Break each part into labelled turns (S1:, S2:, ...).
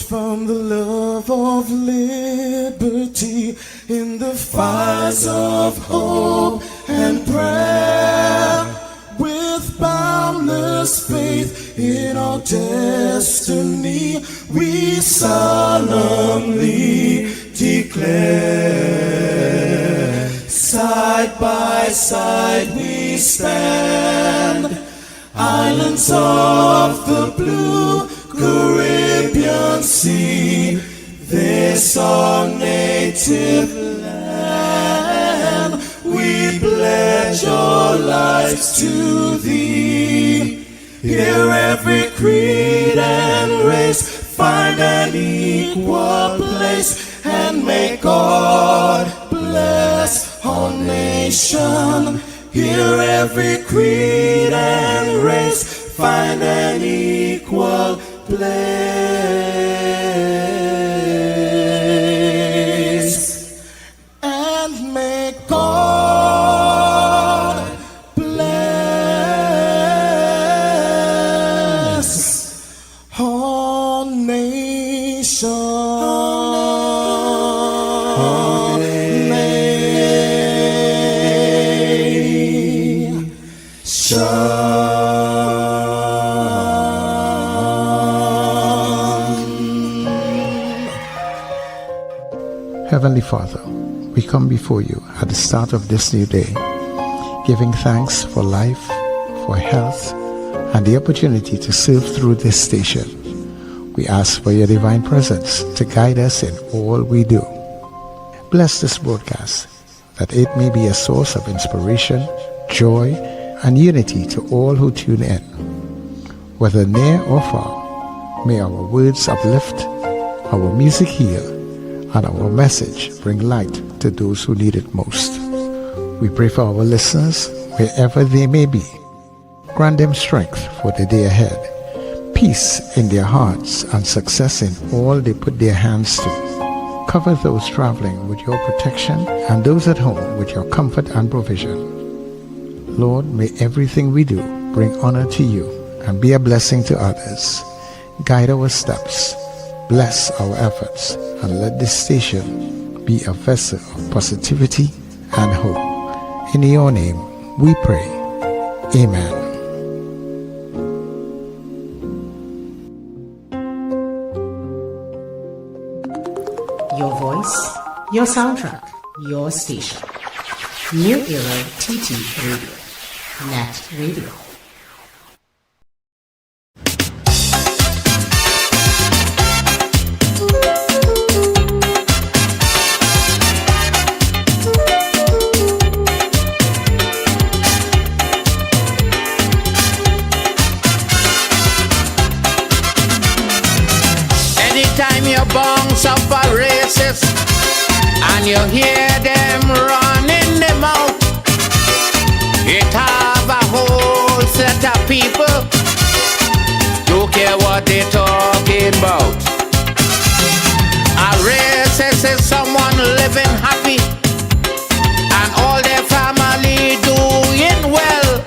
S1: from the love of liberty in the fires of hope and prayer. With boundless faith in our destiny, we solemnly declare. Side by side we stand, islands of the blue Caribbean Sea, this our native land. We pledge our lives to thee. Here every creed and race find an equal place, and may God bless our nation. Here every creed and race find an equal place, and may God bless our nation.
S2: Heavenly Father, we come before you at the start of this new day, giving thanks for life, for health, and the opportunity to serve through this station. We ask for your divine presence to guide us in all we do. Bless this broadcast, that it may be a source of inspiration, joy, and unity to all who tune in. Whether near or far, may our words uplift, our music heal, and our message bring light to those who need it most. We pray for our listeners wherever they may be. Grant them strength for the day ahead, peace in their hearts, and success in all they put their hands to. Cover those traveling with your protection and those at home with your comfort and provision. Lord, may everything we do bring honor to you and be a blessing to others. Guide our steps, bless our efforts, and let this station be a vessel of positivity and hope. In your name we pray. Amen.
S3: Your voice, your soundtrack, your station. New Era TT Radio. NETT Radio.
S4: Bounce up a racist, and you hear them running them out. It have a whole set of people, don't care what they talking about. A racist is someone living happy and all their family doing well.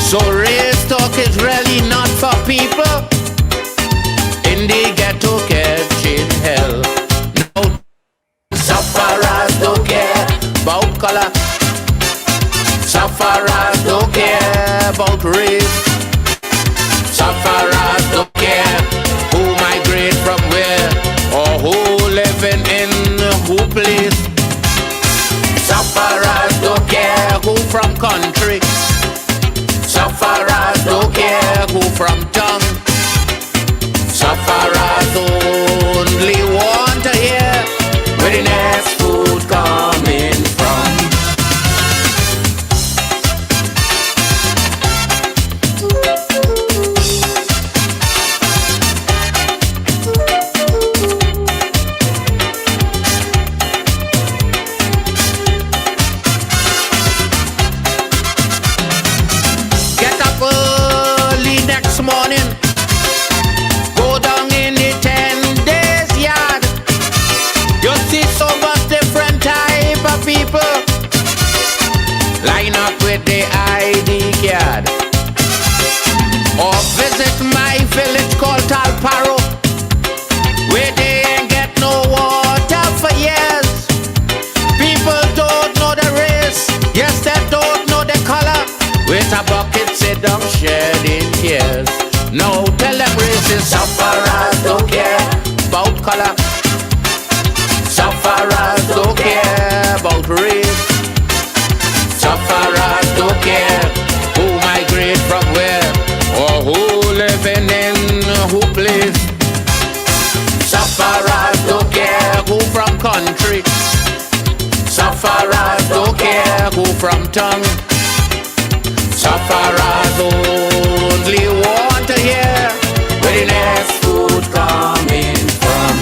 S4: So race talk is really not for people in the ghetto catching hell. No sufferers don't care about color. Sufferers don't care about race. Sufferers don't care who migrate from where or who living in who place. Sufferers don't care who from country. Sufferers don't care who from town. Sufferers only want to hear where the next food coming from. Get up early next morning, go down in the 10 days yard. You'll see so much different type of people line up with the ID card. Or visit my village called Talparo. with a bucket sit down shedding tears. Now tell them racist sufferers don't care about color. Sufferers don't care about race. Sufferers don't care who migrate from where or who living in who place. Sufferers don't care who from country. Sufferers don't care who from tongue. Sufferers only want to hear where the next food coming from.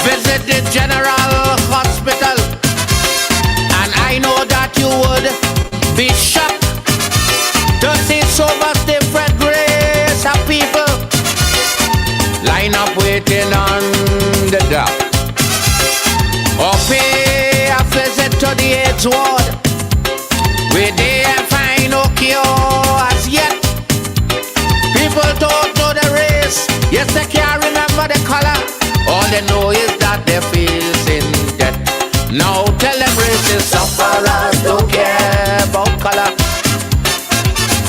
S4: Visit the General Hospital, and I know that you would be shocked to see so much different race of people line up waiting on the dock, or pay a visit to the AIDS ward where they find no cure as yet. People don't know the race, yes they can't remember the color. All they know is that they're facing death. Now tell them racist sufferers don't care about color.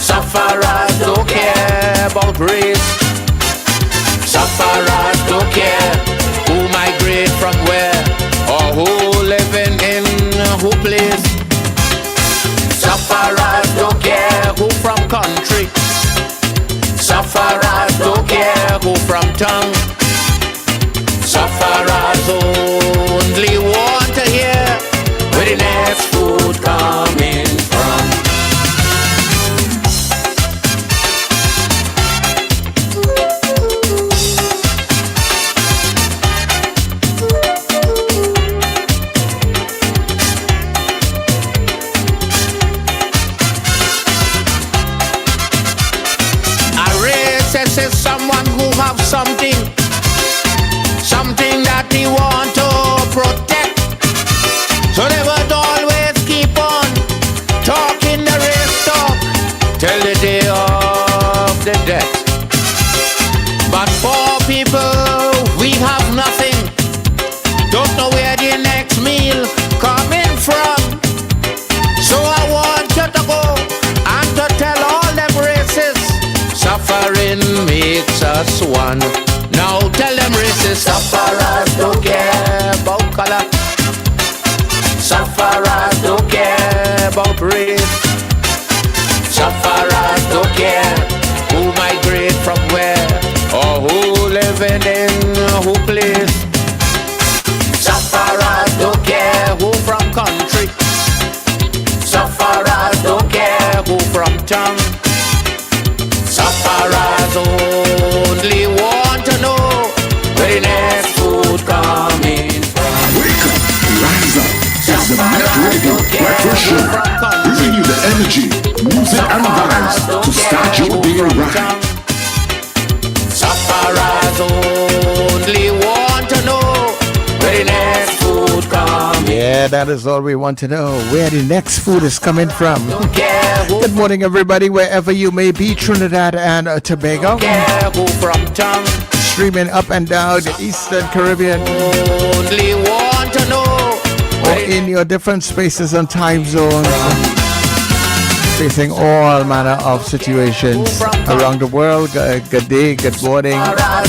S4: Sufferers don't care about race. Sufferers don't care who migrate from where or who living in who place. Sufferers don't care who from country. Sufferers don't care who from tongue. Sufferers only want to hear where the next food coming from. A racist is someone who have something that they want to protect. So they would always keep on talking the race talk till the day of the death. But poor people, we have nothing. Don't know where the next meal coming from. So I want you to go and to tell all them races, suffering makes us one. Now tell them racist sufferers don't care about color. Sufferers don't care about race. Sufferers don't care who migrate from where or who living in who place. Sufferers don't care who from country. Sufferers don't care who from tongue. Sufferers only want to know where the next food coming from.
S5: Wake up, rise up. It's the NETT Radio Breakfast Show, bringing you the energy, music and vibes to start your day right.
S4: Sufferers only want to know where the next food coming.
S2: Yeah, that is all we want to know, where the next food is coming from. Good morning, everybody, wherever you may be, Trinidad and Tobago. Streaming up and down the Eastern Caribbean.
S4: Only want to know.
S2: Or in your different spaces and time zones. Facing all manner of situations around the world. Good day, good morning,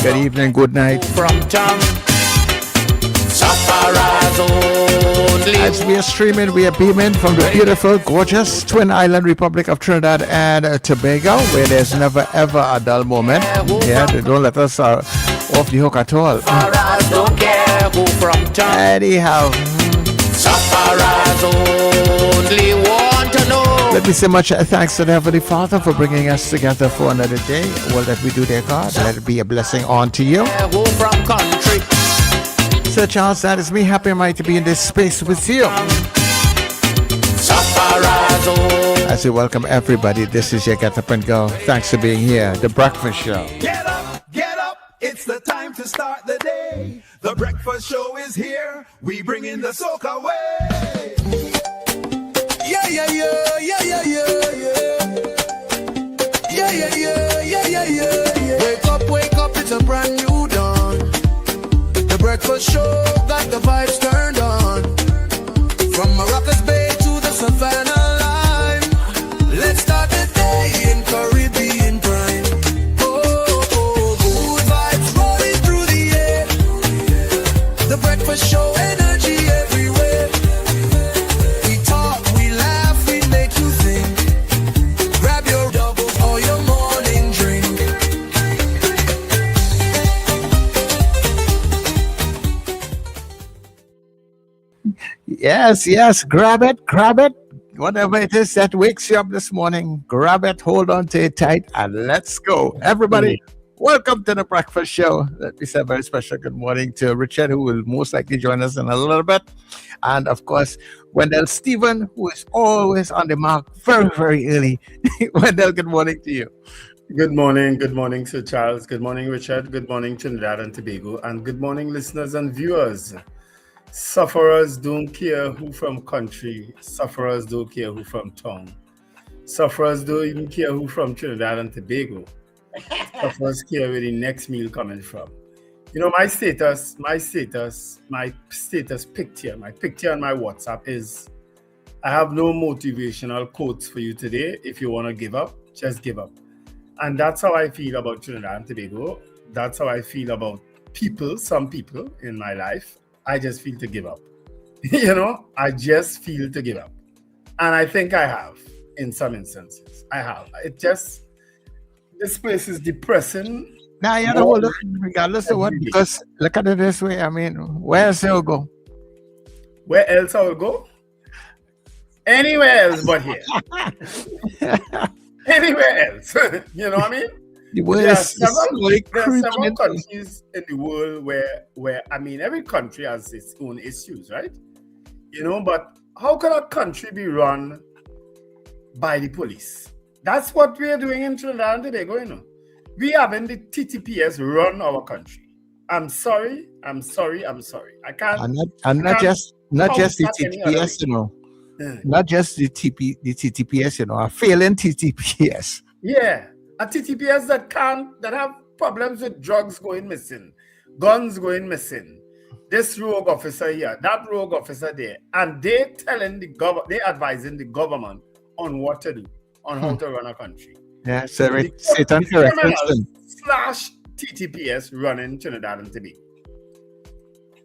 S2: good evening, good night. As we are streaming, we are beaming from the beautiful, gorgeous Twin Island Republic of Trinidad and Tobago, where there's never ever a dull moment. Yeah, they don't let us off the hook at all. Anyhow, let me say much thanks to the Heavenly Father for bringing us together for another day. All that we do, dear God, let it be a blessing unto you. Sir Charles, that is me. Happy am I to be in this space with you. As we welcome everybody, this is your Get Up and Go. Thanks for being here. The Breakfast Show.
S1: Get up, it's the time to start the day. The Breakfast Show is here. We bring in the soca way. show, got the vibes turned on. From Morocco's Bay to the Savannah line, let's start the day in Caribbean prime. Oh, good vibes rolling through the air. The breakfast show, energy everywhere. We talk, we laugh, we make you think. Grab your double or your morning drink.
S2: Yes, grab it. Whatever it is that wakes you up this morning, grab it, hold on to it tight, and let's go. Everybody, welcome to the breakfast show. Let me say a very special good morning to Richard, who will most likely join us in a little bit. And of course, Wendell Stephen, who is always on the mark very, very early. Wendell, good morning to you.
S6: Good morning, Sir Charles. Good morning, Richard. Good morning, Trinidad and Tobago. And good morning, listeners and viewers. Sufferers don't care who from country. Sufferers don't care who from town. Sufferers don't even care who from Trinidad and Tobago. Sufferers care where the next meal coming from. You know, my status picture, my picture on my WhatsApp is, I have no motivational quotes for you today. If you want to give up, just give up. And that's how I feel about Trinidad and Tobago. That's how I feel about people, some people in my life. I just feel to give up. You know, I just feel to give up. And I think I have in some instances. I have. This place is depressing.
S2: Now, you know, look, regardless of what, because look at it this way. I mean, where else you go?
S6: Where else I will go? Anywhere else but here. Anywhere else. You know what I mean? There are several countries in the world where I mean, every country has its own issues, right? You know, but how can a country be run by the police? That's what we are doing in Trinidad and Tobago, you know. We having the TTPS run our country. I'm sorry. I can't.
S2: And not just the TTPS, you know. Not just the TTPS, you know, a failing TTPS.
S6: Yeah. A TTPS that have problems with drugs going missing, guns going missing, this rogue officer here, that rogue officer there, and they advising the government on what to do, on how to run a country.
S2: Yeah, so Satan
S6: / TTPS running Trinidad and Tobago.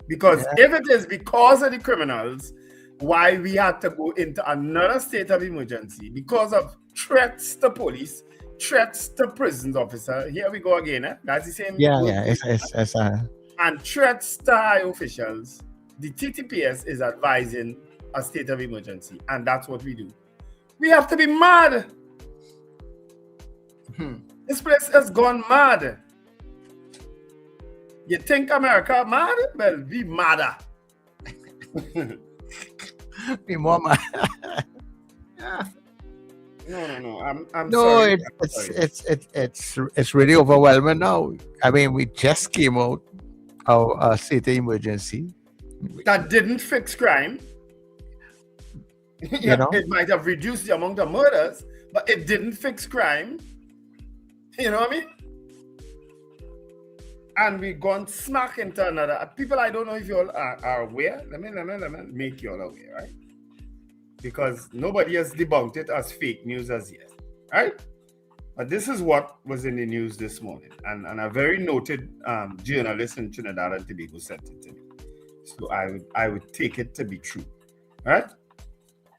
S6: Because if it is because of the criminals, why we had to go into another state of emergency because of threats to police, threats to prisons officer. Here we go again. That's the same.
S2: It's
S6: and threats to high officials. The TTPS is advising a state of emergency, and that's what we do. We have to be mad. This place has gone mad. You think America mad? Well, we madder.
S2: Be more mad.
S6: No. I'm
S2: no,
S6: sorry.
S2: it's really overwhelming now. I mean, we just came out of a state of emergency
S6: that didn't fix crime.
S2: You know,
S6: it might have reduced the amount of murders, but it didn't fix crime. You know what I mean? And we gone smack into another. People, I don't know if you all are aware. Let me make you all aware, right? Because nobody has debunked it as fake news as yet, right? But this is what was in the news this morning, and a very noted journalist in Trinidad and Tobago sent it to me. So I would take it to be true, right?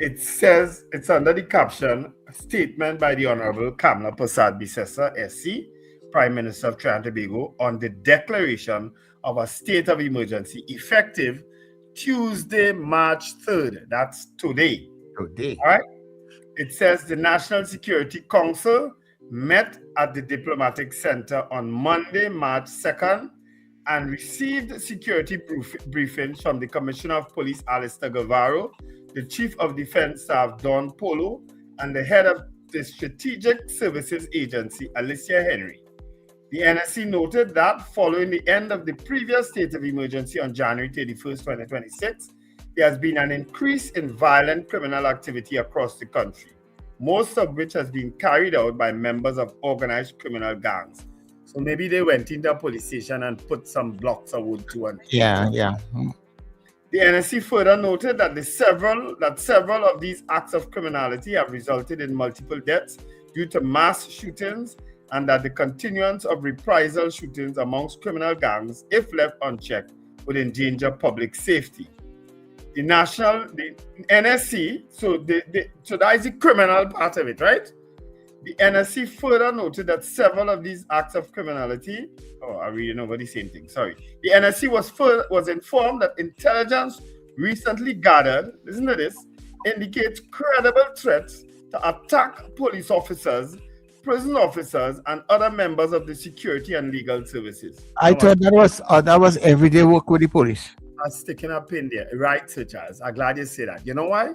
S6: It says, it's under the caption, a statement by the Honorable Kamla Persad-Bissessar, SC, Prime Minister of Trinidad and Tobago, on the declaration of a state of emergency effective Tuesday, March 3rd. That's today. All right. It says the National Security Council met at the Diplomatic Center on Monday, March 2nd, and received security briefings from the Commissioner of Police, Alistair Guevara, the Chief of Defense Staff, Don Polo, and the head of the Strategic Services Agency, Alicia Henry. The NSC noted that following the end of the previous state of emergency on January 31st, 2026, there has been an increase in violent criminal activity across the country, most of which has been carried out by members of organized criminal gangs. So maybe they went into a police station and put some blocks of wood to it.
S2: Yeah.
S6: The NSC further noted that several of these acts of criminality have resulted in multiple deaths due to mass shootings, and that the continuance of reprisal shootings amongst criminal gangs, if left unchecked, would endanger public safety. The NSC, so that is the criminal part of it, right? The NSC further noted that several of these acts of criminality, I'm reading over the same thing, sorry. The NSC was informed that intelligence recently gathered, listen to this, indicates credible threats to attack police officers, prison officers, and other members of the security and legal services.
S2: I thought that was everyday work with the police.
S6: I'm sticking a pin there. Right, Sir Charles. I'm glad you say that. You know why?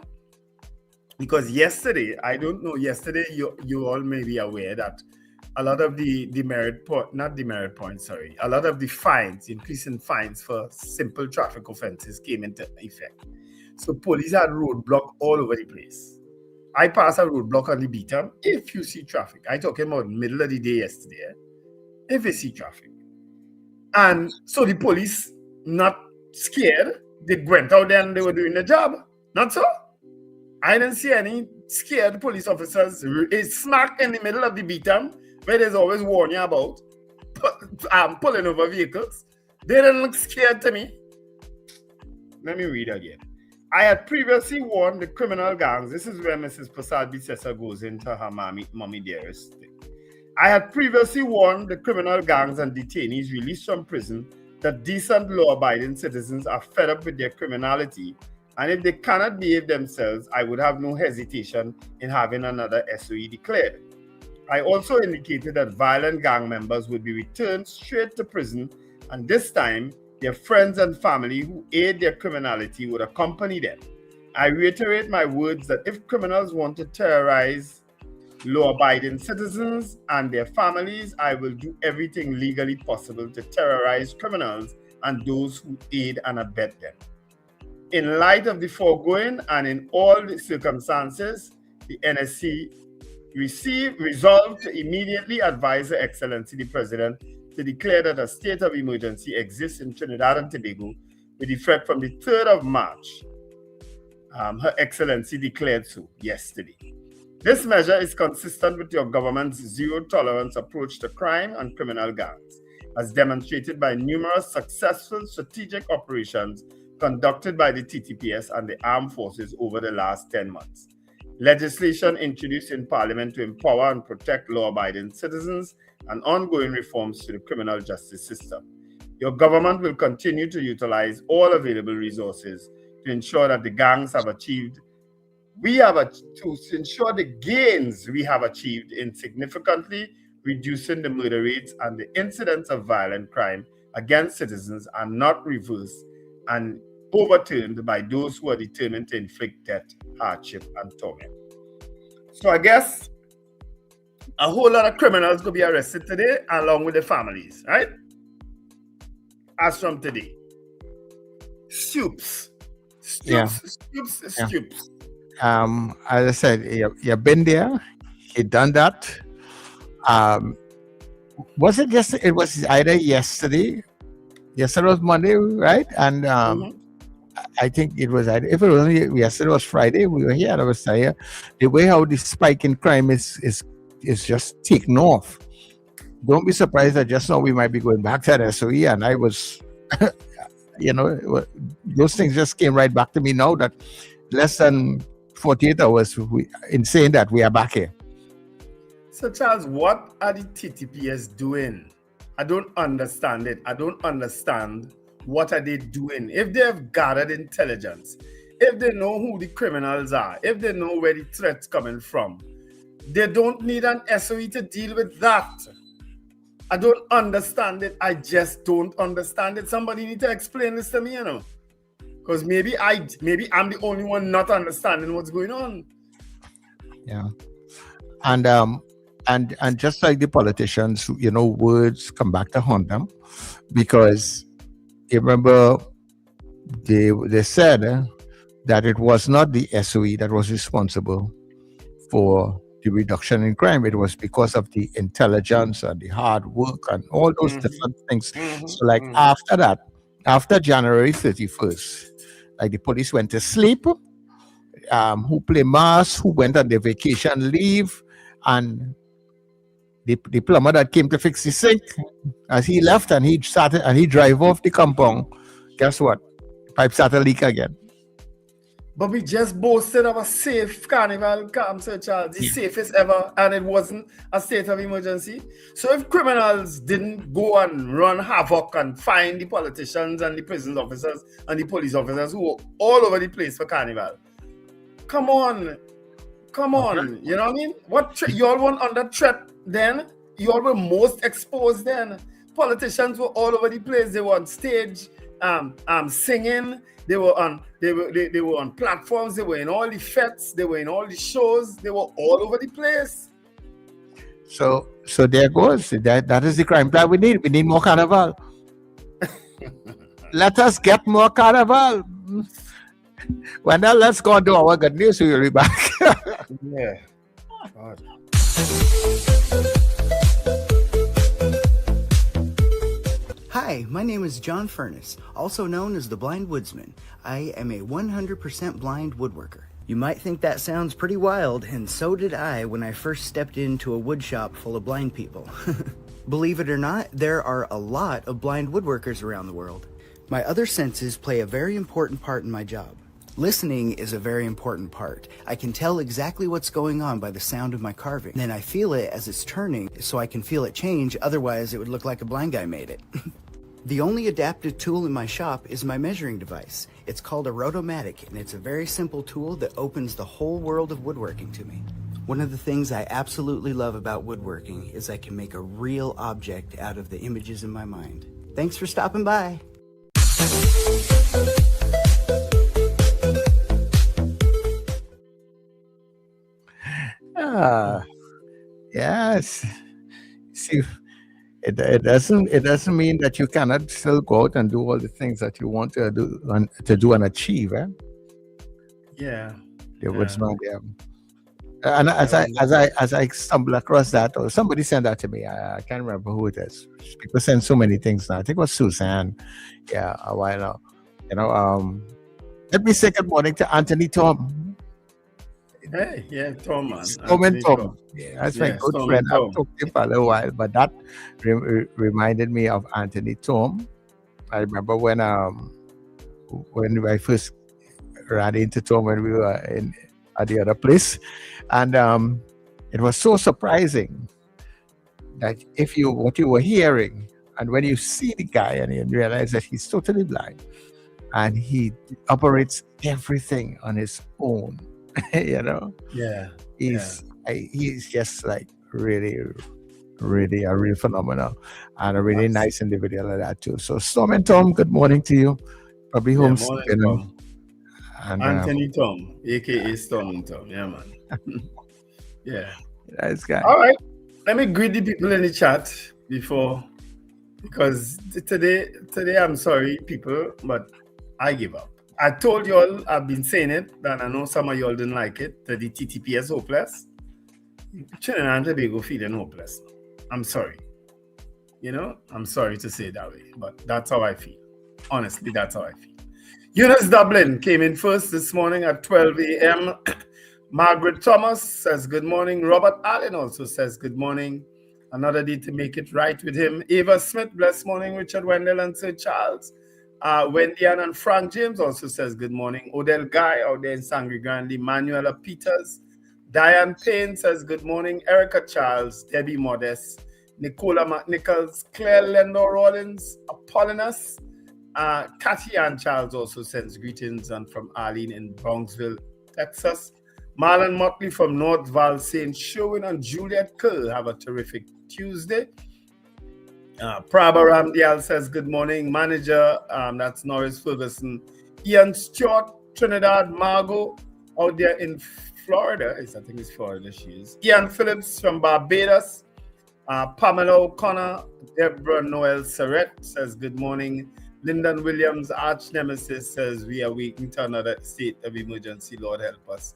S6: Because yesterday, I don't know, yesterday you all may be aware that a lot of a lot of the fines, increase in fines for simple traffic offenses came into effect. So police had roadblock all over the place. I passed a roadblock on the beatum. If you see traffic, I talking about middle of the day yesterday, if you see traffic. And so the police, not scared, they went out there and they were doing the job. Not so? I didn't see any scared police officers smack in the middle of the beatum, where there's always warning about pulling over vehicles. They didn't look scared to me. Let me read again. I had previously warned the criminal gangs. This is where Mrs. Prasad Bissessa goes into her mommy dearest thing. I had previously warned the criminal gangs and detainees released from prison that decent law-abiding citizens are fed up with their criminality, and if they cannot behave themselves, I would have no hesitation in having another SOE declared. I also indicated that violent gang members would be returned straight to prison, and this time, their friends and family who aid their criminality would accompany them. I reiterate my words that if criminals want to terrorize law-abiding citizens and their families, I will do everything legally possible to terrorize criminals and those who aid and abet them. In light of the foregoing and in all the circumstances, the NSC resolved to immediately advise Her Excellency the President to declare that a state of emergency exists in Trinidad and Tobago with effect from the 3rd of March. Her Excellency declared so yesterday. This measure is consistent with your government's zero-tolerance approach to crime and criminal gangs, as demonstrated by numerous successful strategic operations conducted by the TTPS and the armed forces over the last 10 months. Legislation introduced in Parliament to empower and protect law-abiding citizens and ongoing reforms to the criminal justice system. Your government will continue to utilize all available resources to ensure that the gangs have achieved to ensure the gains we have achieved in significantly reducing the murder rates and the incidents of violent crime against citizens are not reversed and overturned by those who are determined to inflict death, hardship, and torment. So I guess a whole lot of criminals could be arrested today along with their families, right? As from today. Stoops.
S2: As I said, you've been there, you've done that. Was it just, it was either yesterday was Monday, right? And I think it was either, if it was only yesterday was Friday, we were here, I was here. The way how the spike in crime is just taken off. Don't be surprised that just now we might be going back to that SOE, and I was, those things just came right back to me now that less than 48 hours in saying that we are back here.
S6: So Charles, what are the TTPS doing? I don't understand it. I don't understand what are they doing. If they have gathered intelligence, if they know who the criminals are, if they know where the threat's coming from, they don't need an SOE to deal with that. I don't understand it. I just don't understand it. Somebody need to explain this to me, because maybe I'm the only one not understanding what's going on.
S2: Yeah. And just like the politicians, words come back to haunt them, because you remember they said that it was not the SOE that was responsible for the reduction in crime. It was because of the intelligence and the hard work and all those different things. So, like after that, after January 31st, like the police went to sleep, who play mass, who went on their vacation leave, and the plumber that came to fix the sink, as he left and he drive off the compound, guess what? Pipe started leak again.
S6: But we just boasted of a safe carnival, Sir Charles, the safest ever, and it wasn't a state of emergency. So if criminals didn't go and run havoc and find the politicians and the prison officers and the police officers who were all over the place for carnival, come on, you know what I mean? You all weren't under threat then? You all were most exposed then. Politicians were all over the place. They were on stage, singing. They were on platforms. They were in all the fetes. They were in all the shows. They were all over the place.
S2: So there goes. That is the crime plan we need. We need more carnival. Let us get more carnival. Well, now let's go on to our good news. We'll be back.
S6: Yeah. God.
S7: Hi, my name is John Furness, also known as the Blind Woodsman. I am a 100% blind woodworker. You might think that sounds pretty wild, and so did I when I first stepped into a wood shop full of blind people. Believe it or not, there are a lot of blind woodworkers around the world. My other senses play a very important part in my job. Listening is a very important part. I can tell exactly what's going on by the sound of my carving. Then I feel it as it's turning, so I can feel it change, otherwise it would look like a blind guy made it. The only adaptive tool in my shop is my measuring device. It's called a Rotomatic, and it's a very simple tool that opens the whole world of woodworking to me. One of the things I absolutely love about woodworking is I can make a real object out of the images in my mind. Thanks for stopping by.
S2: Yes. See, it doesn't mean that you cannot still go out and do all the things that you want to do and achieve.
S6: Yeah.
S2: The woodsman. Yeah. And as I stumble across that, or somebody sent that to me, I can't remember who it is. People send so many things now. I think it was Suzanne, a while now. Let me say good morning to Anthony Tom.
S6: Hey, yeah, Tom, man.
S2: Tom. Yeah, that's my good friend. I've talked to him for a little while, but that reminded me of Anthony Tom. I remember when I first ran into Tom when we were at the other place, and it was so surprising that what you were hearing, and when you see the guy and you realize that he's totally blind, and he operates everything on his own. He's just like really a real phenomenal and a really nice individual like that too. So Storm and Tom, good morning to you. Probably home.
S6: Anthony Tom, aka Storm and Tom. Yeah, man. Yeah.
S2: Nice guy.
S6: All right. Let me greet the people in the chat because today I'm sorry, people, but I give up. I told y'all, I've been saying it, and I know some of y'all didn't like it, that the TTP is hopeless. Trinidad and Tobago feeling hopeless. I'm sorry. I'm sorry to say it that way, but that's how I feel. Honestly, that's how I feel. Eunice Dublin came in first this morning at 12 a.m. Margaret Thomas says good morning. Robert Allen also says good morning. Another day to make it right with him. Ava Smith, blessed morning. Richard Wendell and Sir Charles. Wendy Ann and Frank James also says good morning. Odell Guy out there in Sangre Grande. Manuela Peters. Diane Payne says good morning. Erica Charles. Debbie Modest. Nicola McNichols. Claire Lendor Rollins. Apollonus. Kathy Ann Charles also sends greetings, and from Arlene in Bronxville, Texas. Marlon Motley from North Val St. Sherwin and Juliet Kerr have a terrific Tuesday. Prabha Ramdial says good morning. Manager, that's Norris Ferguson. Ian Stewart, Trinidad, Margot out there in Florida. I think it's Florida she is. Ian Phillips from Barbados. Pamela O'Connor. Deborah Noel Surrett says good morning. Lyndon Williams, arch nemesis, says we are waiting to another state of emergency. Lord help us.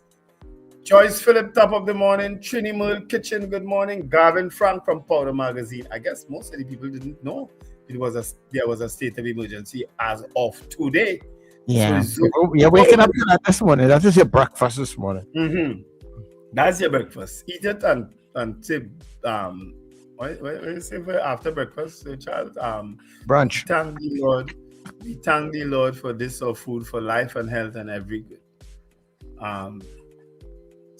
S6: Joyce Phillip, top of the morning. Trini Mill Kitchen, good morning. Garvin Frank from Powder Magazine. I guess most of the people didn't know there was a state of emergency as of today.
S2: Yeah.
S6: So
S2: You're waking up to that this morning. That is your breakfast this morning.
S6: That's your breakfast. Eat it and say what you say for after breakfast, child?
S2: Brunch.
S6: Thank the Lord. We thank the Lord for this our food for life and health and every good.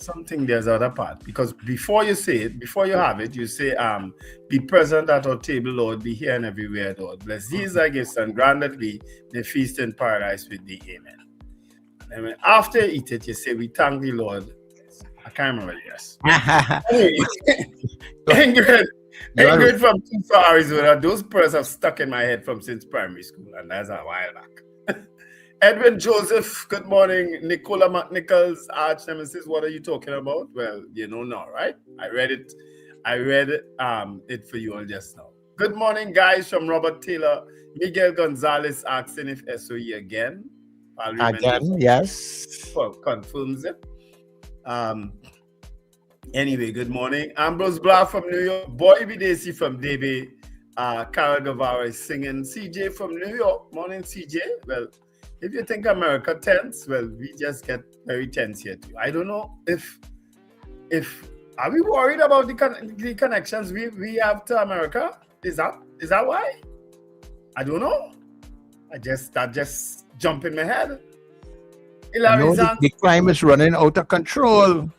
S6: Something there's other part, because before you say it, before you have it, you say, be present at our table, Lord, be here and everywhere, Lord. Bless these thy gifts and grant that we may feast in paradise with thee. Amen. And then after you eat it, you say, we thank the Lord. I can't remember the rest. Anyway, Ingrid from Tucson, Arizona. Those prayers have stuck in my head from since primary school, and that's a while back. Edwin Joseph, good morning. Nicola McNichols, arch nemesis, what are you talking about? Well, you know now, right? I read it for you all just now. Good morning, guys, from Robert Taylor. Miguel Gonzalez asking if SOE again.
S2: Again, yes.
S6: Well, confirms it. Anyway, good morning. Ambrose Blah from New York. Boy Bidesi from Debe. Carol Guevara is singing. CJ from New York. Morning, CJ. Well, if you think America tense, well, we just get very tense here too. I don't know if are we worried about the connections we have to America? Is that why? I don't know. That just jumped in my head.
S2: The crime is running out of control.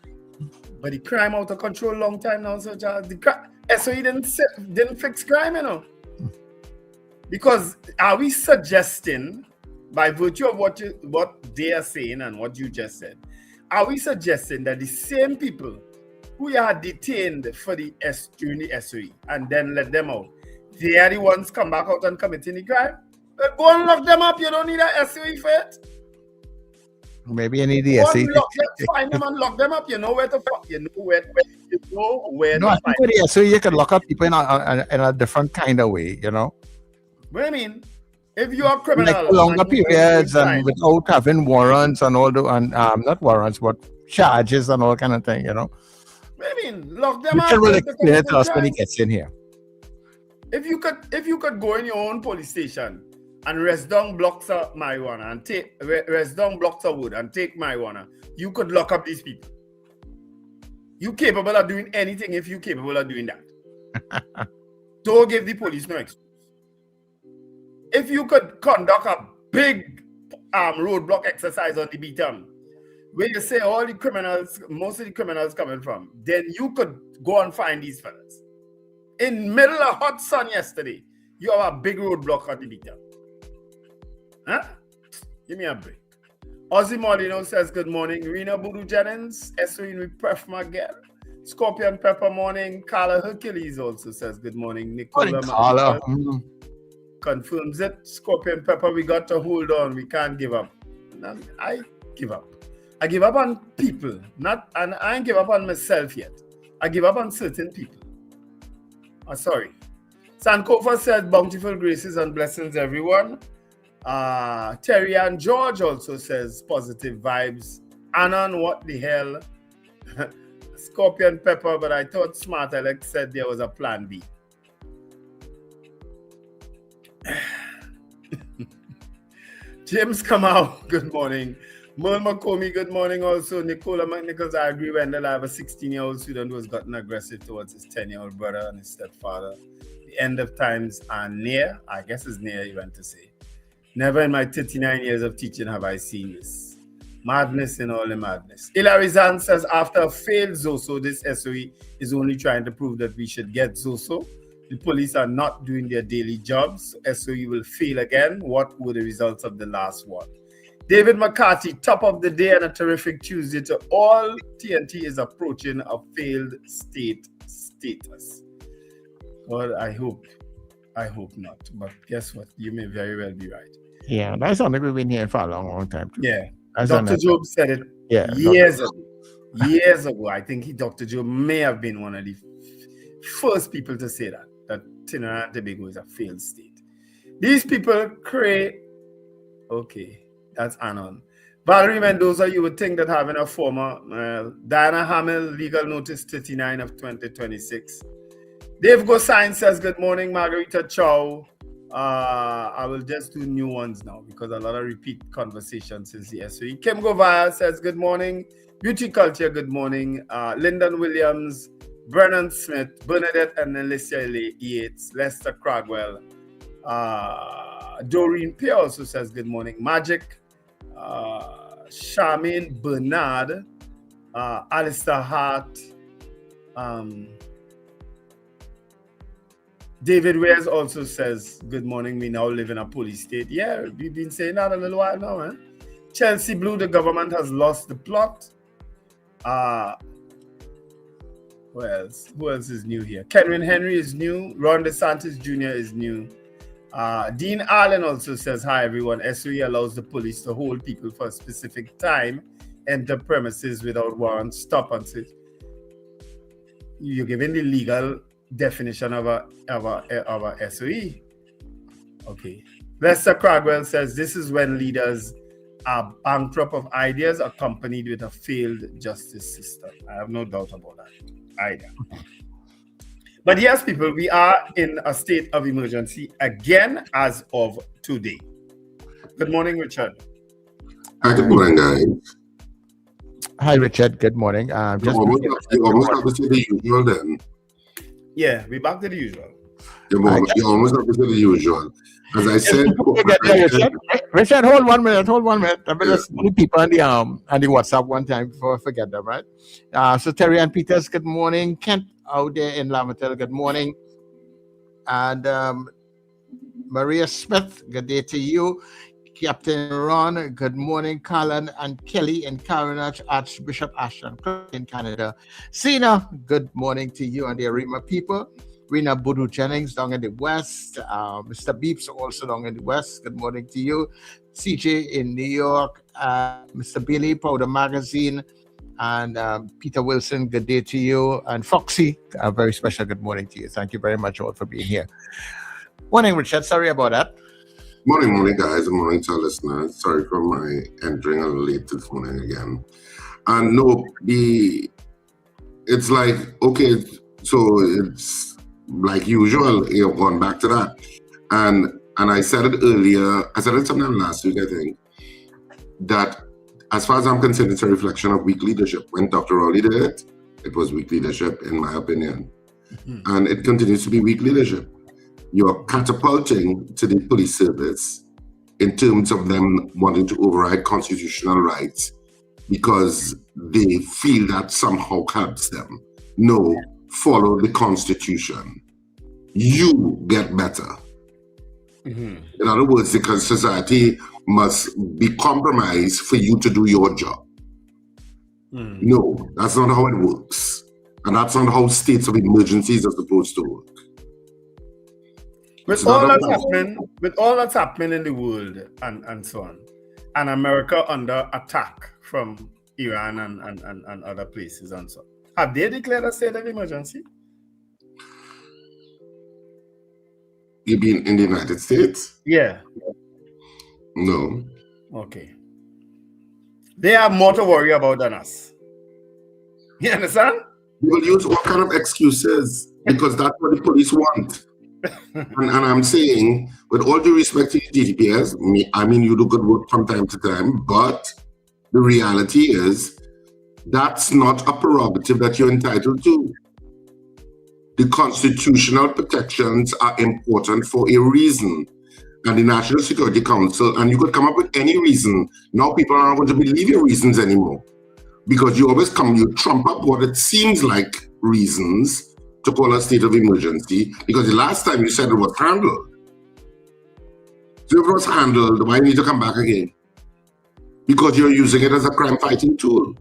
S6: But the crime out of control long time now, so Charles. SOE didn't fix crime, you know. Because are we suggesting, by virtue of what they are saying and what you just said, are we suggesting that the same people who are detained for during the SOE and then let them out, they are the ones come back out and committing the crime? Well, go and lock them up. You don't need a SOE for it.
S2: Maybe you need the SOE.
S6: Find them and lock them up. You know where to find. You know where to find.
S2: I think with the SOE you can lock up people in a different kind of way, you know.
S6: What I mean, if you are criminal,
S2: like longer periods and without having warrants and all not warrants, but charges and all kind of thing, you know.
S6: What I mean, lock them up.
S2: Richard will explain it to us when he gets in here.
S6: If you could go in your own police station and rest down blocks of marijuana and rest down blocks of wood and take marijuana, you could lock up these people. You capable of doing anything if you capable of doing that. Don't give the police no excuse. If you could conduct a big roadblock exercise on the beaten, where you say all the criminals, most of the criminals coming from, then you could go and find these fellas. In middle of hot sun yesterday, you have a big roadblock on the beaten. Huh? Give me a break. Ozzy Molino says good morning. Rena Boodoo Jennings, SOE with Pref Miguel. Scorpion Pepper morning. Carla Hercules also says good morning. Nicola confirms it. Scorpion Pepper, we got to hold on. We can't give up. I give up. I give up on people. And I ain't give up on myself yet. I give up on certain people. Oh, sorry. Sankofa said bountiful graces and blessings, everyone. Terry and George also says positive vibes. Anon, what the hell? Scorpion Pepper, but I thought Smart Alex said there was a plan B. James Kamau, good morning. Merle McComey, good morning also. Nicola McNichols, I agree, Wendell. I have a 16-year-old student who has gotten aggressive towards his 10-year-old brother and his stepfather. The end of times are near. I guess it's near, you want to say. Never in my 39 years of teaching have I seen this. Madness in all the madness. Hilary Zan says, after a failed Zoso, this SOE is only trying to prove that we should get Zoso. The police are not doing their daily jobs. SOE will fail again. What were the results of the last one? David McCarthy, top of the day and a terrific Tuesday to all. TNT is approaching a failed state status. Well, I hope not. But guess what? You may very well be right.
S2: Yeah, that's something we've been hearing for a long time. Too.
S6: Yeah. Dr. Job said it years ago. Years ago. I think Dr. Job may have been one of the first people to say that Trinidad and Tobago is a failed state. These people create... Okay, that's Anon. Valerie Mendoza, you would think that having a former Diana Hamill legal notice 39 of 2026. Dave Gosain says, good morning, Margarita Chow. I will just do new ones now because a lot of repeat conversations since the SOE. Kim Govaya says, good morning. Beauty Culture, good morning. Lyndon Williams, Brennan Smith, Bernadette and Alicia Yates, Lester Cragwell. Doreen P also says, good morning. Magic, Charmaine Bernard, Alistair Hart, David Wares also says, good morning, we now live in a police state. Yeah, we've been saying that a little while now, man. Chelsea Blue, the government has lost the plot. Who else? Who else is new here? Kenwin Henry is new. Ron DeSantis Jr. is new. Dean Allen also says, hi everyone. SOE allows the police to hold people for a specific time, enter premises without warrant, stop and sit. You're giving the legal definition of a SOE. Okay. Lester Cragwell says this is when leaders are bankrupt of ideas accompanied with a failed justice system. I have no doubt about that either. But yes, people, we are in a state of emergency again as of today. Good morning, Richard.
S5: Hi, good morning, guys.
S2: Hi, Richard. Good morning.
S5: You almost have to say the usual then.
S6: Yeah, we're back to the usual.
S5: You almost have to say the usual. As I said,
S2: Richard, hold 1 minute. Let me just put people on the WhatsApp one time before I forget them, right? So Terry Ann Peters, good morning. Kent out there in Lamatel, good morning. And Maria Smith, good day to you. Captain Ron, good morning. Colin and Kelly in Carinach, Archbishop Ashton in Canada. Sina, good morning to you and the Arima people. Rena Budu Jennings down in the west. Mr. Beeps also down in the west. Good morning to you. CJ in New York. Mr. Billy, Powder Magazine. And Peter Wilson, good day to you. And Foxy, a very special good morning to you. Thank you very much all for being here. Morning, Richard. Sorry about that.
S5: Morning, guys. Good morning to our listeners. Sorry for my entering a little late this morning again. And no, it's like, okay, so it's like usual, you've gone back to that. And I said it earlier, I said it sometime last week, I think, that as far as I'm concerned, it's a reflection of weak leadership. When Dr. Rowley did it, it was weak leadership, in my opinion. Mm-hmm. And it continues to be weak leadership. You're catapulting to the police service in terms of them wanting to override constitutional rights because they feel that somehow helps them. No, follow the Constitution. You get better. Mm-hmm. In other words, because society must be compromised for you to do your job. Mm. No, that's not how it works. And that's not how states of emergencies are supposed to work.
S6: With all that's happening in the world and so on, and America under attack from Iran and other places and so on, have they declared a state of emergency?
S5: You mean in the United States?
S6: Yeah.
S5: No.
S6: Okay. They have more to worry about than us. You understand?
S5: They will use all kind of excuses because that's what the police want. and I'm saying, with all due respect to DTPS, I mean, you do good work from time to time, but the reality is that's not a prerogative that you're entitled to. The constitutional protections are important for a reason. And the National Security Council, and you could come up with any reason. Now people are not going to believe your reasons anymore. Because you always you trump up what it seems like reasons to call a state of emergency, because the last time you said it was handled. So if it was handled, why need to come back again? Because you're using it as a crime fighting tool.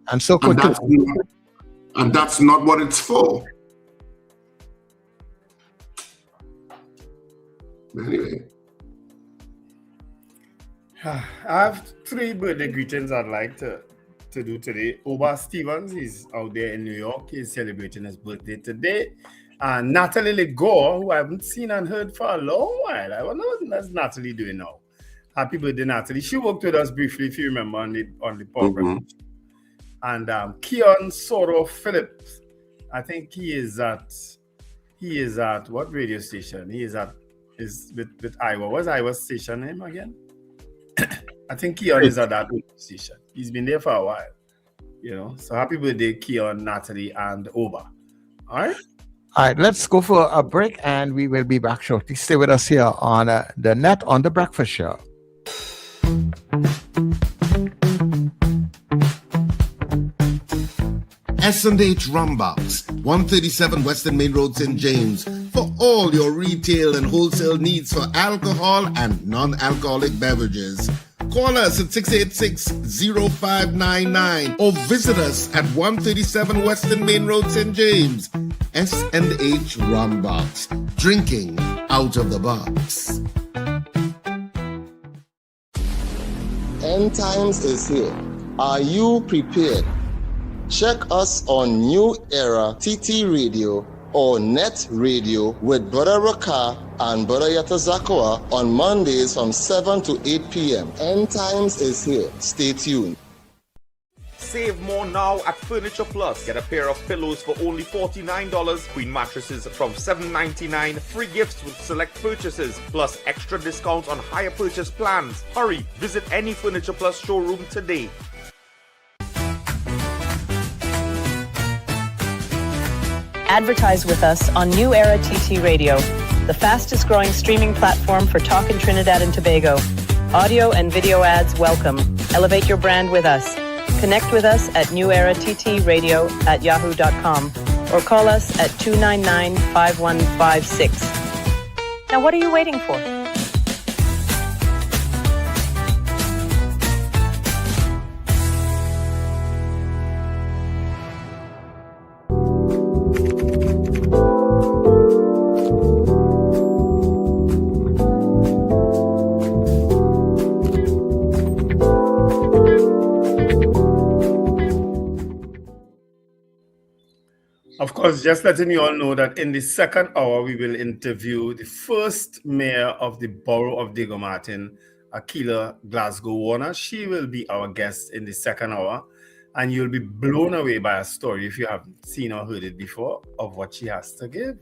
S2: And so
S5: and that's not what it's for. Anyway.
S6: I have 3 birthday greetings I'd like to do today. Oba Stevens, he's out there in New York. He's celebrating his birthday today. And Natalie Legore, who I haven't seen and heard for a long while. I wonder what Natalie doing now. Happy birthday, Natalie. She worked with us briefly, if you remember, on the program. And Keon Soro Phillips, I think he is at what radio station? He is with Iowa. What's Iowa's station name again? I think Keon is at that radio station. He's been there for a while. You know, so happy birthday, Keon, Natalie, and Oba. All right.
S2: All right, let's go for a break and we will be back shortly. Stay with us here on the Net on the Breakfast Show.
S5: S&H Rumbox, 137 Western Main Road, St. James, for all your retail and wholesale needs for alcohol and non-alcoholic beverages. Call us at 686-0599 or visit us at 137 Western Main Road, St. James. S&H Rumbox, drinking out of the box.
S8: End times is here. Are you prepared? Check us on New Era TT Radio or NETT Radio with Brother Raka and Brother Yatazakawa on Mondays from 7 to 8 p.m. End times is here. Stay tuned.
S9: Save more now at Furniture Plus. Get a pair of pillows for only $49, queen mattresses from $7.99, free gifts with select purchases, plus extra discounts on higher purchase plans. Hurry, visit any Furniture Plus showroom today.
S10: Advertise with us on New Era TT Radio, the fastest growing streaming platform for talk in Trinidad and Tobago. Audio and video ads welcome. Elevate your brand with us. Connect with us at newerattradio@yahoo.com or call us at 299-5156. Now what are you waiting for?
S6: Of course, just letting you all know that in the second hour, we will interview the first mayor of the borough of Diego Martin, Akeliah Glasgow Warner. She will be our guest in the second hour, and you'll be blown away by a story, if you haven't seen or heard it before, of what she has to give,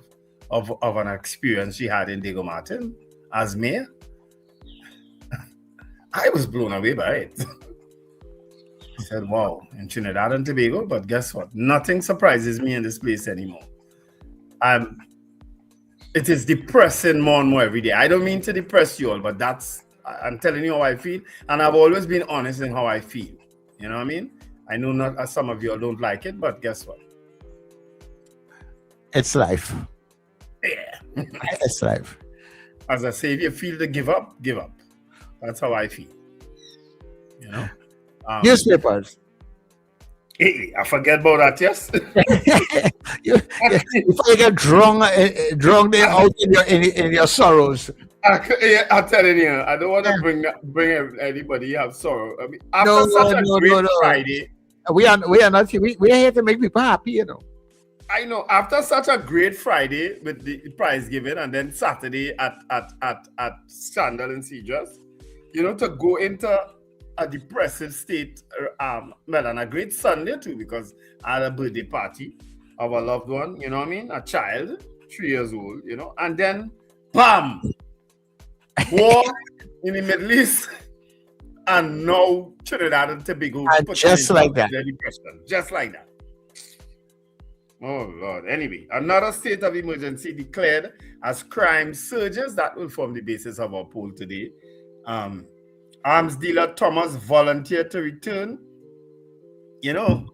S6: of an experience she had in Diego Martin as mayor. I was blown away by it. I said, wow, in Trinidad and Tobago, but guess what? Nothing surprises me in this place anymore. It is depressing more and more every day. I don't mean to depress you all, but I'm telling you how I feel. And I've always been honest in how I feel. You know what I mean? I know not some of you all don't like it, but guess what?
S2: It's life.
S6: Yeah.
S2: It's life.
S6: As I say, if you feel to give up, give up. That's how I feel. You know?
S2: Newspapers.
S6: Hey, I forget about that, yes?
S2: You get drunk there out in your sorrows.
S6: I'm telling you, I don't want to bring anybody have sorrow. I mean, after such a great Friday.
S2: We are not here. We are here to make people happy, you know.
S6: I know. After such a great Friday with the prize giving, and then Saturday at Scandal and Cedars, you know, to go into a depressive state, and a great Sunday too, because I had a birthday party of a loved one, you know what I mean? A child, 3 years old, you know, and then bam! War in the Middle East, and now Trinidad and Tobago.
S2: Just like that.
S6: Just like that. Oh Lord. Anyway, another state of emergency declared as crime surges. That will form the basis of our poll today. Arms dealer Thomas volunteered to return. You know,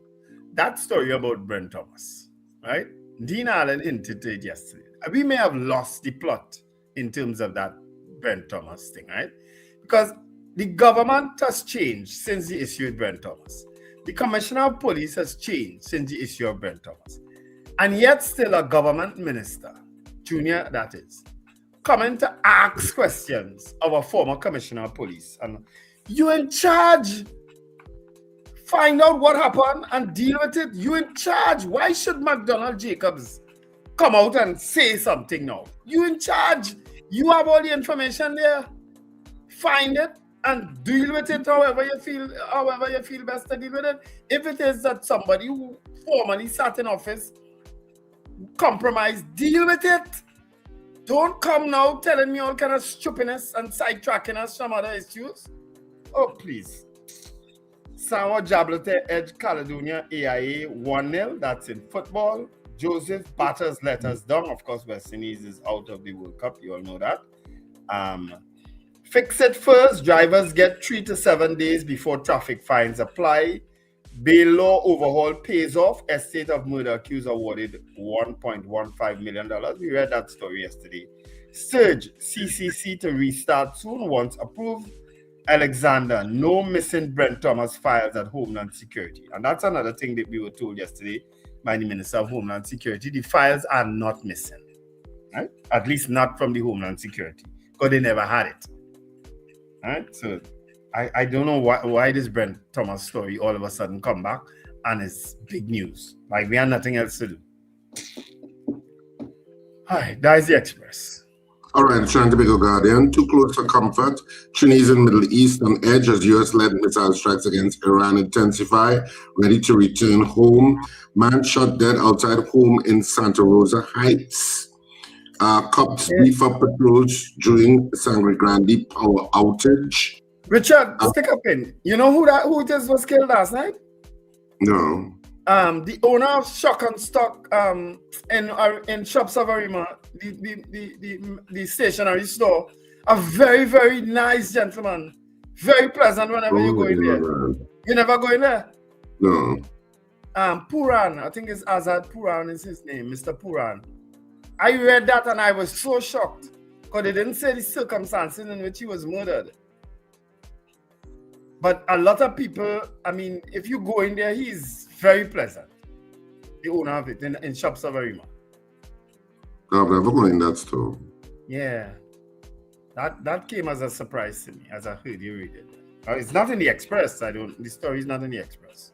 S6: that story about Brent Thomas, right? Dean Allen hinted to it yesterday. We may have lost the plot in terms of that Brent Thomas thing, right? Because the government has changed since the issue of Brent Thomas. The Commissioner of Police has changed since the issue of Brent Thomas. And yet still a government minister, junior that is, coming to ask questions of a former Commissioner of Police. And you in charge. Find out what happened and deal with it. You in charge. Why should McDonald Jacobs come out and say something now? You in charge. You have all the information there. Find it and deal with it however you feel best to deal with it. If it is that somebody who formerly sat in office compromise, deal with it. Don't come now telling me all kind of stupidness and sidetracking us from other issues. Oh, please. Sawa Jablete edge Caledonia AIA 1-0. That's in football. Joseph batters let us down. Of course, West Indies is out of the World Cup. You all know that. Fix it first. Drivers get 3 to 7 days before traffic fines apply. Bail law overhaul pays off. Estate of murder accused awarded $1.15 million. We read that story yesterday. Surge CCC to restart soon once approved. Alexander, no missing Brent Thomas files at Homeland Security. And that's another thing that we were told yesterday by the Minister of Homeland Security. The files are not missing, right? At least not from the Homeland Security, because they never had it. Right? So I don't know why this Brent Thomas story all of a sudden come back and it's big news. Like we have nothing else to do. All right, that is the Express.
S5: All right, Trinidad and Tobago Guardian. Too close for comfort. Chinese and Middle East on edge as U.S.-led missile strikes against Iran intensify. Ready to return home. Man shot dead outside home in Santa Rosa Heights. Cops beef up patrols during Sangre Grande power outage.
S6: Richard, stick up in. You know who just was killed last night?
S5: No.
S6: The owner of Shock and Stock in Shops of Arima, the stationery store, a very, very nice gentleman. Very pleasant whenever you go in there. You never go in there?
S5: No.
S6: Puran, I think it's Azad Puran is his name, Mr. Puran. I read that and I was so shocked because they didn't say the circumstances in which he was murdered. But a lot of people, I mean, if you go in there, he's very pleasant. The owner of it in Shops of Arima.
S5: I've never gone in that store.
S6: Yeah. That came as a surprise to me as I heard you read it. It's not in the Express. The story is not in the Express.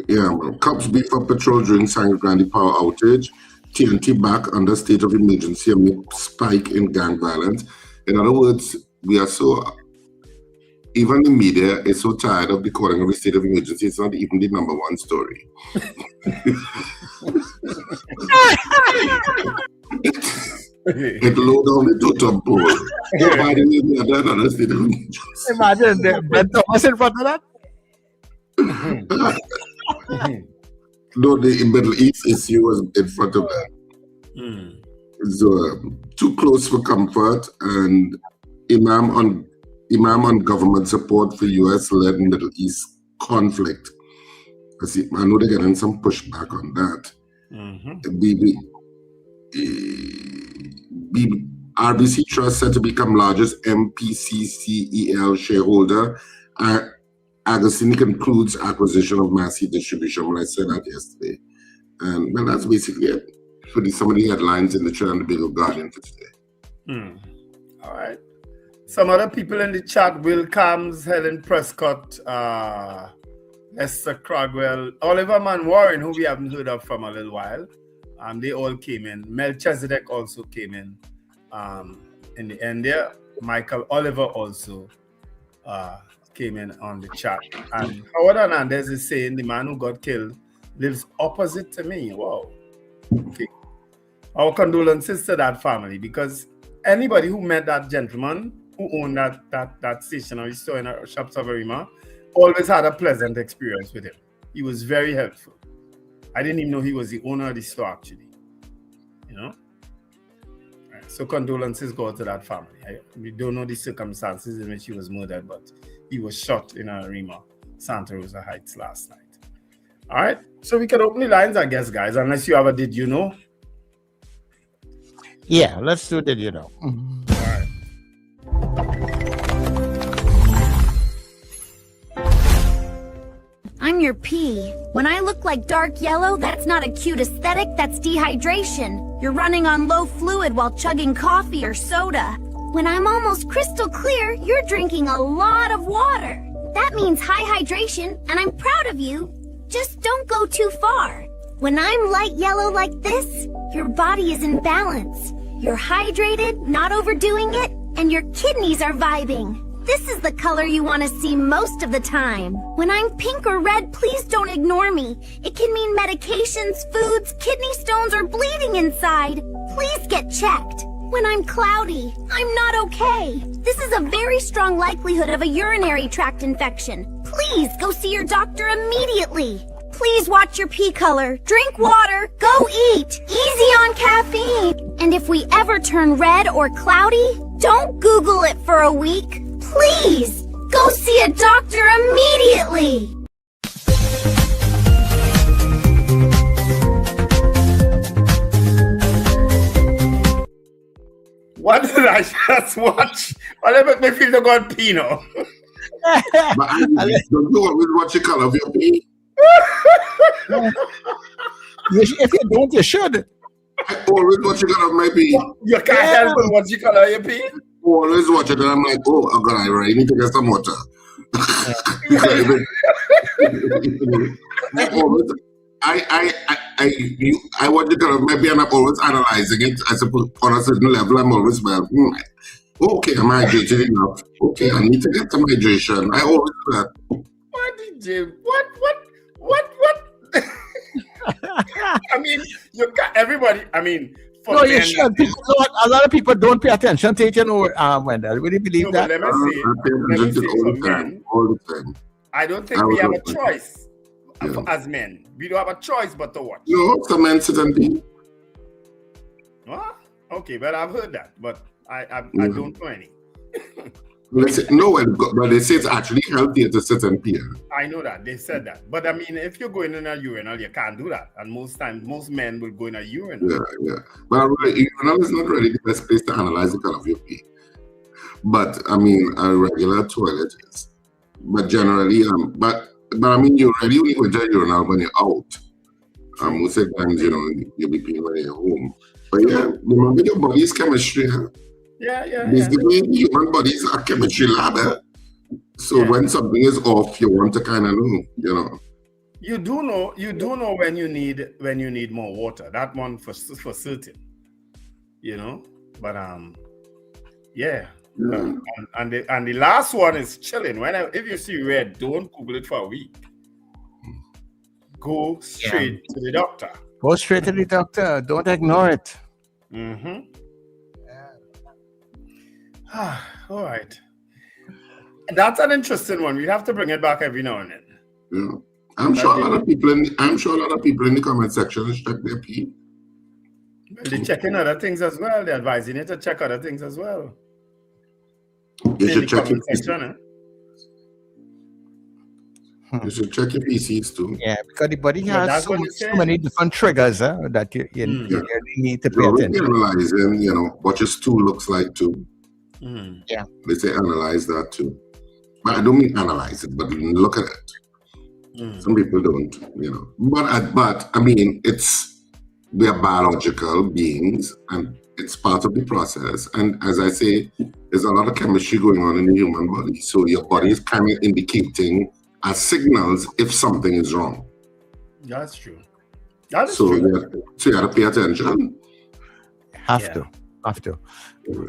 S5: Yeah, well, cops beef up patrol during Sangre Grande power outage. TNT back under state of emergency amid spike in gang violence. In other words, even the media is so tired of declaring of a state of emergency, it's not even the number one story. It low down the totem pole. By the way, we are done on a state of emergency.
S2: Imagine Brent Thomas in front of that.
S5: No, the Middle East issue was in front of that. So, too close for comfort, and Imam on government support for US-led Middle East conflict. I know they're getting some pushback on that. RBC Trust set to become largest MPCCEL shareholder. Agostini concludes acquisition of Massey Distribution. When I said that yesterday, and well, that's basically it for some of the headlines in the Trinidad and Tobago Guardian for today.
S6: All right. Some other people in the chat: Will Cams, Helen Prescott, Esther Cragwell, Oliver Warren, who we haven't heard of from a little while. They all came in. Melchizedek also came in the end there. Michael Oliver also came in on the chat. And Howard Hernandez is saying the man who got killed lives opposite to me. Wow. Okay. Our condolences to that family, because anybody who met that gentleman who owned that stationery store in Shops of Arima always had a pleasant experience with him. He was very helpful. I didn't even know he was the owner of the store, actually. You know? Right. So condolences go to that family. We don't know the circumstances in which he was murdered, but he was shot in Arima, Santa Rosa Heights last night. All right. So we can open the lines, I guess, guys, unless you ever did, you know?
S2: Yeah, let's do Did You Know.
S6: All right.
S11: I'm your pee. When I look like dark yellow, that's not a cute aesthetic, that's dehydration. You're running on low fluid while chugging coffee or soda. When I'm almost crystal clear, you're drinking a lot of water. That means high hydration, and I'm proud of you. Just don't go too far. When I'm light yellow like this, your body is in balance. You're hydrated, not overdoing it, and your kidneys are vibing. This is the color you want to see most of the time. When I'm pink or red, please don't ignore me. It can mean medications, foods, kidney stones, or bleeding inside. Please get checked. When I'm cloudy, I'm not okay. This is a very strong likelihood of a urinary tract infection. Please go see your doctor immediately. Please watch your pee color, drink water, go eat, easy on caffeine. And if we ever turn red or cloudy, don't Google it for a week. Please, go see a doctor immediately.
S6: What did I just watch? Well, it make me feel to go on Pino.
S5: But don't you always watch the color of your pee?
S2: If you don't, you should.
S5: I always watch the color of my pee.
S6: You can't help but watch the color of your pee?
S5: Always watch it, and I'm like, oh God, I really need to get some water. I watch the color of my pee, and I'm always analyzing it. I suppose on a certain level, I'm always okay, I'm hydrated enough. Okay, I need to get some hydration. I always do that.
S6: What did you? What? I mean, you got everybody. I mean,
S2: no, you should. A lot of people don't pay attention to it, you know, Wendell. Would you believe that?
S6: Let me say
S5: all the time.
S6: I don't think we have a choice as men. We don't have a choice but to watch.
S5: No, some men sit and pee.
S6: What? Okay, well, I've heard that, but I don't know any.
S5: But they say it's actually healthier to sit and pee.
S6: I know that. They said that. But I mean, if you're going in a urinal, you can't do that. And most times, most men will go in a urinal.
S5: Yeah. But a urinal is not really the best place to analyze the color of your pee. But I mean, a regular toilet is. But generally, but I mean, you're really only going to a urinal when you're out. Most of the times, you know, you'll be peeing when you're home. But yeah, remember your body's chemistry, huh?
S6: Yeah.
S5: Basically, human bodies are chemistry lab. So when something is off, you want to kind of know, you know.
S6: You do know when you need more water. That one for certain. You know, but yeah. And the last one is chilling. If you see red, don't Google it for a week. Go straight to the doctor.
S2: Go straight to the doctor. Don't ignore it.
S6: Mm-hmm. All right. That's an interesting one. We have to bring it back every now and then.
S5: Yeah. I'm sure a lot of people in the comment section check their pee.
S6: They're checking other things as well. They're advising you to check other things as well.
S5: You should check your
S6: section,
S5: You should check your PCs too.
S2: Yeah, because the body has so many different triggers that you need to pay attention.
S5: Analyzing, you know, what your stool looks like too.
S2: Yeah.
S5: They say analyze that too. But I don't mean analyze it, but look at it. Some people don't, you know. But I mean, we are biological beings and it's part of the process. And as I say, there's a lot of chemistry going on in the human body. So your body is kind of indicating as signals if something is wrong.
S6: That's true. So
S5: you got to pay attention.
S2: Have to.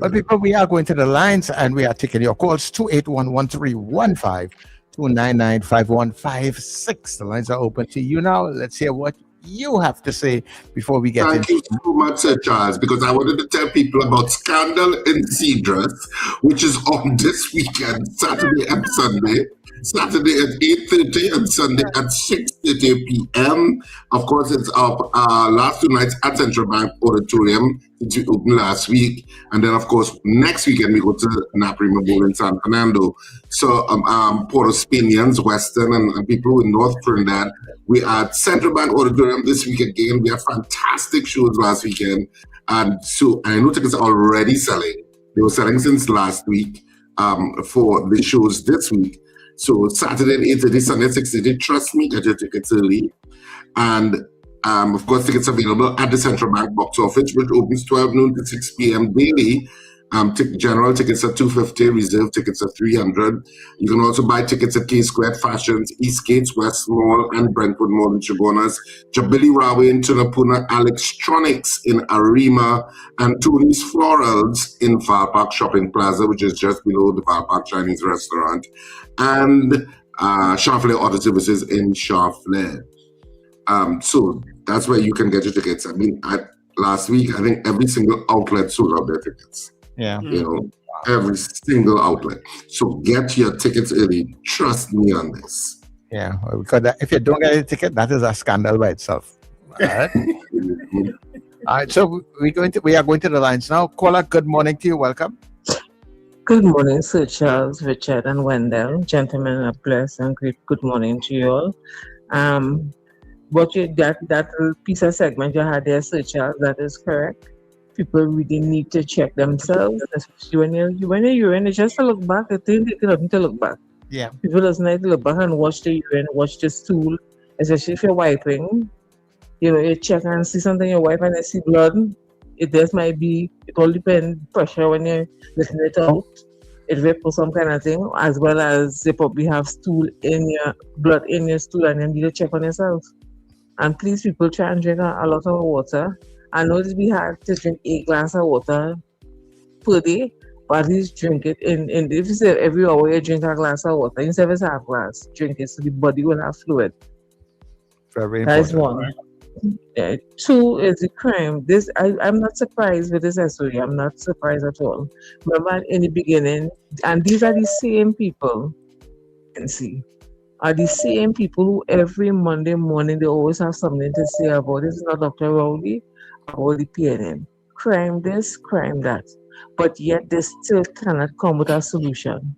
S2: But people, we are going to the lines and we are taking your calls. 281-1315, 299-5156. The lines are open to you now. Let's hear what you have to say before we get
S5: Thank you so much, Sir Charles, because I wanted to tell people about Scandal in Cedrus, which is on this weekend, Saturday and Sunday. Saturday at 8:30 and Sunday at 6:30 p.m. Of course, it's up last 2 nights at Central Bank Auditorium, which we opened last week. And then, of course, next weekend we go to Naprima Bowl in San Fernando. So Port of Spaniards, Western, and people in North Trinidad. We are at Central Bank Auditorium this week again. We had fantastic shows last weekend. And so I know tickets are already selling. They were selling since last week for the shows this week. So Saturday at 8:30, Sunday at 6:30. Trust me, get your tickets early. And of course, tickets available at the Central Bank box office, which opens 12 noon to 6 p.m. daily. General tickets are $250, reserve tickets are $300. You can also buy tickets at K Square Fashions, Eastgate's West Mall, and Brentwood Mall in Chagonas, Jabili Rawe in Tunapuna, Electronics in Arima, and Tony's Florals in Far Park Shopping Plaza, which is just below the Far Park Chinese restaurant, and Charflair Auto Services in Charflair. So that's where you can get your tickets. I mean, last week, I think every single outlet sold out their tickets.
S2: Yeah.
S5: You know, every single outlet. So get your tickets early. Trust me on this.
S2: Yeah, because if you don't get a ticket, that is a scandal by itself. All right. All right. So we are going to the lines now. Caller, good morning to you. Welcome.
S12: Good morning, Sir Charles, Richard, and Wendell. Gentlemen, a blessed and great good morning to you all. But that piece of segment you had there, Sir Charles, that is correct. People really need to check themselves, especially when you're urine. It's just to look back. I think they don't need to look back.
S2: Yeah.
S12: People doesn't need to look back and watch the urine, watch the stool, especially if you're wiping. You know, you check and see something in your wipe and you see blood. It all depends pressure when you're letting it out. It will put some kind of thing, as well as you probably have blood in your stool, and you need to check on yourself. And please, people, try and drink a lot of water. I know that we have to drink 8 glasses of water per day, but at least drink it. If you say every hour you drink a glass of water, instead of a half glass, drink it so the body will have fluid.
S2: Very important.
S12: That is one. 2 is the crime. I'm not surprised with this SOE. I'm not surprised at all. Remember in the beginning, and these are the same people, are the same people who every Monday morning they always have something to say about this. It's not Dr. Rowley, about the PNM. Crime this, crime that. But yet they still cannot come with a solution.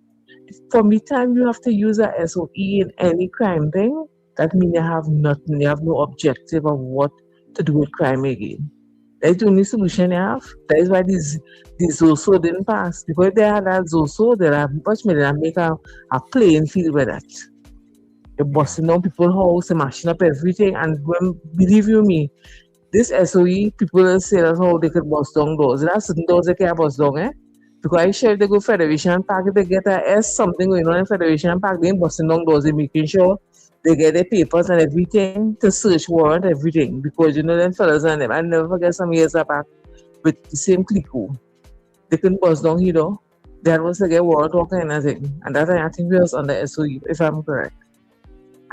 S12: From the time you have to use a SOE in any crime thing, that means you have nothing, you have no objective of what to do with crime again. That's the only solution you have. That is why this ZOSO didn't pass. Because if they had that ZOSO, they'd have much more than make a playing field with that. They're busting down people's house, they're mashing up everything, and believe you me, this SOE, people will say that's how they could bust down doors. There are certain doors they can't bust down, Because I sure if they go Federation Park, if they get something going on in Federation Park, they ain't busting down doors, they're making sure they get their papers and everything to search warrant, everything. Because them fellas and them, I never forget some years back with the same clique. They couldn't bust down here, though. That was to get warrant or kind of thing. And that I think we was on the SOE, if I'm correct.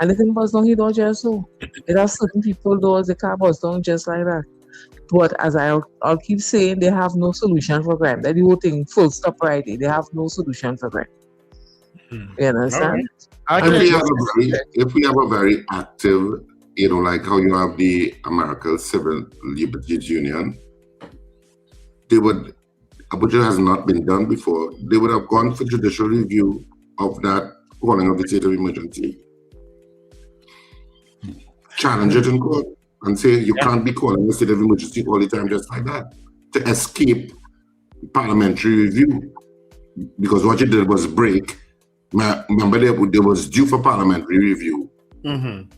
S12: And they can bust down here, though, just so. There are certain people, though, they can't bust down just like that. But as I'll keep saying, they have no solution for crime. That the whole thing, full stop right there. They have no solution for crime. You understand?
S5: If we have a very active, like how you have the American Civil Liberties Union, which has not been done before, they would have gone for judicial review of that calling of the state of emergency. Challenge it in court and say you can't be calling the state of emergency all the time just like that to escape parliamentary review. Because what you did was break. Remember, there was due for parliamentary review in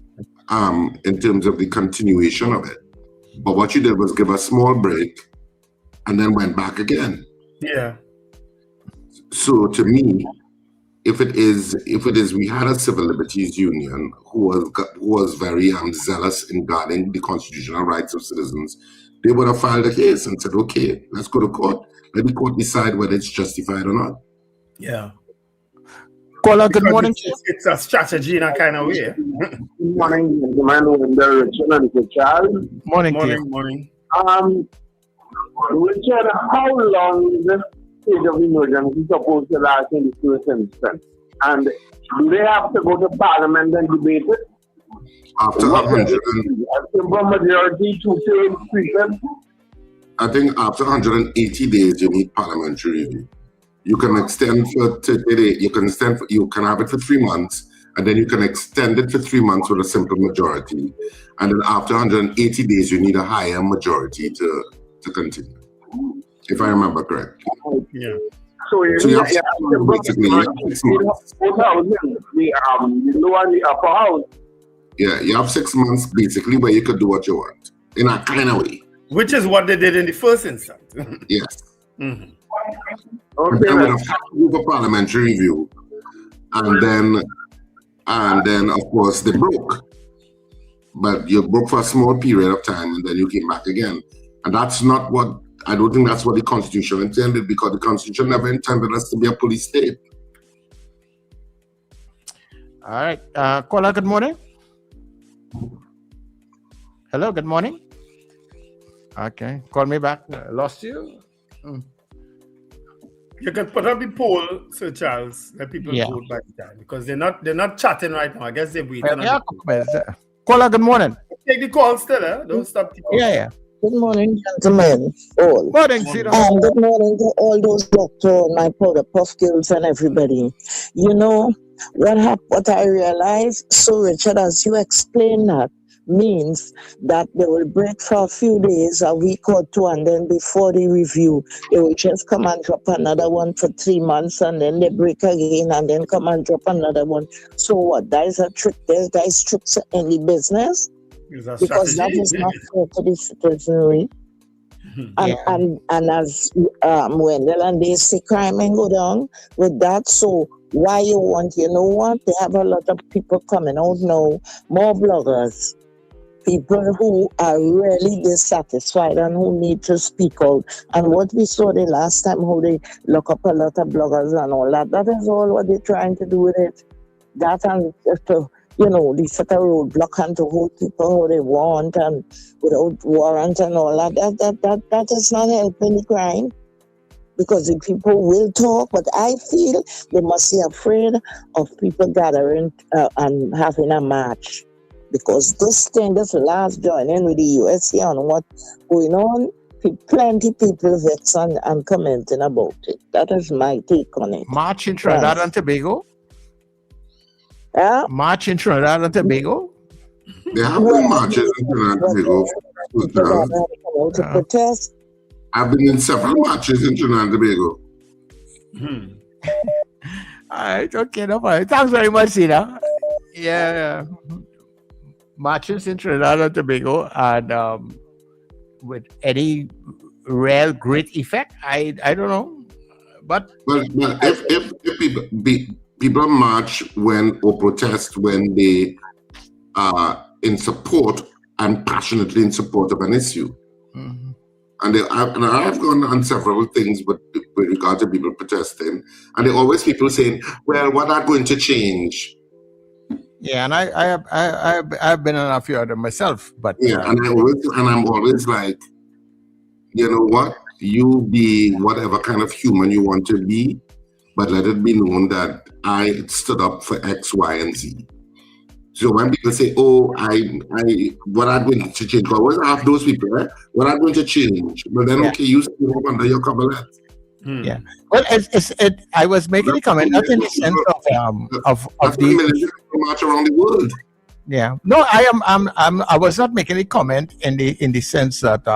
S5: terms of the continuation of it. But what you did was give a small break and then went back again.
S6: Yeah.
S5: So to me, if it is, we had a civil liberties union who was very zealous in guarding the constitutional rights of citizens, they would have filed a case and said, okay, let's go to court. Let the court decide whether it's justified or not.
S6: Yeah.
S2: Caller, good morning.
S6: It's a strategy in a kind of way.
S13: Good morning, gentlemen. Richard.
S2: Morning.
S13: Richard, how long is the state of emergency supposed to last in the first instance? And do they have to go to Parliament and debate it?
S5: After 100,
S13: majority to people.
S5: I think after 180 days, you need parliamentary review. You can extend for 30 days. You can have it for 3 months, and then you can extend it for 3 months with a simple majority. And then after 180 days, you need a higher majority to continue. If I remember correctly.
S6: Yeah.
S13: So you have
S5: basically 6 months.
S13: The lower the upper house.
S5: Yeah, you have 6 months basically where you could do what you want in a kind of way.
S6: Which is what they did in the first instance.
S5: Yes. And then with a full group of parliamentary review, and then of course they broke. But you broke for a small period of time, and then you came back again. And that's not what, I don't think that's what the Constitution intended, because the Constitution never intended us to be a police state.
S4: All right. Caller, good morning. Hello, good morning. Okay. Call me back. Lost you?
S6: You can put up the poll, Sir Charles, let people vote by the time, because they're not chatting right now. I guess they're waiting.
S4: Caller, good morning.
S6: Take the call still, eh? Don't stop the call.
S4: Yeah.
S14: Good morning, gentlemen. All.
S4: Morning, Zero.
S14: And good morning to all those doctors, my powder puff girls, and everybody. You know what I realized, so Richard, as you explained that, means that they will break for a few days, a week or two, and then before the review, they will just come and drop another one for 3 months, and then they break again, and then come and drop another one. So what? That is a trick. That is tricks in the business, because that is not fair to the citizenry. And as Wendell and they say, crime and go down with that. So why you want? You know what? They have a lot of people coming out now, more bloggers. People who are really dissatisfied and who need to speak out. And what we saw the last time, how they lock up a lot of bloggers and all that, that is all what they're trying to do with it. That and to, they set a roadblock and to hold people how they want and without warrant and all that. That is not helping the crime. Because the people will talk, but I feel they must be afraid of people gathering and having a march. Because this last joining with the USA on what's going on, plenty people vex and commenting about it. That is my take on it.
S4: March in Trinidad and Tobago?
S14: Yeah?
S4: March in Trinidad and Tobago?
S5: There have been marches in Trinidad and Tobago.
S14: To protest.
S5: I've been in several marches in Trinidad and Tobago.
S4: All right, okay, no problem. Thanks very much, Sina. Yeah. Marches in Trinidad and Tobago, and with any real great effect, I don't know. But if people march or protest when they are in support and passionately in support of an issue. Mm-hmm.
S5: And I've gone on several things with regard to people protesting, and there are always people saying, "Well, what are going to change?"
S4: Yeah, and I've been on a few of them myself, but
S5: and I'm always like, you know what? You be whatever kind of human you want to be, but let it be known that I stood up for X, Y, and Z. So when people say, "Oh, what are going to change?" I always ask those people, right? What are going to change? But then, okay, you still up under your coverlet.
S4: Yeah. Well, I was making a comment, not in the sense of the
S5: march around the world.
S4: Yeah. No, I was not making a comment in the sense that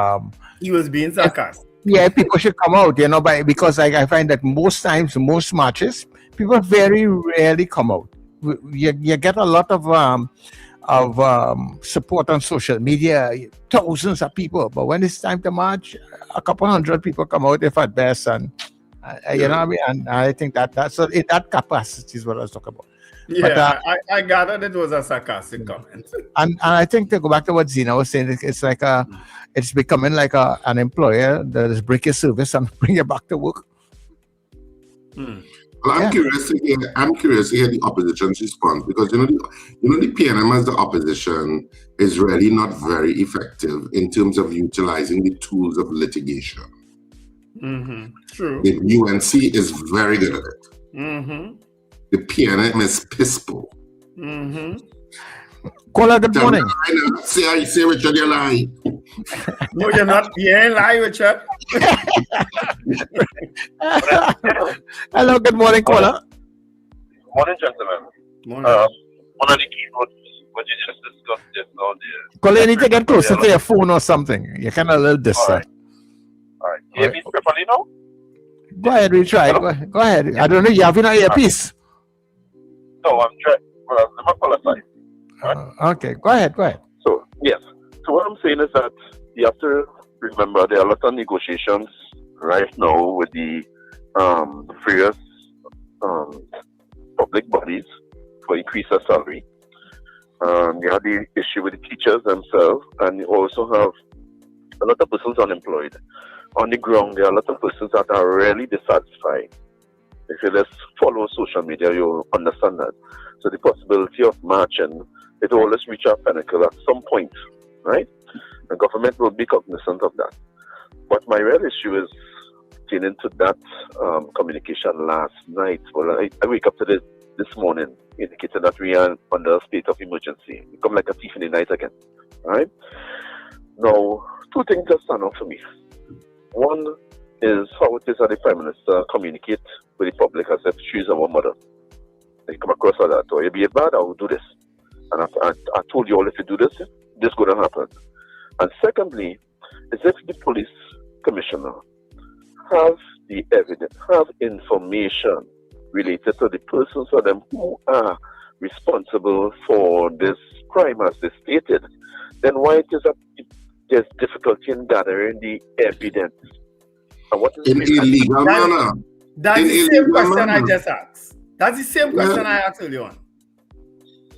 S6: he was being sarcastic.
S4: Yeah, people should come out, because I find that most times, most marches, people very rarely come out. You get a lot of support on social media, thousands of people, but when it's time to march, a couple hundred people come out, if at best, and you know what I mean. And I think that's that capacity is what I was talking about.
S6: Yeah, but, I gathered it was a sarcastic comment.
S4: And I think, to go back to what Zina was saying, it's like it's becoming like an employer that is break your service and bring you back to work.
S5: Well, I'm curious to hear the opposition's response, because the PNM as the opposition is really not very effective in terms of utilizing the tools of litigation.
S6: Mm-hmm. True.
S5: The UNC is very good at it.
S6: Mm-hmm.
S5: The PNM is piss poor.
S6: Mm-hmm.
S4: Caller, good morning.
S5: Say Richard, you lie.
S6: No, you're not. You ain't lie, Richard.
S4: Hello, good morning, caller.
S15: Morning, gentlemen.
S6: Morning.
S15: One of the key notes, what you just discussed just now there.
S4: Caller, you need to get closer to your phone or something. You're kind of a little distant.
S15: All right. Can you hear me properly now?
S4: Go ahead, retry. Go ahead. I don't know. You have an earpiece?
S15: No, I'm trying. Well, I'm not qualified.
S4: Okay, go ahead.
S15: So, yes. So what I'm saying is that you have to remember there are a lot of negotiations right now with the various public bodies for increase of salary. You have the issue with the teachers themselves, and you also have a lot of persons unemployed. On the ground, there are a lot of persons that are really dissatisfied. If you just follow social media, you'll understand that. So the possibility of marching, it will always reach a pinnacle at some point, right? The government will be cognizant of that. But my real issue is pertaining to that communication last night. Well, I wake up to this morning indicating that we are under a state of emergency. We come like a thief in the night again, right? Now, two things just stand out for me. One is how it is that the Prime Minister communicate with the public as if she's our mother. They come across like that, or you be bad, I will do this. And I told you all, if you do this, this is going to happen. And secondly, is if the police commissioner have the evidence, have information related to the persons of them who are responsible for this crime as they stated, then why it is that there's difficulty in gathering the evidence? And what is
S5: in illegal manner?
S6: That's
S5: In
S6: the same
S5: illegal
S6: question I
S5: manner.
S6: just asked. That's the same question I asked earlier on.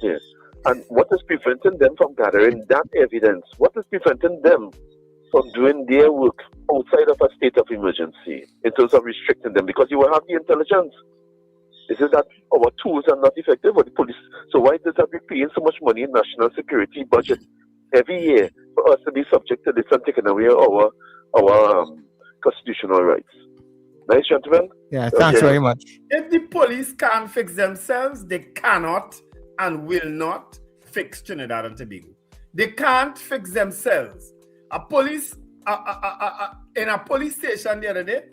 S15: Yes. And what is preventing them from gathering that evidence? What is preventing them from doing their work outside of a state of emergency in terms of restricting them? Because you will have the intelligence. Is it that our tools are not effective or the police? So why does that be paying so much money in national security budget every year for us to be subject to this and taking away our constitutional rights? Nice, gentlemen.
S2: Yeah, thanks very much.
S6: If the police can't fix themselves, they cannot and will not fix Trinidad and Tobago. They can't fix themselves. A police, in a police station the other day,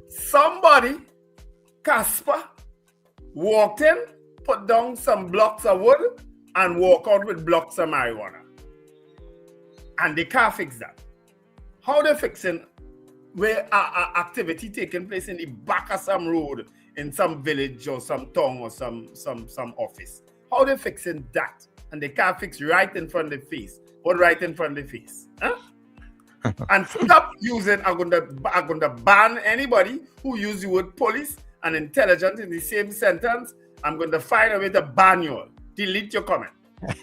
S6: somebody, Casper, walked in, put down some blocks of wood, and walk out with blocks of marijuana. And they can't fix that. How they fixing where activity taking place in the back of some road in some village or some town or some office? How they fixing that? And they can't fix right in front of the face. What right in front of the face? Huh? And stop using, I'm gonna ban anybody who use the word police and intelligence in the same sentence. I'm going to find a way to ban you all. Delete your comment.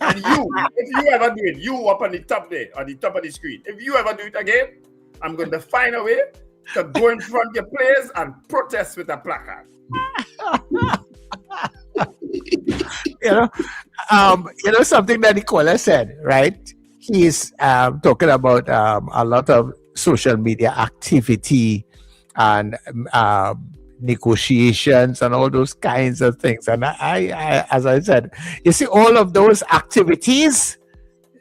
S6: And you, if you ever do it, you up on the top there, on the top of the screen. If you ever do it again, I'm going to find a way to go in front of your players and protest with a placard.
S2: You know something that Nicola said, right? He's talking about a lot of social media activity and negotiations and all those kinds of things. And I, as I said, you see, all of those activities,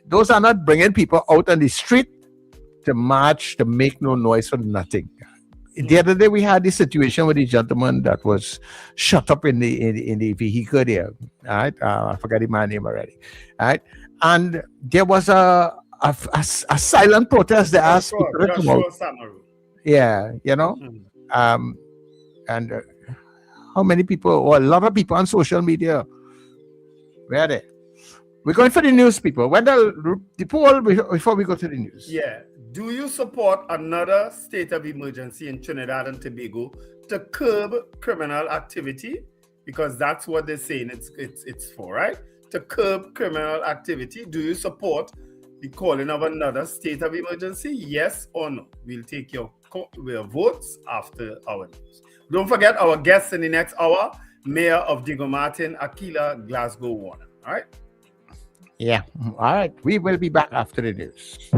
S2: those are not bringing people out on the street to march, to make no noise for nothing. The other day we had this situation with the gentleman that was shut up in the vehicle there. Right? I forgot the man's name already. Right? And there was a silent protest that asked people to come out. Yeah, you know. And how many people, or a lot of people on social media, where are they? We're going for the news, people. When the poll, before we go to the news.
S6: Yeah. Do you support another state of emergency in Trinidad and Tobago to curb criminal activity? Because that's what they're saying it's for, right? To curb criminal activity. Do you support the calling of another state of emergency? Yes or no? We'll take your votes after our news. Don't forget our guest in the next hour, Mayor of Diego Martin, Akeliah Glasgow Warner. All right?
S2: Yeah. All right. We will be back after the news.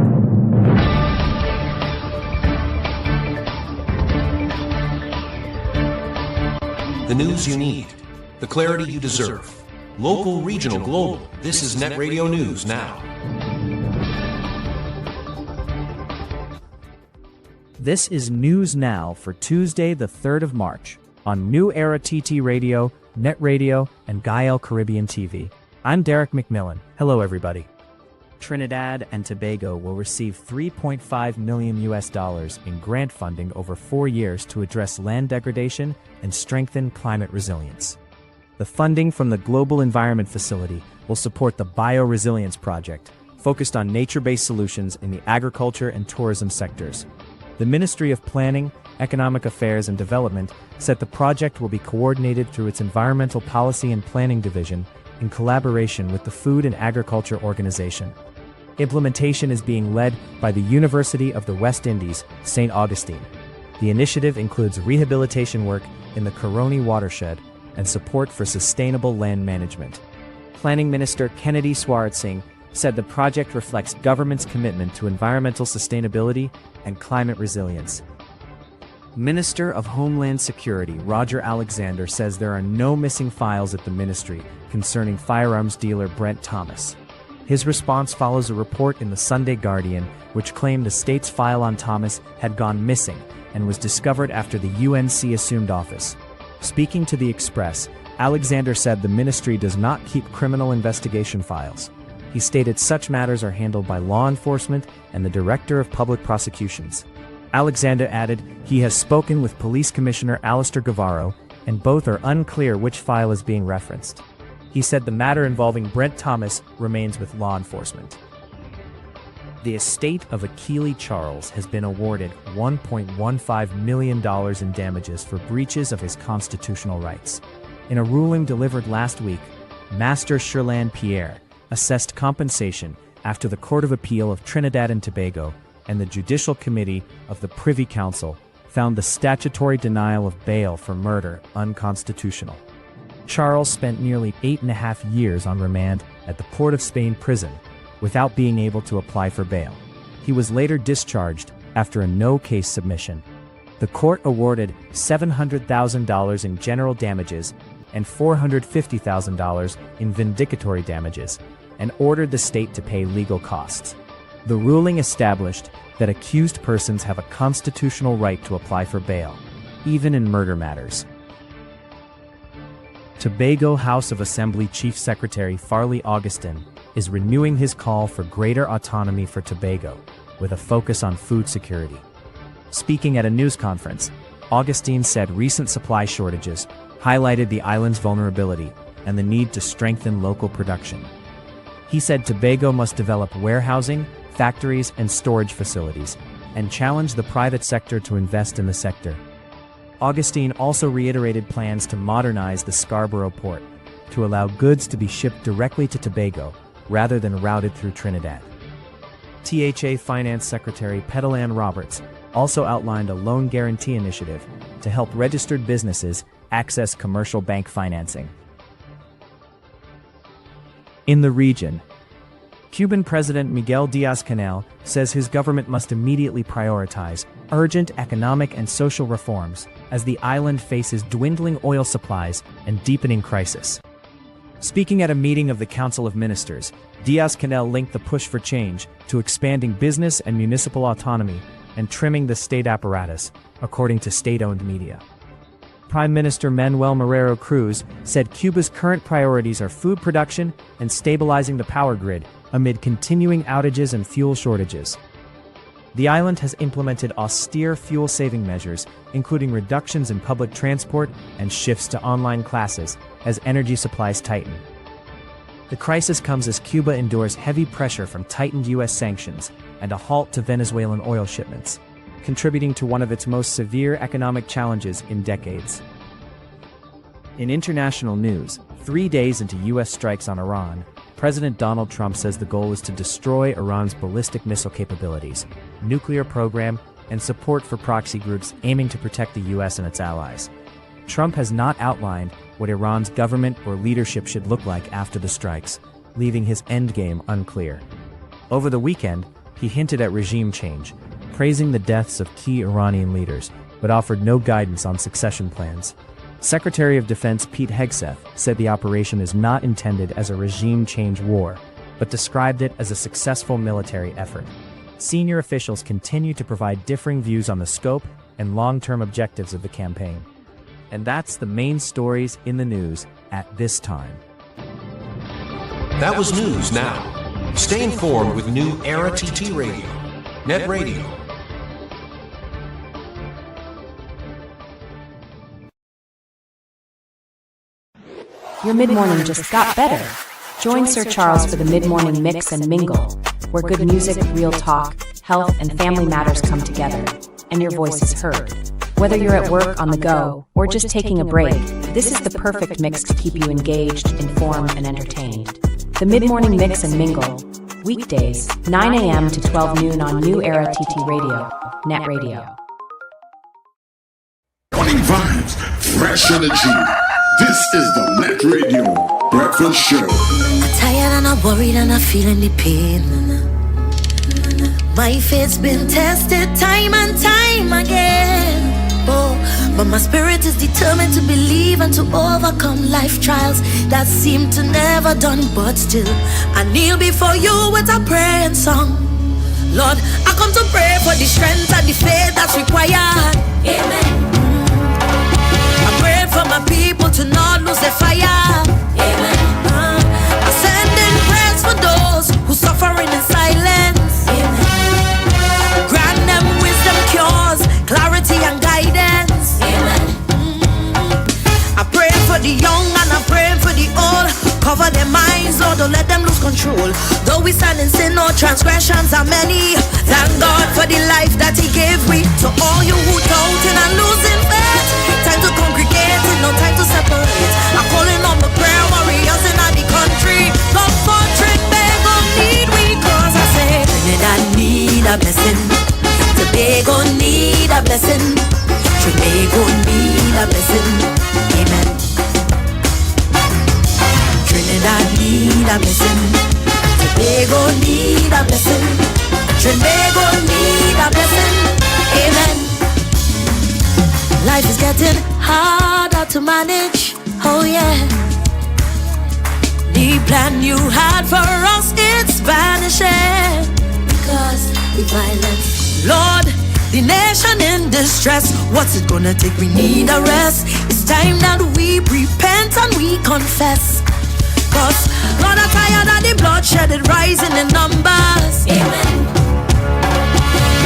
S16: The news you need, the clarity you deserve. Local, regional, global. This is Net Radio News Now.
S17: This is News Now for Tuesday, the 3rd of March on New Era TT Radio, Net Radio, and Gael Caribbean TV. I'm Derek McMillan. Hello, everybody. Trinidad and Tobago will receive $3.5 million in grant funding over 4 years to address land degradation and strengthen climate resilience. The funding from the Global Environment Facility will support the Bioresilience Project, focused on nature-based solutions in the agriculture and tourism sectors. The Ministry of Planning, Economic Affairs and Development said the project will be coordinated through its Environmental Policy and Planning Division in collaboration with the Food and Agriculture Organization. Implementation is being led by the University of the West Indies, St. Augustine. The initiative includes rehabilitation work in the Coroni watershed and support for sustainable land management. Planning Minister Kennedy Swarat Singh said the project reflects government's commitment to environmental sustainability and climate resilience. Minister of Homeland Security Roger Alexander says there are no missing files at the ministry concerning firearms dealer Brent Thomas. His response follows a report in the Sunday Guardian which claimed the state's file on Thomas had gone missing and was discovered after the UNC assumed office. Speaking to the Express, Alexander said the ministry does not keep criminal investigation files. He stated such matters are handled by law enforcement and the Director of Public Prosecutions. Alexander added he has spoken with Police Commissioner Alistair Guevara, and both are unclear which file is being referenced. He said the matter involving Brent Thomas remains with law enforcement. The estate of Akeliah Charles has been awarded $1.15 million in damages for breaches of his constitutional rights. In a ruling delivered last week, Master Sherland Pierre assessed compensation after the Court of Appeal of Trinidad and Tobago and the Judicial Committee of the Privy Council found the statutory denial of bail for murder unconstitutional. Charles spent nearly 8.5 years on remand at the Port of Spain prison without being able to apply for bail. He was later discharged after a no-case submission. The court awarded $700,000 in general damages and $450,000 in vindicatory damages, and ordered the state to pay legal costs. The ruling established that accused persons have a constitutional right to apply for bail, even in murder matters. Tobago House of Assembly Chief Secretary Farley Augustine is renewing his call for greater autonomy for Tobago, with a focus on food security. Speaking at a news conference, Augustine said recent supply shortages highlighted the island's vulnerability and the need to strengthen local production. He said Tobago must develop warehousing, factories, and storage facilities, and challenge the private sector to invest in the sector. Augustine also reiterated plans to modernize the Scarborough port to allow goods to be shipped directly to Tobago rather than routed through Trinidad. THA Finance Secretary Pedelan Roberts also outlined a loan guarantee initiative to help registered businesses access commercial bank financing. In the region, Cuban President Miguel Díaz-Canel says his government must immediately prioritize urgent economic and social reforms as the island faces dwindling oil supplies and deepening crisis. Speaking at a meeting of the Council of Ministers, Díaz-Canel linked the push for change to expanding business and municipal autonomy and trimming the state apparatus, according to state-owned media. Prime Minister Manuel Marrero Cruz said Cuba's current priorities are food production and stabilizing the power grid amid continuing outages and fuel shortages. The island has implemented austere fuel-saving measures, including reductions in public transport and shifts to online classes as energy supplies tighten. The crisis comes as Cuba endures heavy pressure from tightened U.S. sanctions and a halt to Venezuelan oil shipments, contributing to one of its most severe economic challenges in decades. In international news, 3 days into U.S. strikes on Iran, President Donald Trump says the goal is to destroy Iran's ballistic missile capabilities, nuclear program, and support for proxy groups aiming to protect the U.S. and its allies. Trump has not outlined what Iran's government or leadership should look like after the strikes, leaving his endgame unclear. Over the weekend, he hinted at regime change, praising the deaths of key Iranian leaders, but offered no guidance on succession plans. Secretary of Defense Pete Hegseth said the operation is not intended as a regime change war, but described it as a successful military effort. Senior officials continue to provide differing views on the scope and long-term objectives of the campaign. And that's the main stories in the news at this time.
S16: That was News Now. Stay informed with New Era TT Radio, Net Radio.
S18: Your mid-morning just got better. Join Sir Charles for the mid-morning mix and mingle, where good music, real talk, health, and family matters come together. and your voice is heard. Whether you're at work, on the go, or just taking a break, this is the perfect mix to keep you engaged, informed, and entertained. The Mid-Morning Mix and Mingle, weekdays, 9 a.m. to 12 noon on New Era TT Radio, Net Radio.
S19: Morning vibes, fresh energy. This is the Net Radio Breakfast Show.
S20: I'm tired and I'm worried and I'm feeling the pain. My faith's been tested time and time again. Oh, but my spirit is determined to believe and to overcome life trials that seem to never done. But still, I kneel before you with a prayer and song. Lord, I come to pray for the strength and the faith that's required. Amen. I pray for my people to not lose their fire. Amen. I send in prayers for those who suffering in silence. Amen. Grant them wisdom, cures, clarity and guidance. Amen. I pray for the young and I pray for the old. Cover their minds, Lord, don't let them lose control. Though we stand in sin, no transgressions are many. Thank God for the life that He gave me. To all you who doubting and losing faith, time to congregate and no time to separate. I'm calling on the prayer warriors in the country. Come for Trinidad, need we, cause I say Trinidad need a blessing. Tobago need a blessing. Tobago need a blessing. Amen. Trinidad need a blessing. Tobago need a blessing. Tobago need a blessing. Amen. Life is getting harder to manage. Oh yeah. The plan you had for us, it's vanishing. Because the violence, Lord, the nation in distress. What's it gonna take? We need a rest. It's time that we repent and we confess. Cause Lord, I'm tired of the bloodshed and rising in numbers. Amen.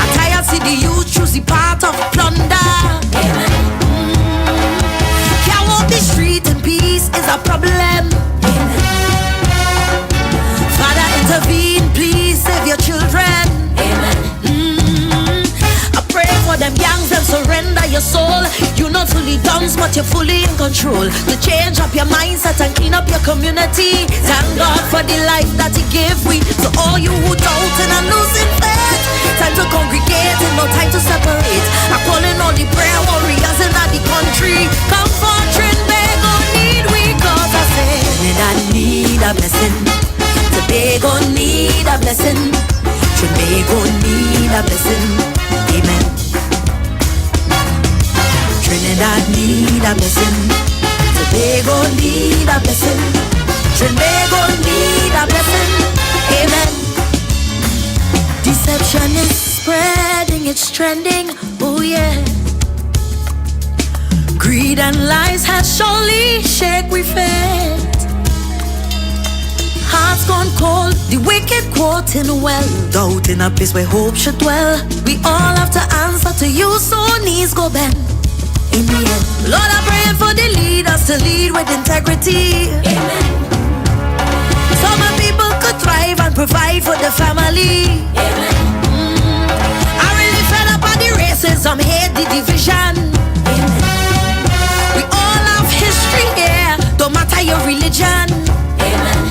S20: I'm tired see the youth choose the path of plunder. Amen. Can't walk the street in peace is a problem. Amen. Father, intervene, please save your children. Amen. I pray for them gangs, them surrender your soul. You're not fully done, but you're fully in control. To change up your mindset and clean up your community. Thank God for the life that He gave we. To all you who doubting and losing faith, time to congregate and no time to separate. I'm calling all the prayer warriors in the country. Come for Trinidad, need we, cause I say Trinidad need a blessing. Tobago need a blessing. Tobago need a blessing. Amen. Trinidad need a blessing. Tobago need a blessing. Tobago need a blessing. Amen. Deception is spreading, it's trending. Oh yeah. Greed and lies has surely shake we faith. Hearts gone cold, the wicked quoting well. Doubt in a place where hope should dwell. We all have to answer to you, so knees go bend. In the end, Lord, I pray for the leaders to lead with integrity. Amen. So my people could thrive and provide for the family. Amen. I really fed up on the racism, hate the division. Amen. We all have history here, don't matter your religion. Amen.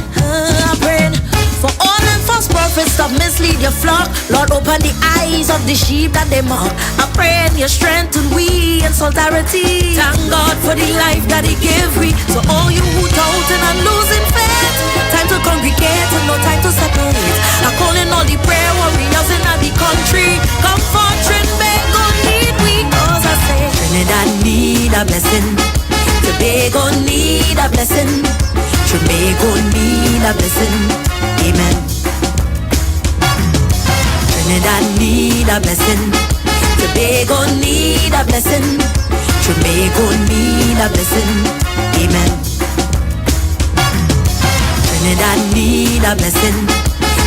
S20: I'm praying for all them false prophets, stop mislead your flock. Lord, open the eyes of the sheep that they mock. I pray in your strength and we in solidarity. Thank God for the life that He gave we. So all you who doubting and losing faith, time to congregate and no time to separate. I'm calling all the prayer warriors in the country. Come for Trinidad, need we, cause I say Trinidad need a blessing. Tobago need a blessing. Tobago need a blessing. Amen. Trinidad need a blessing. Tobago need a blessing. Tobago need a blessing. Amen. Trinidad need a blessing.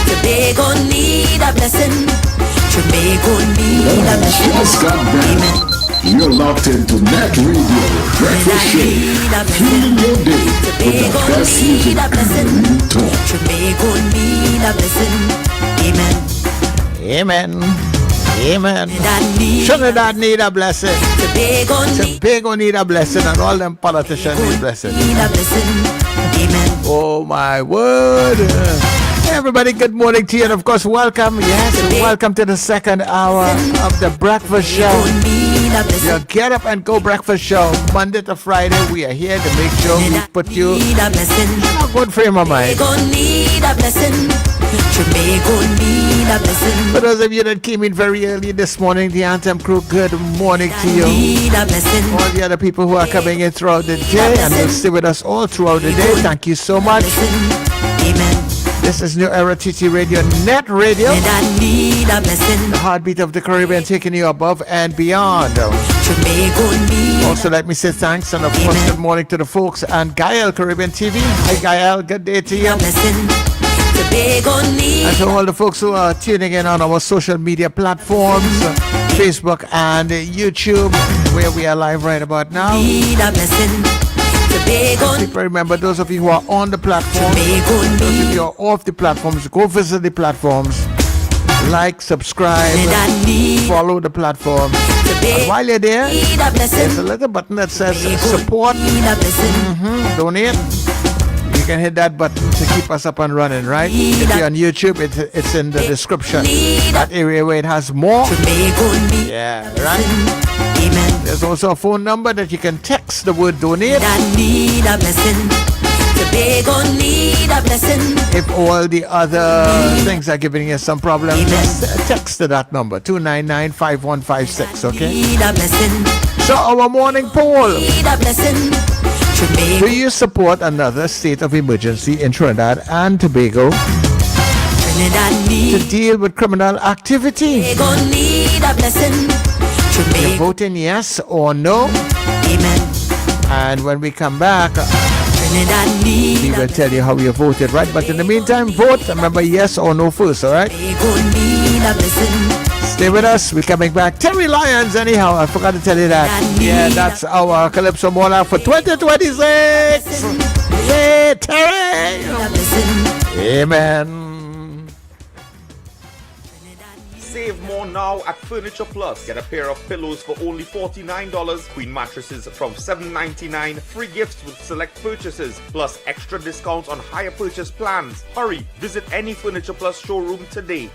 S20: Tobago need a blessing. Tobago need a blessing. Amen.
S19: You're locked into Net Radio Breakfast Show. Fueling your day with the best music and real talk.
S20: Tobago need a blessing. Amen.
S2: Amen. Amen. Trinidad need a blessing. Tobago need a blessing, and all them politicians need blessing. Oh my word. Hey everybody, good morning to you, and of course welcome, welcome to the second hour of the breakfast show. Your Get Up and Go breakfast show. Monday to Friday, we are here to make sure we put you in a good frame of mind. For those of you that came in very early this morning, the Anthem crew, good morning to you. All the other people who are coming in throughout the day and will stay with us all throughout the day, thank you so much. This is New Era TT Radio, NETT Radio, the heartbeat of the Caribbean, taking you above and beyond. Also, let me say thanks and of course good morning to the folks and Gael Caribbean TV. Hi Gael, good day to you. And to all the folks who are tuning in on our social media platforms, Facebook and YouTube, where we are live right about now. People, remember, those of you who are on the platform, those of you who are off the platforms, go visit the platforms, like, subscribe, follow the platform. And while you're there, there's a little button that says support, donate. You can hit that button to keep us up and running, right? If you're on YouTube, it's in the description. That area where it has more. Yeah, right? There's also a phone number that you can text the word donate. If all the other things are giving you some problems, just text to that number, 299-5156, okay? So our morning poll. Do you support another state of emergency in Trinidad and Tobago to deal with criminal activity? You're voting yes or no? And when we come back, we will tell you how you voted, right? But in the meantime, vote. Remember, yes or no first, all right? Stay with us. We're coming back. Terry Lyons, anyhow. I forgot to tell you that. Yeah, that's our Calypso Monarch for 2026. Yeah, Terry. Amen.
S9: Save more now at Furniture Plus. Get a pair of pillows for only $49, queen mattresses from $7.99, free gifts with select purchases, plus extra discounts on higher purchase plans. Hurry, visit any Furniture Plus showroom today.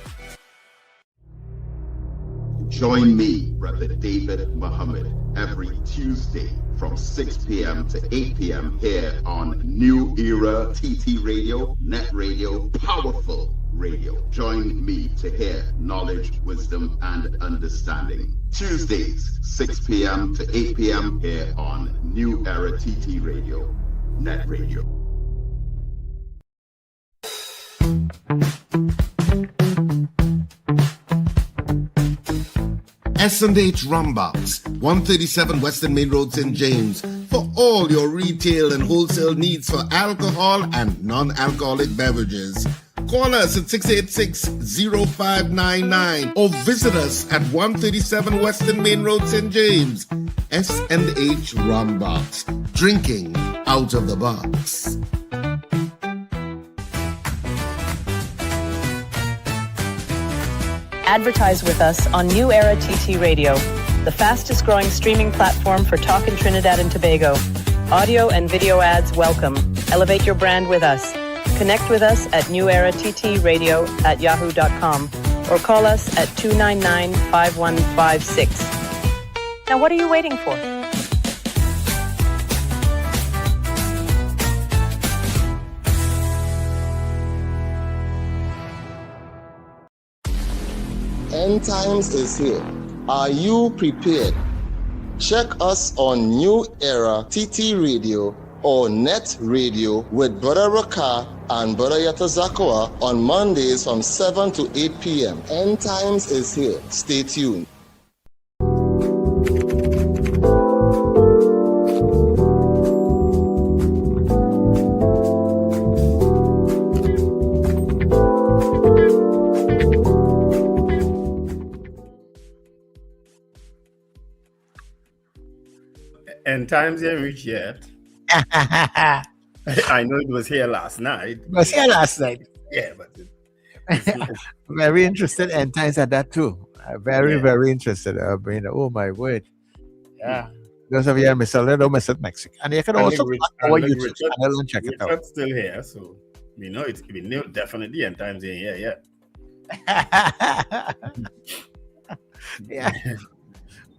S21: Join me, Brother David Muhammad, every Tuesday from 6 p.m. to 8 p.m. here on New Era TT Radio, NETT Radio, Powerful Radio. Join me to hear knowledge, wisdom, and understanding. Tuesdays, 6 p.m. to 8 p.m. here on New Era TT Radio, NETT Radio.
S5: S&H Rumbox, 137 Western Main Road, St. James, for all your retail and wholesale needs for alcohol and non-alcoholic beverages. Call us at 686-0599 or visit us at 137 Western Main Road, St. James. S&H Rumbox, drinking out of the box.
S10: Advertise with us on New Era TT Radio, the fastest growing streaming platform for talk in Trinidad and Tobago. Audio and video ads welcome. Elevate your brand with us. Connect with us at newerattradio@yahoo.com or call us at 299-5156. Now what are you waiting for?
S8: End times is here. Are you prepared? Check us on New Era TT Radio or NETT Radio with Brother Raka and Brother Yatazakawa on Mondays from 7 to 8 p.m. End times is here. Stay tuned.
S6: End times ain't reached yet. I know it was here last night.
S2: It was here last night.
S6: Yeah, but
S2: very interested end times at that too. Very interested. Oh my word.
S6: Yeah.
S2: Those of you in Mr. don't miss it next week. And you can also go our YouTube channel and check it out.
S6: Richard's still here, so we know definitely end times in here, yeah.
S2: Yeah.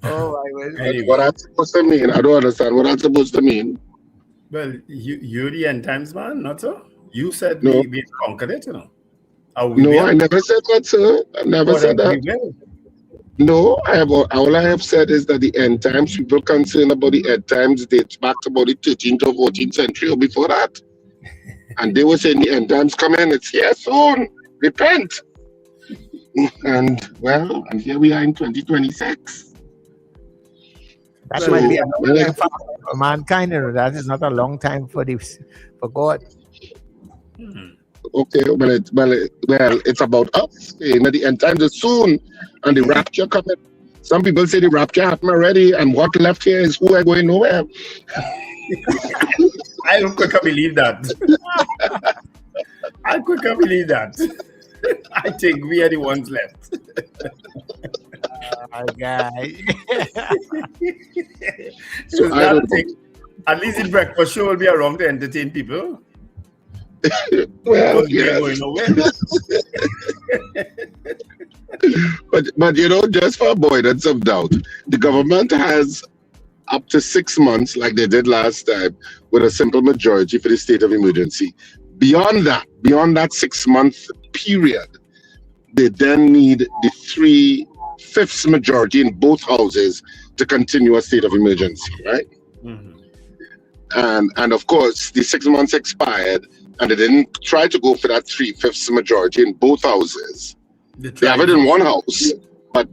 S2: Oh my word.
S6: Anyway.
S5: What that's supposed to mean? I don't understand what that's supposed to mean.
S6: Well, you're the end times man, not so? You said
S5: No.
S6: we conquered it,
S5: No, I never said that, sir. I never said that. No, all I have said is that the end times, people concerned about the end times dates back to about the 13th or 14th century or before that. And they were saying the end times coming, it's here soon. Repent. And here we are in 2026.
S2: That might be a long time for mankind. That is not a long time for God.
S5: Okay, it's about us. The end times is soon, and the rapture coming. Some people say the rapture happened already, and what left here is who are going nowhere.
S6: I don't quite believe that. I think we are the ones left.
S2: Guy.
S6: So at least the breakfast show will be around to entertain people.
S5: Well, yes. but just for avoidance of doubt, the government has up to 6 months, like they did last time, with a simple majority for the state of emergency. Beyond that 6-month period, they then need the 3/5 majority in both houses to continue a state of emergency, right?
S6: Mm-hmm.
S5: And of course, the 6 months expired, and they didn't try to go for that 3/5 majority in both houses. They have it in one house, but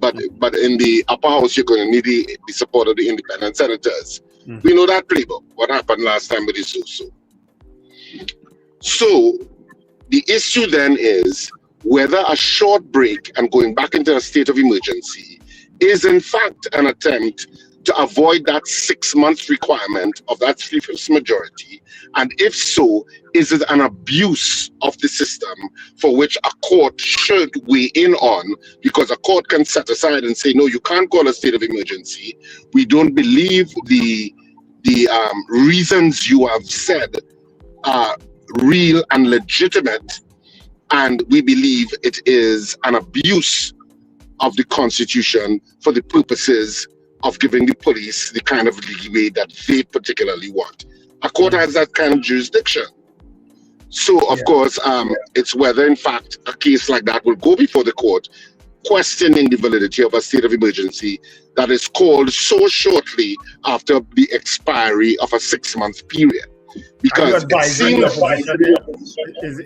S5: in the upper house, you're going to need the support of the independent senators. Mm-hmm. We know that playbook. What happened last time with the SUSU. So the issue then is whether a short break and going back into a state of emergency is in fact an attempt to avoid that 6-month requirement of that 3/5 majority, and if so, is it an abuse of the system for which a court should weigh in on, because a court can set aside and say, no, you can't call a state of emergency. We don't believe the reasons you have said are real and legitimate, and we believe it is an abuse of the Constitution for the purposes of giving the police the kind of leeway that they particularly want. A court has that kind of jurisdiction. So, of course, it's whether, in fact, a case like that will go before the court, questioning the validity of a state of emergency that is called so shortly after the expiry of a 6-month period. Because it seems,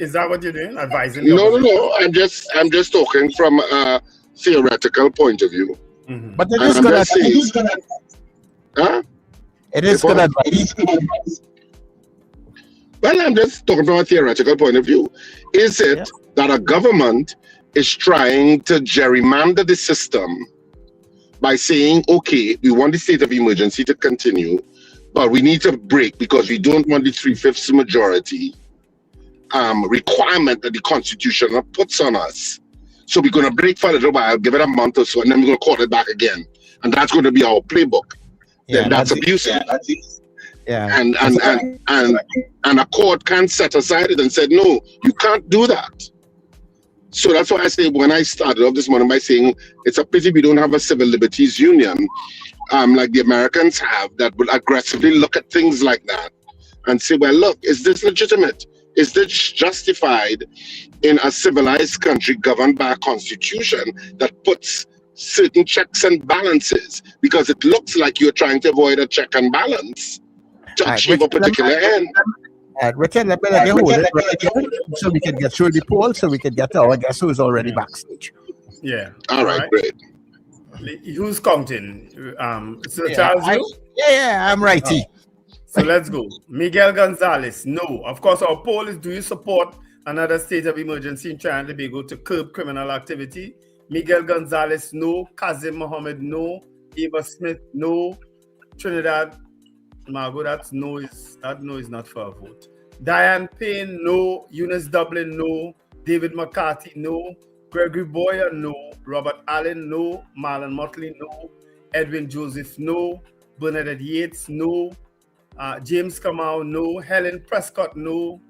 S6: is that what you're doing? Advising?
S5: No. I'm just talking from a theoretical point of view.
S6: Mm-hmm.
S2: But it is good advice. It is good advice.
S5: Well, I'm just talking from a theoretical point of view. Is it that a government is trying to gerrymander the system by saying, okay, we want the state of emergency to continue, but we need to break because we don't want the 3/5 majority requirement that the Constitution puts on us. So we're going to break for a little while, give it a month or so, and then we're going to call it back again. And that's going to be our playbook. Then that's abusive. And a court can't set aside it and say, no, you can't do that. So that's why I say, when I started off this morning by saying it's a pity we don't have a civil liberties union like the Americans have, that will aggressively look at things like that and say, well, look, is this legitimate? Is this justified in a civilized country governed by a constitution that puts certain checks and balances? Because it looks like you're trying to avoid a check and balance to achieve a particular end.
S2: Richard, let me hold it right here so we can get through the poll, so we can get to our guest who is already backstage.
S6: Yeah.
S5: All right, great.
S6: Who's counting? Charles,
S2: I'm righty.
S6: So let's go. Miguel Gonzalez, no. Of course, our poll is, do you support another state of emergency in Trinidad and Tobago to curb criminal activity? Miguel Gonzalez, no. Kazim Mohammed, no. Eva Smith, no. Trinidad, Margot, that no is not for a vote. Diane Payne, no. Eunice Dublin, no. David McCarthy, no. Gregory Boyer, no. Robert Allen, no. Marlon Motley, no. Edwin Joseph, no. Bernadette Yates, no. James Kamau, no. Helen Prescott, no.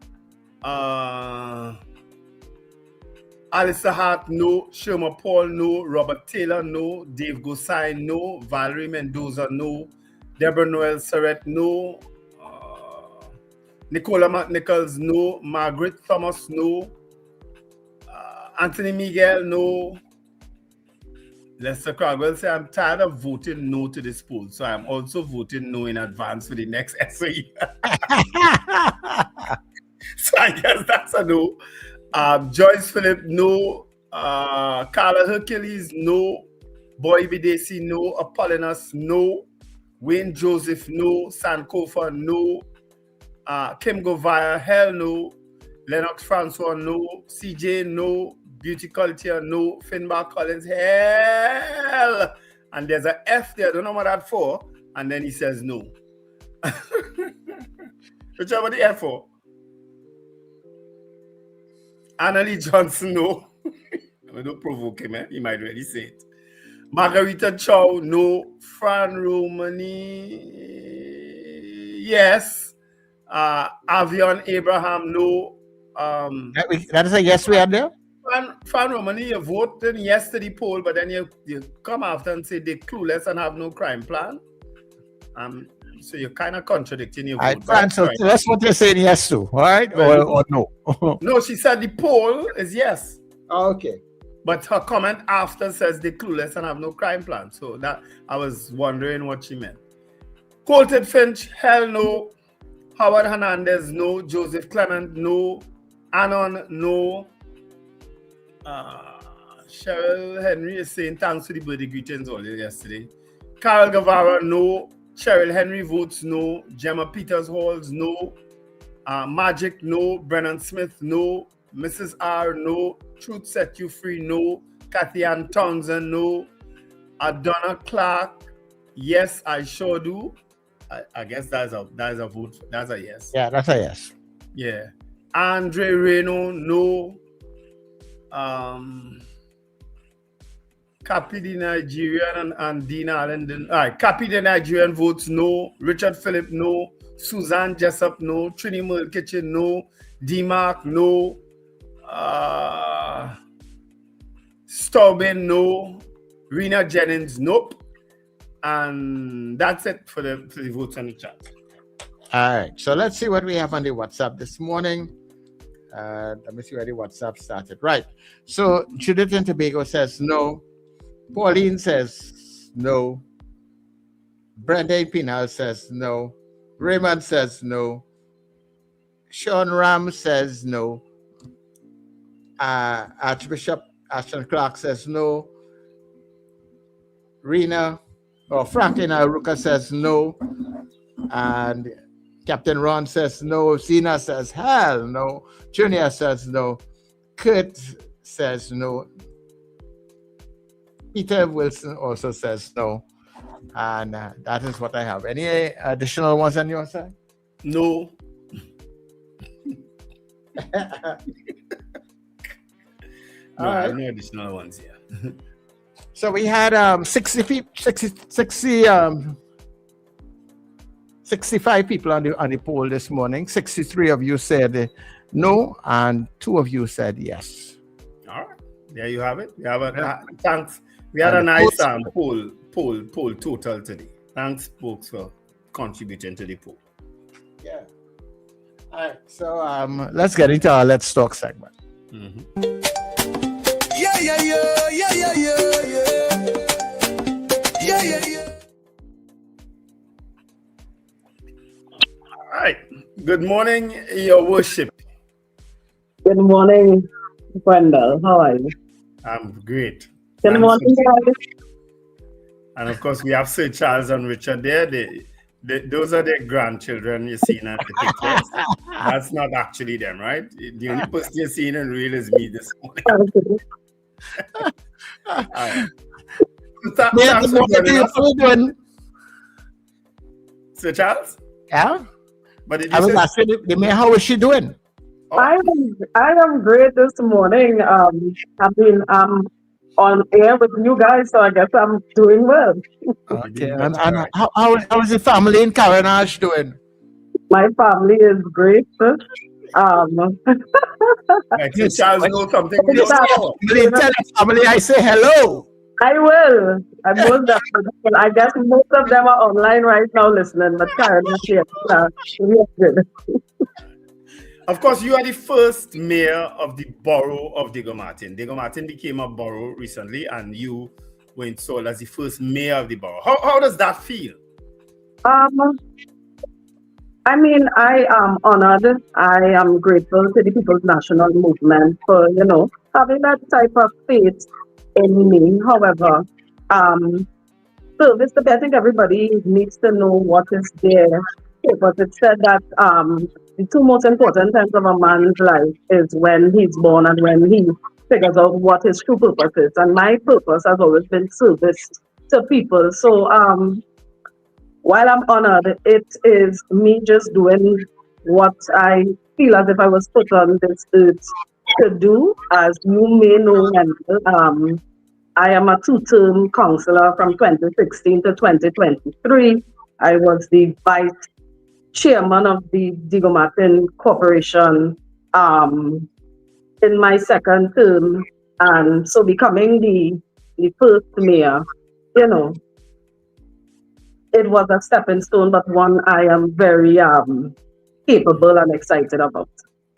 S6: Alistair Hart, no. Sherma Paul, no. Robert Taylor, no. Dave Gosai, no. Valerie Mendoza, no. Deborah Noel Surrett, no. Nicola McNichols, no. Margaret Thomas, no. Anthony Miguel, no. Lester Cragwell say, I'm tired of voting no to this poll, so I'm also voting no in advance for the next SOE. So I guess that's a no. Joyce Phillip, no. Carla Hercules, no. Boy Bidesi, no. Apollinaris, no. Wayne Joseph, no. Sankofa, no. Kim Govaya, hell no. Lennox Francois, no. CJ, no. Beauty Culture, no. Finbar Collins, hell. And there's a F there, I don't know what that's for. And then he says no. Whichever the F for. Annalie Johnson, no. I don't provoke him, he might already say it. Margarita Chow, no. Fran Romani, yes. Avion Abraham, no.
S2: That is a yes we had there?
S6: Fran Romani, you voted yes to the poll, but then you come after and say they're clueless and have no crime plan. So you're kind of contradicting your vote.
S2: Fran, so that's what you're saying yes to, all right? Or no?
S6: No, she said the poll is yes.
S2: Okay.
S6: But her comment after says they're clueless and have no crime plan. So that I was wondering what she meant. Colton Finch, hell no. Howard Hernandez, no. Joseph Clement, no. Anon, no. Cheryl Henry is saying thanks for the birthday greetings all yesterday. Carol Guevara, no. Cheryl Henry votes no. Gemma Peters Halls, no. Magic, no. Brennan Smith, no. Mrs. R, no. Truth Set You Free, no. Kathy Ann Townsend, no. Donna Clark, yes, I sure do. I guess that's a vote. That's a yes.
S2: Yeah, that's a yes.
S6: Yeah. Andre Reno, no. Cappy the Nigerian and Dean Allen. Cappy the Nigerian votes no. Richard Phillip, no. Suzanne Jessup, no. Trini Merle Kitchen, no. D-Mark, no. Staubin, no. Rena Jennings, nope. And that's it for the votes on the chat.
S2: All right, so let's see what we have on the WhatsApp this morning. Let me see where the WhatsApp started. Right, so Trinidad and Tobago says no. Pauline says no. Brenda Pinal says no. Raymond says no. Sean Ram says no. Archbishop Ashton Clark says no. Franklin Aruka says no. And Captain Ron says no. Zena says hell no. Junior says no. Kurt says no. Peter Wilson also says no. And that is what I have. Any additional ones on your side?
S6: No.
S2: All right.
S6: No additional ones here.
S2: So we had 65 people on the poll this morning. 63 of you said no, and 2 of you said yes.
S6: All right, there you have it. We have thanks. We had a nice poll total today. Thanks, folks, for contributing to the poll.
S2: Yeah. All right. So let's get into our Let's Talk segment.
S1: Yeah.
S6: All right. Good morning, Your Worship.
S3: Good morning, Wendell. How are you?
S6: I'm great.
S3: Good morning, guys.
S6: And of course, we have Sir Charles and Richard there. Those are their grandchildren you're seeing at the pictures. That's not actually them, right? The only person you're seeing in real is me this morning. All right. Thanks for joining us. Sir Charles?
S2: Yeah?
S6: But
S2: I was asking the mayor, how is she doing?
S3: I am great this morning. I'm on air with you guys, so I guess I'm doing well.
S2: Okay, and how is the family in Carenage doing?
S3: My family is great.
S2: Yes,
S6: Charles knows something we
S2: yes,
S6: don't know.
S2: tell the family I say hello.
S3: I will. I most definitely will. I guess most of them are online right now listening, but Karen is here. We are good.
S6: Of course, you are the first mayor of the borough of Diego Martin. Diego Martin became a borough recently, and you were installed as the first mayor of the borough. How does that feel?
S3: I mean, I am honored. I am grateful to the People's National Movement for, having that type of faith in me. However, service to be, I think everybody needs to know what is their purpose. It said that the two most important times of a man's life is when he's born and when he figures out what his true purpose is. And my purpose has always been service to people. So while I'm honored, it is me just doing what I feel as if I was put on this earth to do. As you may know, and I am a two-term councillor from 2016 to 2023. I was the vice chairman of the Diego Martin Corporation in my second term, and so becoming the first mayor, it was a stepping stone, but one I am very capable and excited about.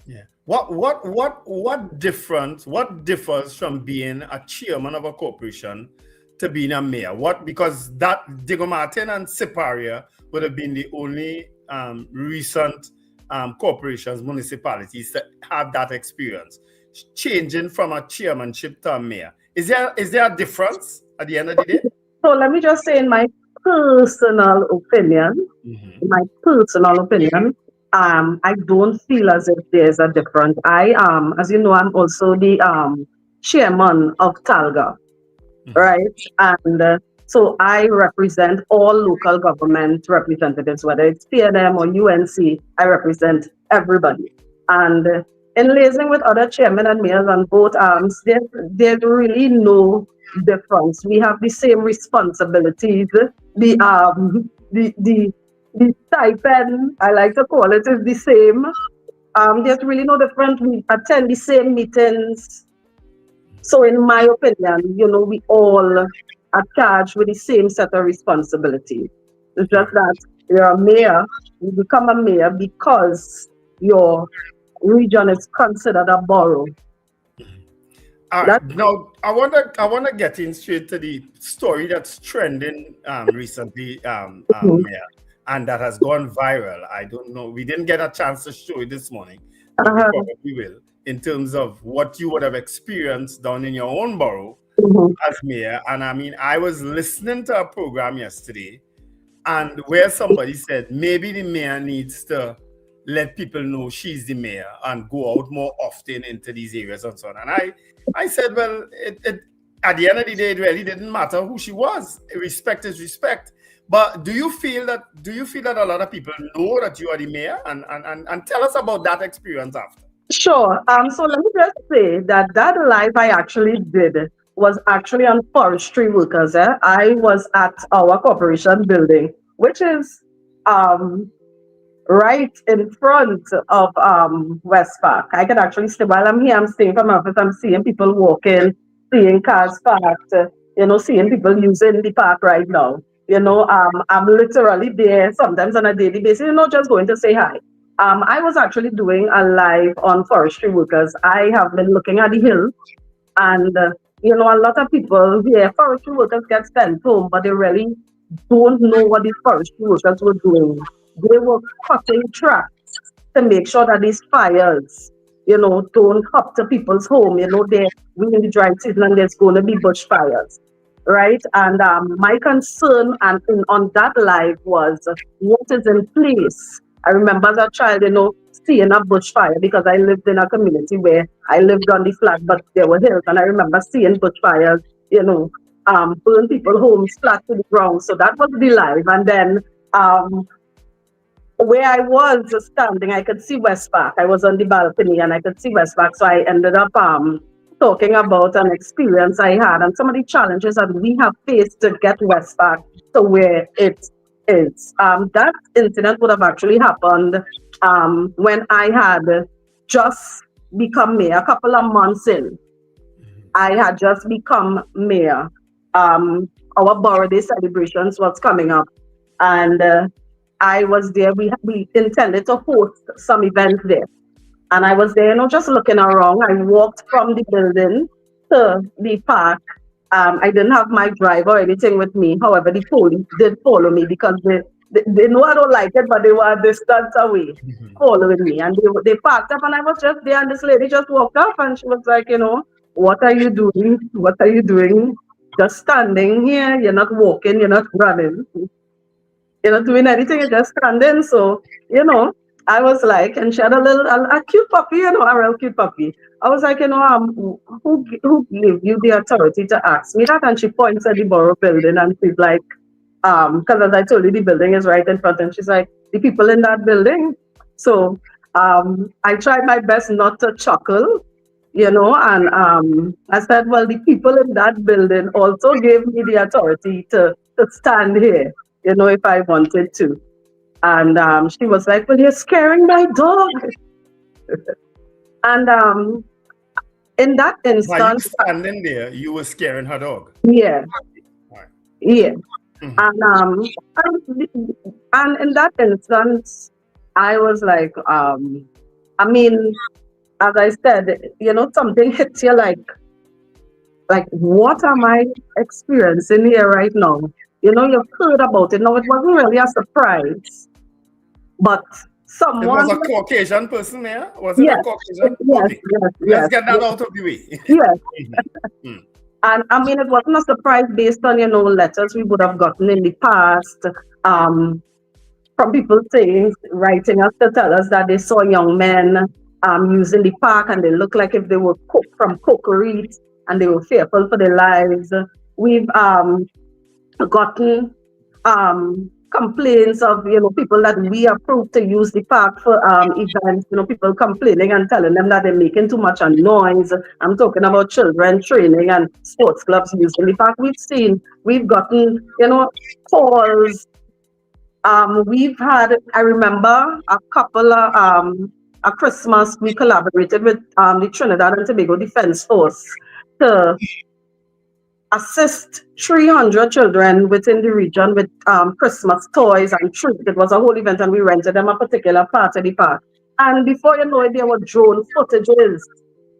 S6: Yeah. What differs from being a chairman of a corporation to being a mayor? Because that Diego Martin and Siparia would have been the only recent corporations, municipalities that have that experience. Changing from a chairmanship to a mayor. Is there a difference at the end of the day?
S3: So let me just say, in my personal opinion, I don't feel as if there's a difference. I as you know, I'm also the chairman of Talga, right? And so I represent all local government representatives, whether it's PNM or UNC. I represent everybody. And in liaising with other chairmen and mayors on both arms, there's really no difference. We have the same responsibilities. The stipend, I like to call it, is the same. There's really no difference. We attend the same meetings. So in my opinion, we all are charged with the same set of responsibilities. It's just that you're a mayor, you become a mayor because your region is considered a borough.
S6: Now, I want to get in straight to the story that's trending recently, Mayor, and that has gone viral. I don't know. We didn't get a chance to show it this morning, but we probably will, in terms of what you would have experienced down in your own borough as mayor. And I mean, I was listening to a program yesterday, and where somebody said maybe the mayor needs to let people know she's the mayor and go out more often into these areas and so on. And I said, well, at the end of the day, it really didn't matter who she was. Respect is respect. But do you feel that a lot of people know that you are the mayor? And tell us about that experience after.
S3: Sure. So let me just say that live I actually did was actually on forestry workers. I was at our corporation building, which is right in front of West Park. I can actually stay while I'm here. I'm staying from my office. I'm seeing people walking, seeing cars parked, seeing people using the park right now. I'm literally there sometimes on a daily basis, just going to say hi. I was actually doing a live on forestry workers. I have been looking at the hill, and a lot of people here, forestry workers get sent home, but they really don't know what these forestry workers were doing. They were cutting tracks to make sure that these fires, don't hop to people's home. We're in the dry season and there's going to be bushfires, right? And my concern on that live was what is in place. I remember as a child, seeing a bushfire because I lived in a community where I lived on the flat, but there were hills, and I remember seeing bushfires, burn people's homes flat to the ground. So that was the live, and then where I was standing, I could see West Park. I was on the balcony and I could see West Park. So I ended up talking about an experience I had and some of the challenges that we have faced to get West Park to where it is. That incident would have actually happened when I had just become mayor, a couple of months in. I had just become mayor. Our Borough Day celebrations was coming up, and I was there. We intended to host some events there, and I was there, just looking around. I walked from the building to the park. I didn't have my driver or anything with me. However, the police did follow me because they know I don't like it, but they were a distance away following me. And they parked up and I was just there and this lady just walked up and she was like, what are you doing? What are you doing? Just standing here. You're not walking. You're not running. You're not doing anything. You're just standing. So, I was like, and she had a cute puppy, a real cute puppy. I was like, who gave you the authority to ask me that? And she points at the borough building and she's like, because as I told you, the building is right in front. And she's like, the people in that building. So I tried my best not to chuckle, and I said, well, the people in that building also gave me the authority to stand here, if I wanted to. And she was like, well, you're scaring my dog. And in that instance...
S6: While you standing there, you were scaring her dog?
S3: Yeah.
S6: Right.
S3: Yeah. And in that instance, I was like, as I said, something hits you like, what am I experiencing here right now? You've heard about it. No, it wasn't really a surprise. But someone...
S6: It was a Caucasian person there? Was it a Caucasian?
S3: Yes,
S6: okay.
S3: yes.
S6: Let's get that out of the way.
S3: Yes. And it wasn't a surprise based on, letters we would have gotten in the past from people writing us to tell us that they saw young men using the park and they looked like if they were from cokeries and they were fearful for their lives. We've gotten complaints of, people that we approved to use the park for events, people complaining and telling them that they're making too much noise. I'm talking about children training and sports clubs using the park. We've gotten, calls. We've had, I remember a couple of, a Christmas, we collaborated with the Trinidad and Tobago Defense Force to assist 300 children within the region with Christmas toys and treats. It was a whole event and we rented them a particular part of the park. And before you know it, there were drone footages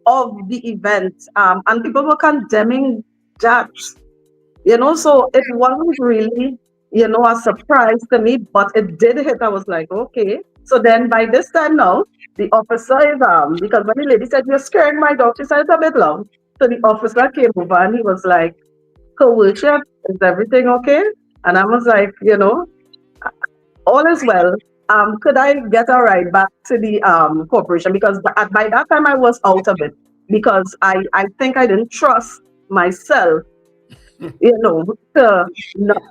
S3: of the event and people were condemning that, so it wasn't really, a surprise to me, but it did hit. I was like, okay. So then by this time now, the officer is, because when the lady said, you're scaring my dog, she said it's a bit loud. So the officer came over and he was like, co-worship, is everything okay? And I was like, all is well. Could I get a ride back to the corporation? Because by that time I was out of it because I think I didn't trust myself, to not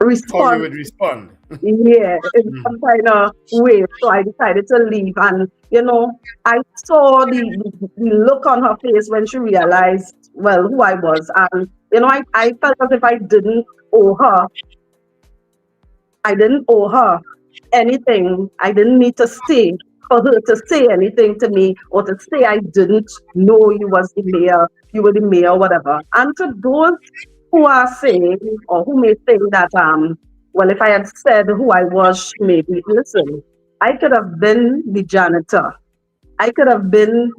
S3: respond.
S6: How you would respond?
S3: Yeah, in some kind of way. So I decided to leave. And, I saw the look on her face when she realized, who I was. And, I felt as if I didn't owe her anything. I didn't need to stay for her to say anything to me or to say I didn't know you were the mayor, whatever. And to those who are saying or who may think that, if I had said who I was, maybe, listen, I could have been the janitor. I could have been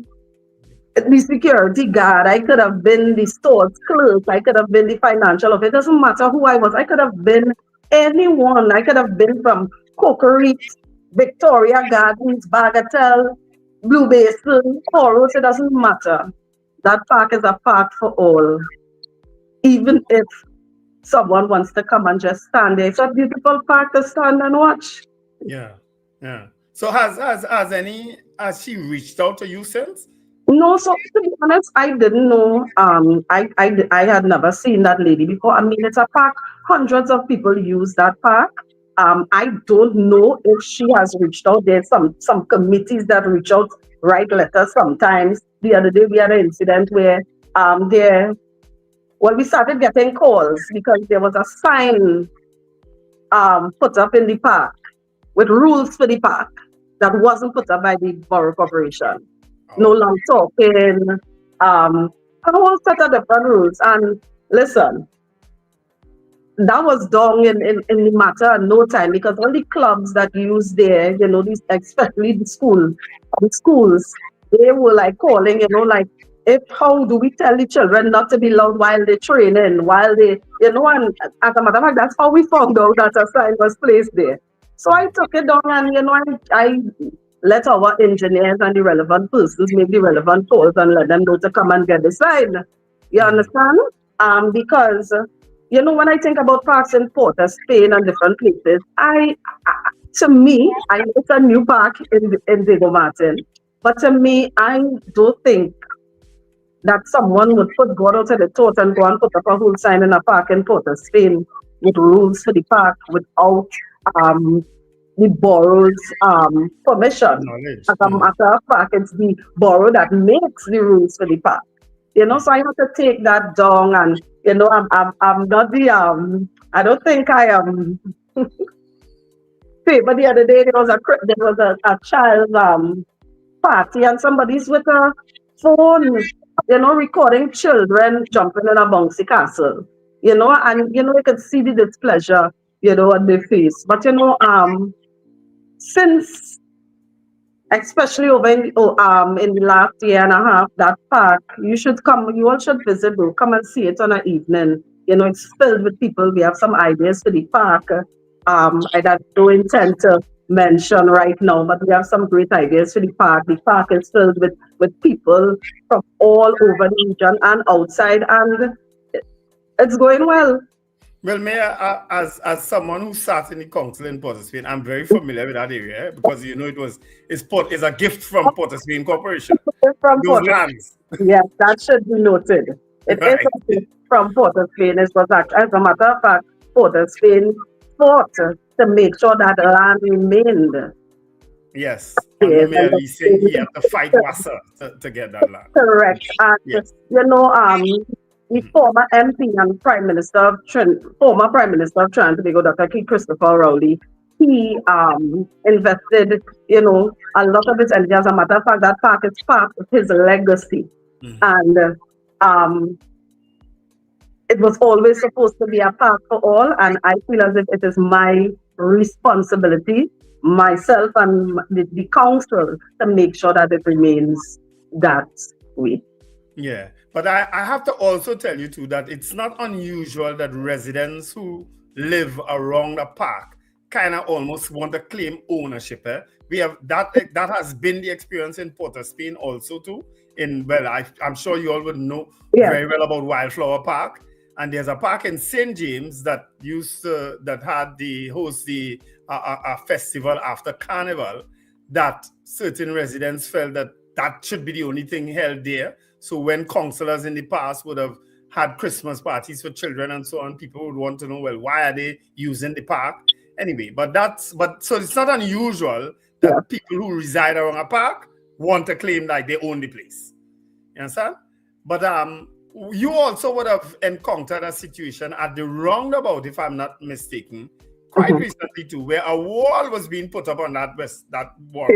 S3: the security guard. I could have been the stores clerk. I could have been the financial officer. It doesn't matter who I was. I could have been anyone. I could have been from Cokery, Victoria Gardens, Bagatelle, Blue Basin, Horus. It doesn't matter. That park is a park for all. Even if someone wants to come and just stand there. It's a beautiful park to stand and watch.
S6: Yeah. So has she reached out to you since?
S3: No, so to be honest, I didn't know. I had never seen that lady before. I mean, it's a park. Hundreds of people use that park. I don't know if she has reached out. There's some committees that reach out, write letters sometimes. The other day we had an incident where there we started getting calls because there was a sign put up in the park with rules for the park that wasn't put up by the Borough Corporation. No long talking, a whole set of different rules. And listen, that was done in the matter of no time because all the clubs that use there, these, especially the schools, they were like calling, like, how do we tell the children not to be loud while they're training, while they, and as a matter of fact, that's how we found out that a sign was placed there. So I took it down and, I let our engineers and the relevant persons make the relevant calls and let them know to come and get the sign. You understand? Because, when I think about parks in Port of Spain and different places, to me, I know it's a new park in Diego Martin, but to me, I don't think that someone would put God out of the thought and go and put up a whole sign in a park in Port of Spain with rules for the park without the borough's permission. As a matter of fact, it's the borough that makes the rules for the park. So I have to take that down, and I'm not the I don't think I am. But the other day there was a child's party, and somebody's with a phone, recording children jumping in a bouncy castle, and you can see the displeasure, on their face. But since especially over in the last year and a half, that park, you all should visit, come and see it on an evening. It's filled with people. We have some ideas for the park. I have no intent to mention right now, but we have some great ideas for the park. The park is filled with people from all over the region and outside, and it's going well.
S6: Well, Mayor, as someone who sat in the council in Port of Spain, I'm very familiar with that area because it's a gift from Port of Spain Corporation.
S3: From
S6: Those lands.
S3: Yes, that should be noted. It is a gift from Port of Spain. It was actually, as a matter of fact, Port of Spain fought to make sure that land remained.
S6: Yes. And the mayor, he said he had to fight Wassa to get that land.
S3: Correct. And
S6: yes.
S3: The former MP and Prime Minister of former Prime Minister of Trinidad and Tobago, Dr. Keith Christopher Rowley, he invested, a lot of his energy. As a matter of fact, that park is part of his legacy. And it was always supposed to be a park for all, and I feel as if it is my responsibility, myself and the council, to make sure that it remains that way.
S6: Yeah. But I have to also tell you too that it's not unusual that residents who live around a park kind of almost want to claim ownership. We have that has been the experience in Port of Spain also too. I'm sure you all would know very well about Wildflower Park, and there's a park in St. James that had a festival after Carnival that certain residents felt that should be the only thing held there. So when councillors in the past would have had Christmas parties for children and so on, people would want to know, well, why are they using the park? Anyway, so it's not unusual that people who reside around a park want to claim like they own the place. You understand? But you also would have encountered a situation at the roundabout, if I'm not mistaken, quite recently too, where a wall was being put up on that wall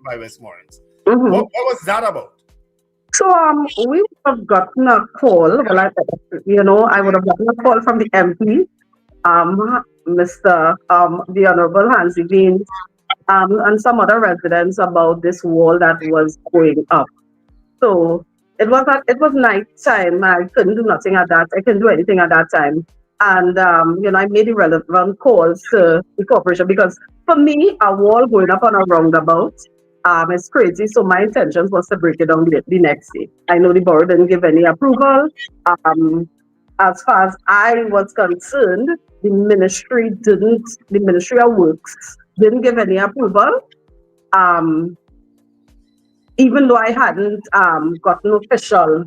S6: by Westmoreland. What was that about?
S3: So we would have gotten a call. Well, I would have gotten a call from the MP, the Honorable Hansi Bean, and some other residents about this wall that was going up. So it was night time. I couldn't do nothing at that. I couldn't do anything at that time. And I made the relevant calls to the corporation because for me, a wall going up on a roundabout. It's crazy. So my intention was to break it down the next day. I know the borough didn't give any approval. As far as I was concerned, the Ministry of Works didn't give any approval. even though I hadn't gotten official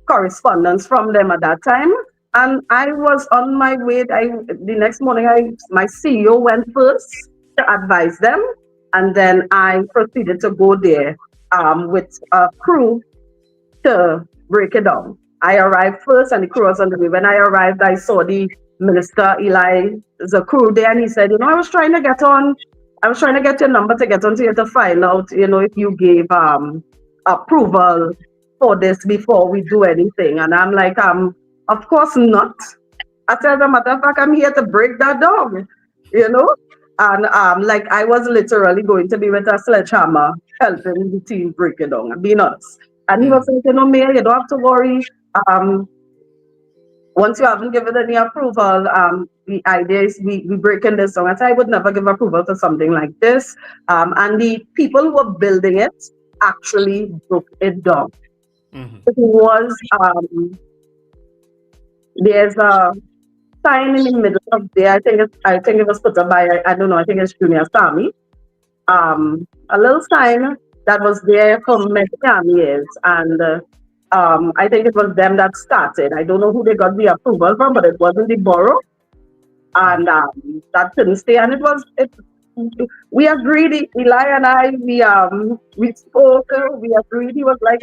S3: correspondence from them at that time. And I was on my way. The next morning, my CEO went first to advise them, and then I proceeded to go there with a crew to break it down. I arrived first, and the crew was on the way. When I arrived, I saw the minister Eli, the crew there, and he said, I was trying to get your number to get onto here to find out, if you gave approval for this before we do anything. And I'm like, of course not. I said, as a matter of fact, I'm here to break that down, And like I was literally going to be with a sledgehammer helping the team break it down, and being honest. And he was saying, Mayor, you don't have to worry. Once you haven't given any approval, the idea is we breaking this down. I said I would never give approval to something like this. And the people who were building it actually broke it down. It was there's a sign in the middle of there. I think it was put up by I don't know. I think it's Junior Sammy. A little sign that was there for many years, and I think it was them that started. I don't know who they got the approval from, but it wasn't the borough, and that couldn't stay. And we agreed. Eli and I, we spoke. We agreed. He was like,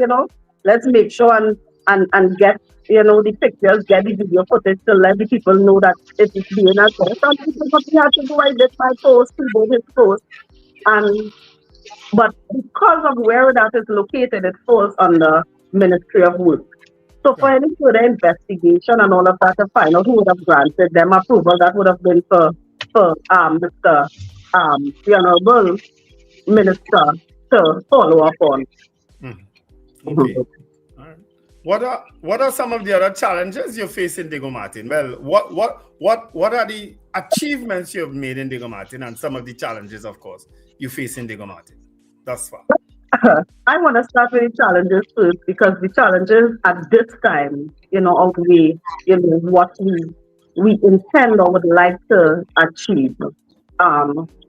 S3: let's make sure and get the pictures, get the video footage to let the people know that it is being assessed. And what we had to do, I did my post, he did his post, but because of where that is located, it falls under Ministry of Work. So for any further investigation and all of that to find out who would have granted them approval, that would have been for Mr. The Honorable Minister to follow up on.
S6: Okay. What are some of the other challenges you face in Diego Martin? Well, what are the achievements you have made in Diego Martin, and some of the challenges, of course, you face in Diego Martin thus far?
S3: I want to start with the challenges first, because the challenges at this time, outweigh what we intend or would like to achieve.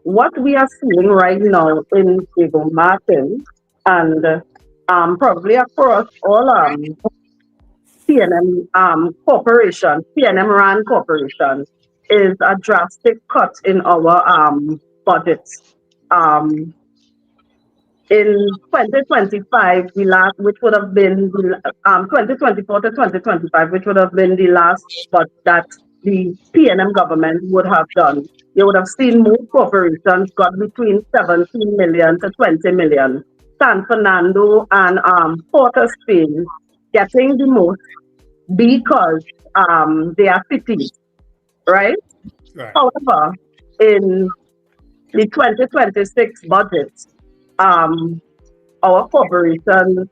S3: What we are seeing right now in Diego Martin, and probably across all PNM corporation, PNM RAN corporation, is a drastic cut in our budgets. In 2025, which would have been 2024 to 2025, which would have been the last budget that the PNM government would have done, you would have seen most corporations got between 17 million to 20 million. San Fernando and Port of Spain getting the most because they are cities, right? However, in the 2026 budget, our corporation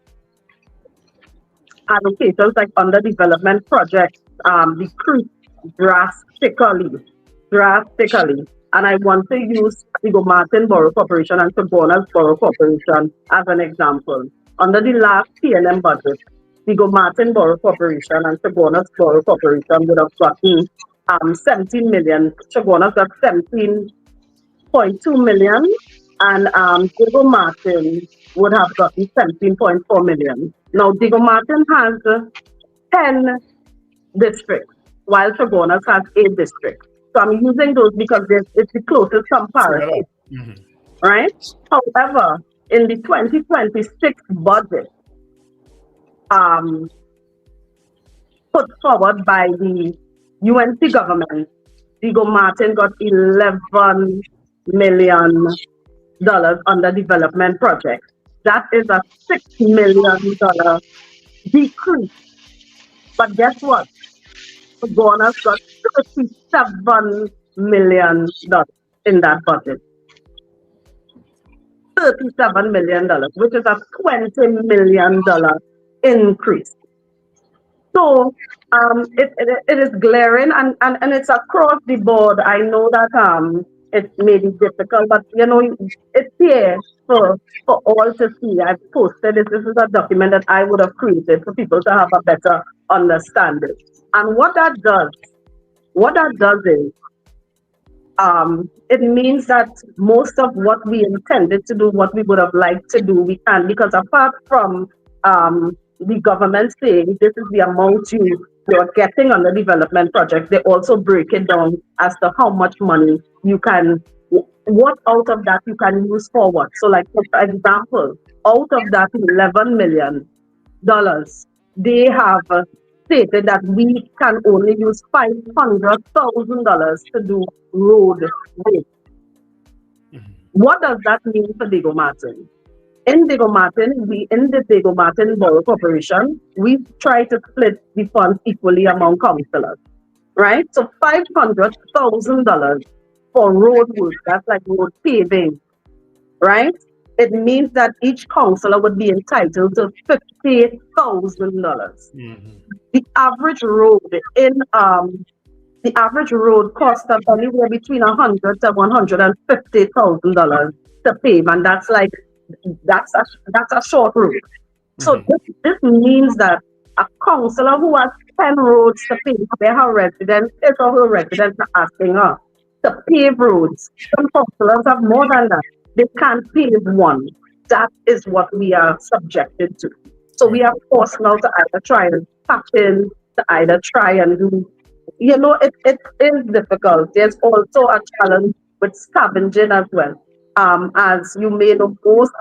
S3: allocations like under development projects decreased drastically. And I want to use Diego Martin Borough Corporation and Sabonas Borough Corporation as an example. Under the last PNM budget, Diego Martin Borough Corporation and Sabonas Borough Corporation would have gotten 17 million. Sabonas got 17.2 million, and Diego Martin would have gotten 17.4 million. Now, Diego Martin has 10 districts, while Sabonas has 8 districts. So I'm using those because it's the closest comparison, right? However, in the 2026 budget, put forward by the UNC government, Diego Martin got $11 million under development projects. That is a $6 million decrease. But guess what? Sabonas got $37 million in that budget. $37 million, which is a $20 million increase. So it is glaring, and it's across the board. I know that it may be difficult, but it's here for all to see. I've posted it. This is a document that I would have created for people to have a better understanding. And what that does is it means that most of what we intended to do, what we would have liked to do, we can't, because apart from the government saying this is the amount you're getting on the development project, they also break it down as to how much money you can, what out of that you can use for what. So like, for example, out of that $11 million, they have stated that we can only use $500,000 to do road work. What does that mean for Diego Martin? In Diego Martin, in the Diego Martin Borough Corporation, we try to split the funds equally among councillors, right? So $500,000 for road work, that's like road paving, right? It means that each councillor would be entitled to $50,000. The average road costs us anywhere between $100,000 to $150,000 to pave, and that's a short road. So this means that a councillor who has 10 roads to pave, where her residents, his or her residents are asking her to pave roads. Some councillors have more than that. They can't pave one. That is what we are subjected to. So we are forced now to either try and tap in, to either try and do, it is difficult. There's also a challenge with scavenging as well. As you may know, most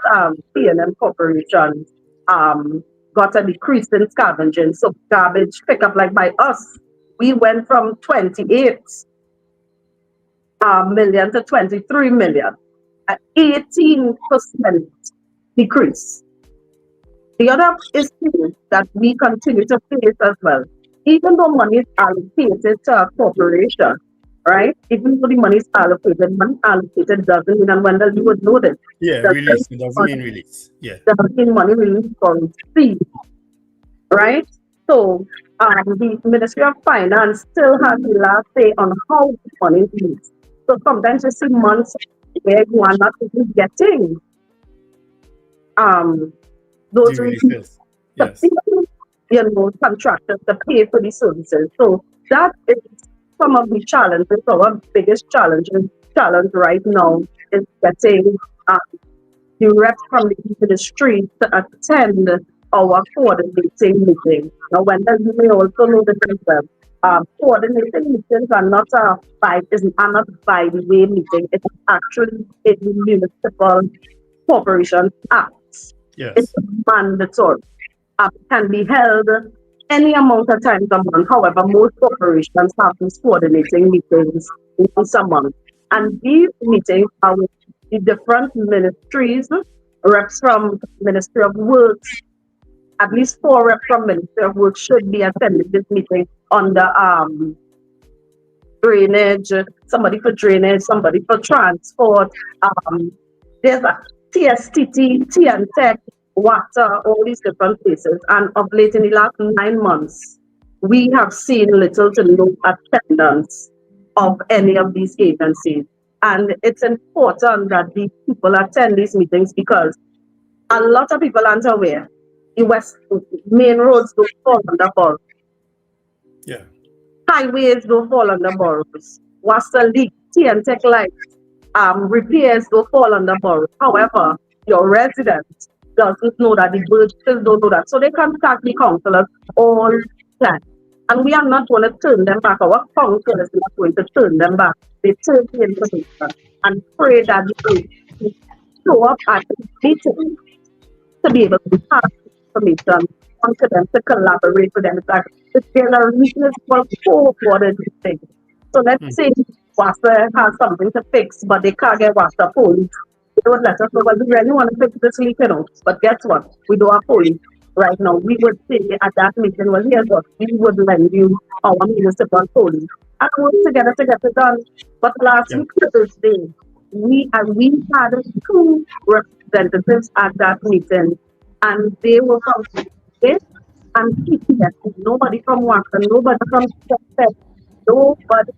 S3: P&M corporations got a decrease in scavenging. So garbage pickup, like by us, we went from 28 million to 23 million, an 18% decrease. The other issue that we continue to face as well, even though money is allocated to a corporation, right? Even though the money is allocated doesn't mean, and Wendell, you would know this.
S6: Yeah, release. It doesn't mean release. Yeah.
S3: Doesn't mean money released for receipt, right? So the Ministry of Finance still has the last say on how the money is used. So sometimes you see months where you are not even getting those receipts. Yes. Contractors to pay for the services. So that is some of the challenges. Our biggest challenge right now is getting the reps from the street to attend our coordinating meeting. Now, Wendell, you may also know this as well. Coordinating meetings are not by the way meeting. It's actually a municipal corporation act.
S6: Yes.
S3: It's mandatory. Can be held any amount of times a month. However, most corporations have these coordinating meetings once a month. And these meetings are with the different ministries, reps from Ministry of Works. At least 4 reps from Ministry of Works should be attending this meeting under drainage, somebody for drainage, somebody for transport. There's a TSTT, TNTech, water, all these different places. And of late, in the last 9 months, we have seen little to no attendance of any of these agencies. And it's important that the people attend these meetings because a lot of people aren't aware. The West main roads don't fall under boroughs.
S6: Yeah.
S3: Highways don't fall under boroughs. Water leak, TNTech lights, repairs don't fall under boroughs. However, your residents doesn't know that, the birds still don't know that. So they contact the councillors all the time. And we are not going to turn them back. Our council is not going to turn them back. They turn the information and pray that they show up at the meeting to be able to pass information onto them, to collaborate with them. It's there's a reasonable forwarded thing. So let's say WASA has something to fix, but they can't get WASA police. They would let us know, well, we really want to fix this leak, But guess what? We don't have police right now. We would say at that meeting, well, here's what, we would lend you our municipal police and work together to get it done. But last week, Thursday, we had 2 representatives at that meeting, and they were from this and TPS. Nobody from WASA, nobody from TPS, nobody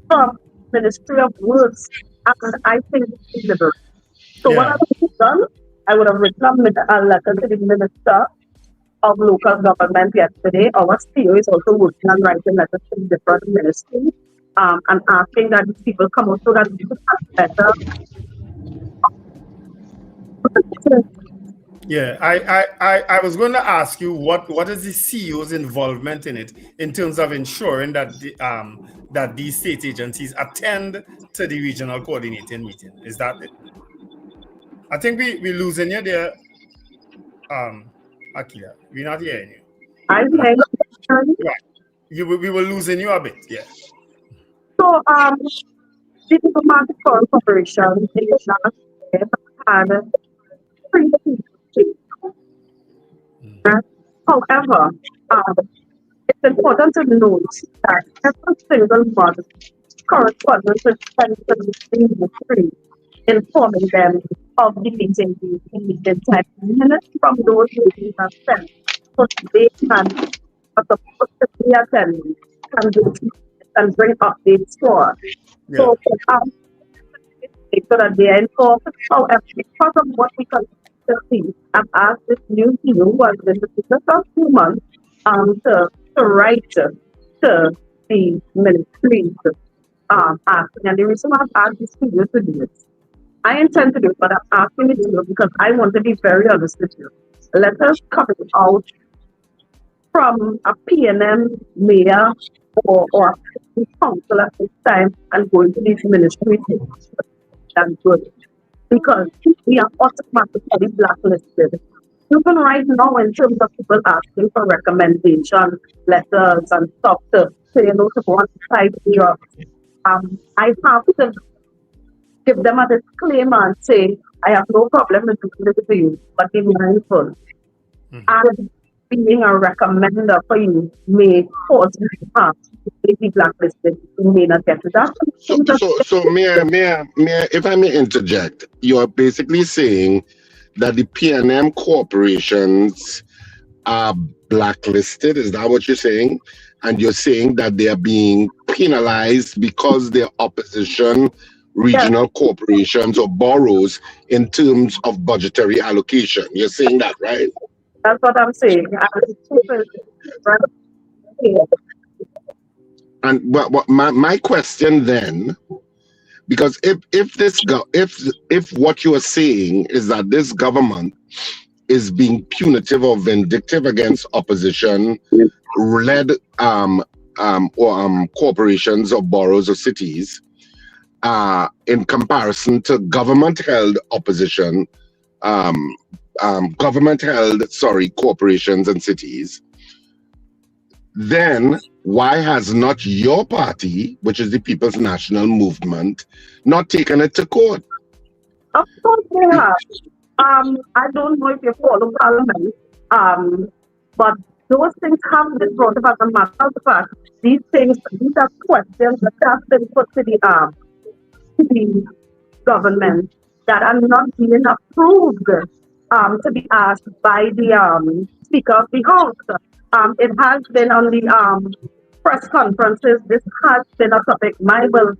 S3: from Ministry of Works, and I think it's liberal. So what I would have done, I would have written a letter to the Minister of Local Government yesterday. Our CEO is also working on writing letters to different ministries and asking that these people come out so that we could have better.
S6: Yeah, I was going to ask you what is the CEO's involvement in it in terms of ensuring that that these state agencies attend to the regional coordinating meeting. Is that it? I think we losing you there, Akeliah. We're not hearing you.
S3: I'm hearing you.
S6: Right. We were losing you a bit, yeah.
S3: So Diego Martin Borough Corporation last year had 3 people. However, it's important to note that every single month corresponds with 2023 informing them of the meeting type minutes from those meetings are sent. So they can supposed to be attending can do and bring updates for us. So so that they are informed. However, because of what we consider to see, I've asked this new team who has been with us for 2 months to write to the ministries asking. And the reason why I've asked this studio to do it, I intend to do it, but I'm asking it to do because I want to be very honest with you. Let us come out from a PNM mayor or a council at this time and going to these ministries. That's good. Because we are automatically blacklisted. Even right now, in terms of people asking for recommendation letters and stuff to go on site jobs, I have to give them a disclaimer and say, I have no problem with doing this for you, but be mindful. And being a recommender for you may cause you to be blacklisted. You may not get to that.
S5: So if I may interject, you're basically saying that the PNM corporations are blacklisted. Is that what you're saying? And you're saying that they are being penalized because they're opposition regional corporations or boroughs in terms of budgetary allocation. You're saying that, right?
S3: That's what I'm saying.
S5: And but my question then, because if what you are saying is that this government is being punitive or vindictive against opposition led corporations or boroughs or cities, in comparison to government-held opposition, corporations and cities, then why has not your party, which is the People's National Movement, not taken it to court?
S3: Of course they have. I don't know if you follow Parliament, but those things have been brought up as a matter of fact. These are questions that have been put to the government that are not being approved to be asked by the Speaker of the House. It has been on the press conferences. This has been a topic. Whether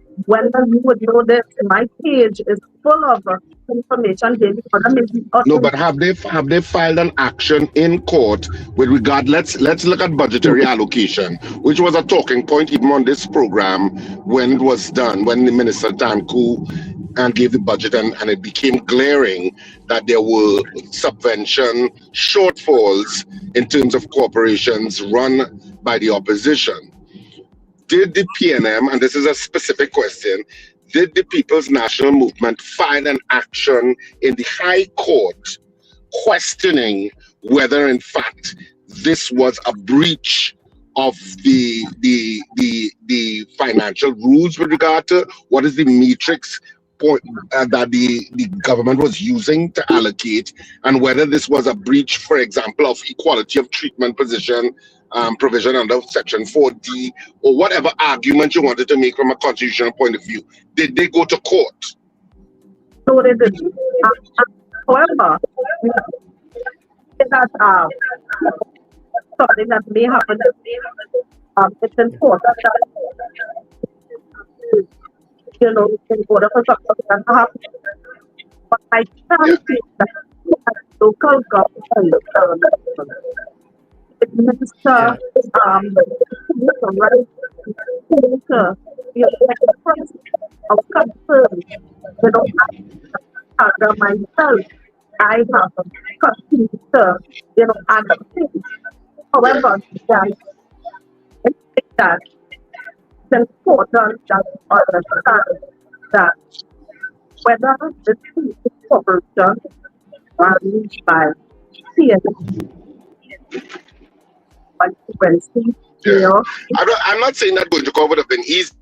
S3: you would know this, my page is full of information.
S5: No, but have they filed an action in court with regard? Let's look at budgetary allocation, which was a talking point even on this program when it was done, when the Minister Tanku and gave the budget, and it became glaring that there were subvention shortfalls in terms of corporations run by the opposition. Did the PNM, and this is a specific question, did the People's National Movement file an action in the High Court questioning whether in fact this was a breach of the financial rules with regard to what is the matrix point that the government was using to allocate, and whether this was a breach, for example, of equality of treatment provision under Section 4D, or whatever argument you wanted to make from a constitutional point of view? Did they go to court?
S3: No, they didn't. However, that something that may happen. It's important that in order for something to happen. But I can't say that local government, the minister, right, to the process of concern, under myself, I have continued to, undertake. However, that I think that it's important that understand that whether the two corporation are reached by CN, by frequency,
S5: I'm not saying that going to court would have been easy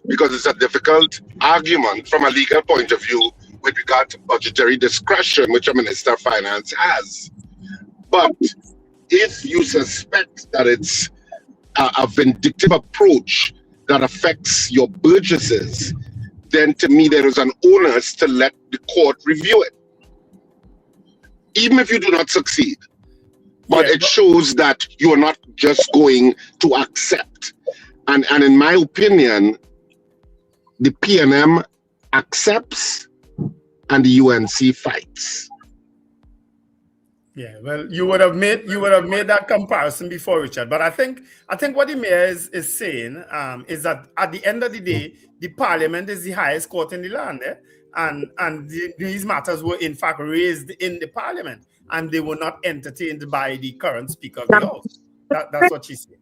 S5: because it's a difficult argument from a legal point of view with regard to budgetary discretion, which a Minister of Finance has. But if you suspect that it's a vindictive approach that affects your burgesses, then to me there is an onus to let the court review it, even if you do not succeed. But it shows that you are not just going to accept. And in my opinion, the PNM accepts and the UNC fights.
S6: Yeah, well, you would have made that comparison before, Richard. But I think what the mayor is saying is that at the end of the day, the parliament is the highest court in the land, and these matters were in fact raised in the parliament, and they were not entertained by the current speaker of the house. That's what she said.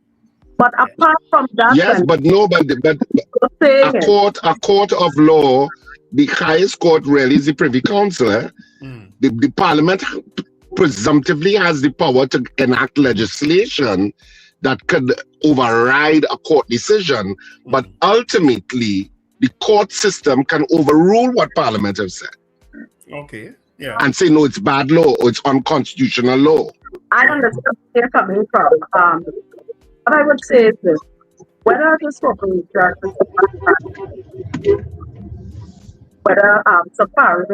S3: But apart from that,
S5: yes, but a court of law, the highest court really is the Privy Council. The parliament presumptively has the power to enact legislation that could override a court decision, but ultimately the court system can overrule what parliament has said.
S6: Okay. Yeah.
S5: And say no, it's bad law or it's unconstitutional law.
S3: I understand where you're coming from. What I would say is this: whether this corporation whether Safari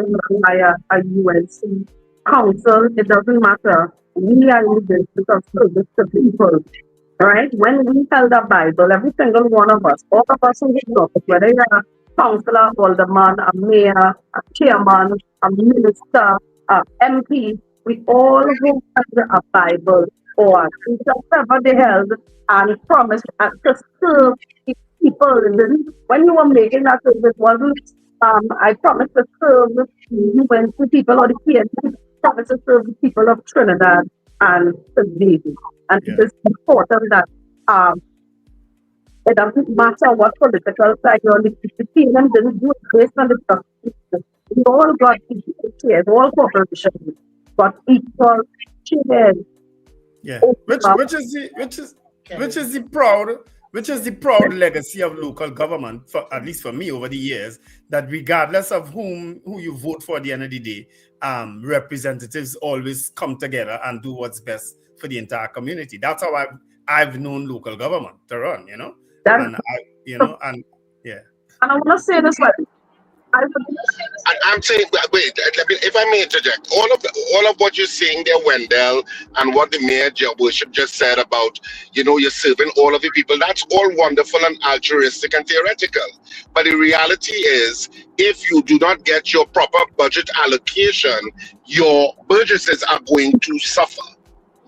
S3: by a UNC council, it doesn't matter. We are in this because service to people. Right? When we held a Bible, every single one of us, all of us who did office, whether you're a councillor, alderman, a mayor, a chairman, a minister, a MP, we all who held a Bible or whatever they held and promised to serve people. When you were making that service, wasn't I promised to serve you went to people or the PNC promised to serve the people of Trinidad and Tobago. And it is important that it doesn't matter what political side you're on. The PNM didn't do it based on the justice. We all got equal shares, all corporations got equal shares.
S6: Yeah, which is the proud legacy of local government, for at least for me over the years, that regardless of who you vote for at the end of the day, representatives always come together and do what's best for the entire community. That's how I've known local government to run,
S3: And I want to say this way.
S5: I'm saying, wait, if I may interject, all of what you're saying there, Wendell, and what the Mayor Worship just said about, you're serving all of the people, that's all wonderful and altruistic and theoretical. But the reality is, if you do not get your proper budget allocation, your burgesses are going to suffer.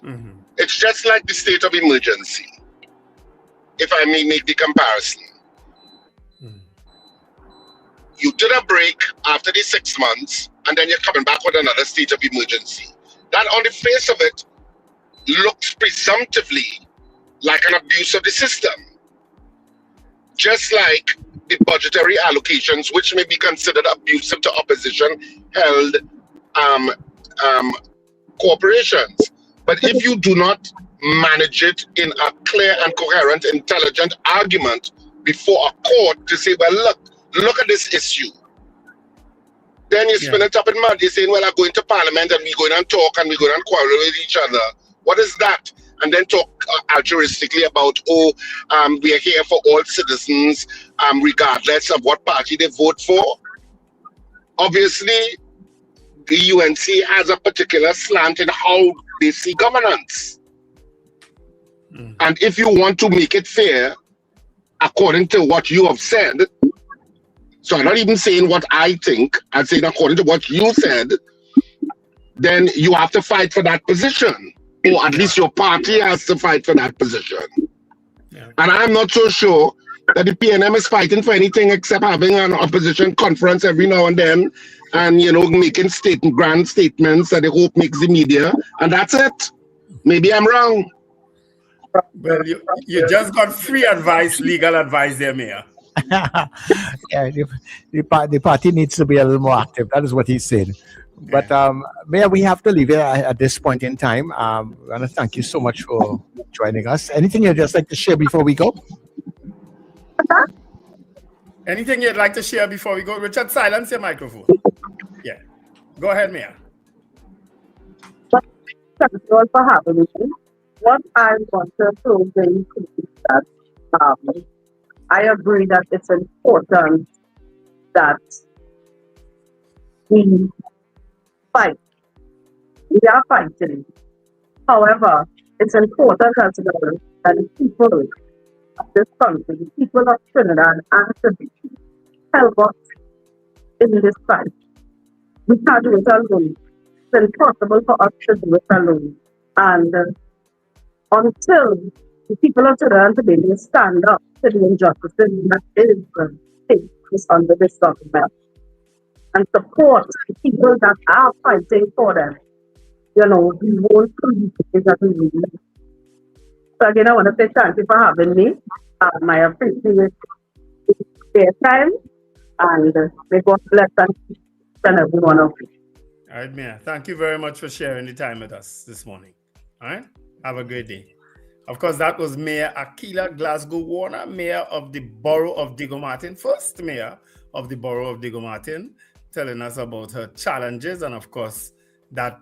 S6: Mm-hmm.
S5: It's just like the state of emergency, if I may make the comparison. You did a break after the 6 months, and then you're coming back with another state of emergency. That, on the face of it, looks presumptively like an abuse of the system. Just like the budgetary allocations, which may be considered abusive to opposition-held corporations. But if you do not manage it in a clear and coherent, intelligent argument before a court to say, well, look at this issue. Then you spin it up in mud. You're saying, well, I'm going to parliament and we're going and talk and we're going and quarrel with each other. What is that? And then talk altruistically about, we are here for all citizens, regardless of what party they vote for. Obviously, the UNC has a particular slant in how they see governance. And if you want to make it fair, according to what you have said, so I'm not even saying what I think, I'm saying according to what you said, then you have to fight for that position. Or at least your party has to fight for that position. And I'm not so sure that the PNM is fighting for anything except having an opposition conference every now and then and, making grand statements that they hope makes the media. And that's it. Maybe I'm wrong.
S6: Well, you just got free advice, legal advice there, Mayor.
S2: Yeah, the party needs to be a little more active. That is what he said. But Mayor, we have to leave it at this point in time. I want to thank you so much for joining us. Anything you'd just like to share before we go?
S6: Anything you'd like to share before we go? Richard, silence your microphone. Yeah. Go ahead, Mayor.
S3: Thank you all for having me. What I want to throw in is that I agree that it's important that we fight. We are fighting. However, it's important as well that the people of this country, the people of Trinidad and Tobago, help us in this fight. We can't do it alone. It's impossible for us to do it alone. And until the people of Trinidad and Tobago stand up to the injustices that is taking place under this government and support the people that are fighting for them, we won't lose it as we need. So again, I want to say thank you for having me. I appreciate their time, and may God bless and every one of you.
S6: All right, Mayor. Thank you very much for sharing the time with us this morning. All right? Have a great day. Of course, that was Mayor Akeliah Glasgow Warner, Mayor of the Borough of Diego Martin, first Mayor of the Borough of Diego Martin, telling us about her challenges and, of course, that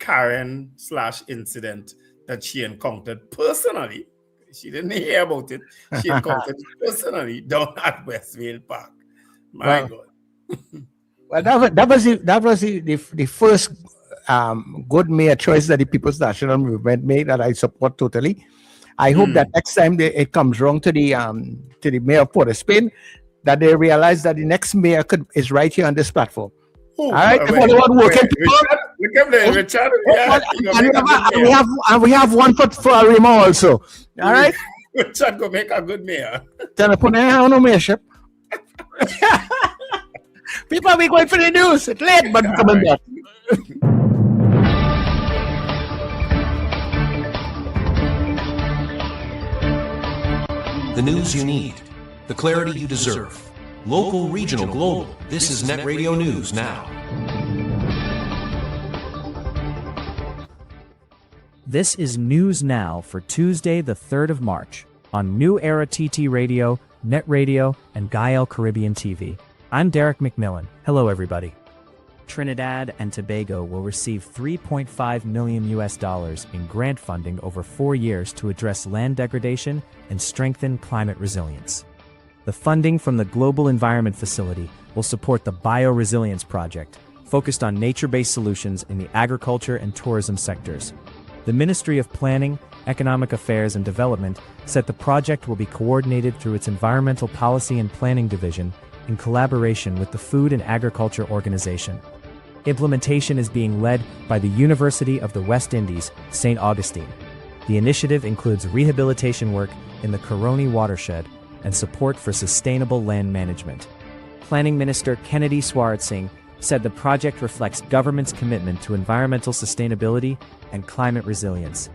S6: Karen/incident that she encountered personally. She didn't hear about it. She encountered personally down at Westvale Park. My God.
S2: Well, that was the first good mayor choice that the People's National Movement made that I support totally. I hope that next time it comes wrong to the mayor of Port of Spain, that they realize that the next mayor is right here on this platform. All right,
S6: Richard.
S2: We have one for Arima also. All right,
S6: Richard go make a good mayor.
S2: Telephone on mayorship. People be going for the news. It's late, but coming back.
S16: The news you need, the clarity you deserve. Local, regional, global. This is Net Radio News Now.
S17: This is News Now for Tuesday, the 3rd of March on New Era TT Radio, Net Radio, and Gael Caribbean TV. I'm Derek McMillan. Hello, everybody. Trinidad and Tobago will receive $3.5 million in grant funding over 4 years to address land degradation and strengthen climate resilience. The funding from the Global Environment Facility will support the Bioresilience Project, focused on nature-based solutions in the agriculture and tourism sectors. The Ministry of Planning, Economic Affairs and Development said the project will be coordinated through its Environmental Policy and Planning Division in collaboration with the Food and Agriculture Organization. Implementation is being led by the University of the West Indies, St. Augustine. The initiative includes rehabilitation work in the Coroni watershed and support for sustainable land management. Planning Minister Kennedy Swarat-Singh said the project reflects government's commitment to environmental sustainability and climate resilience.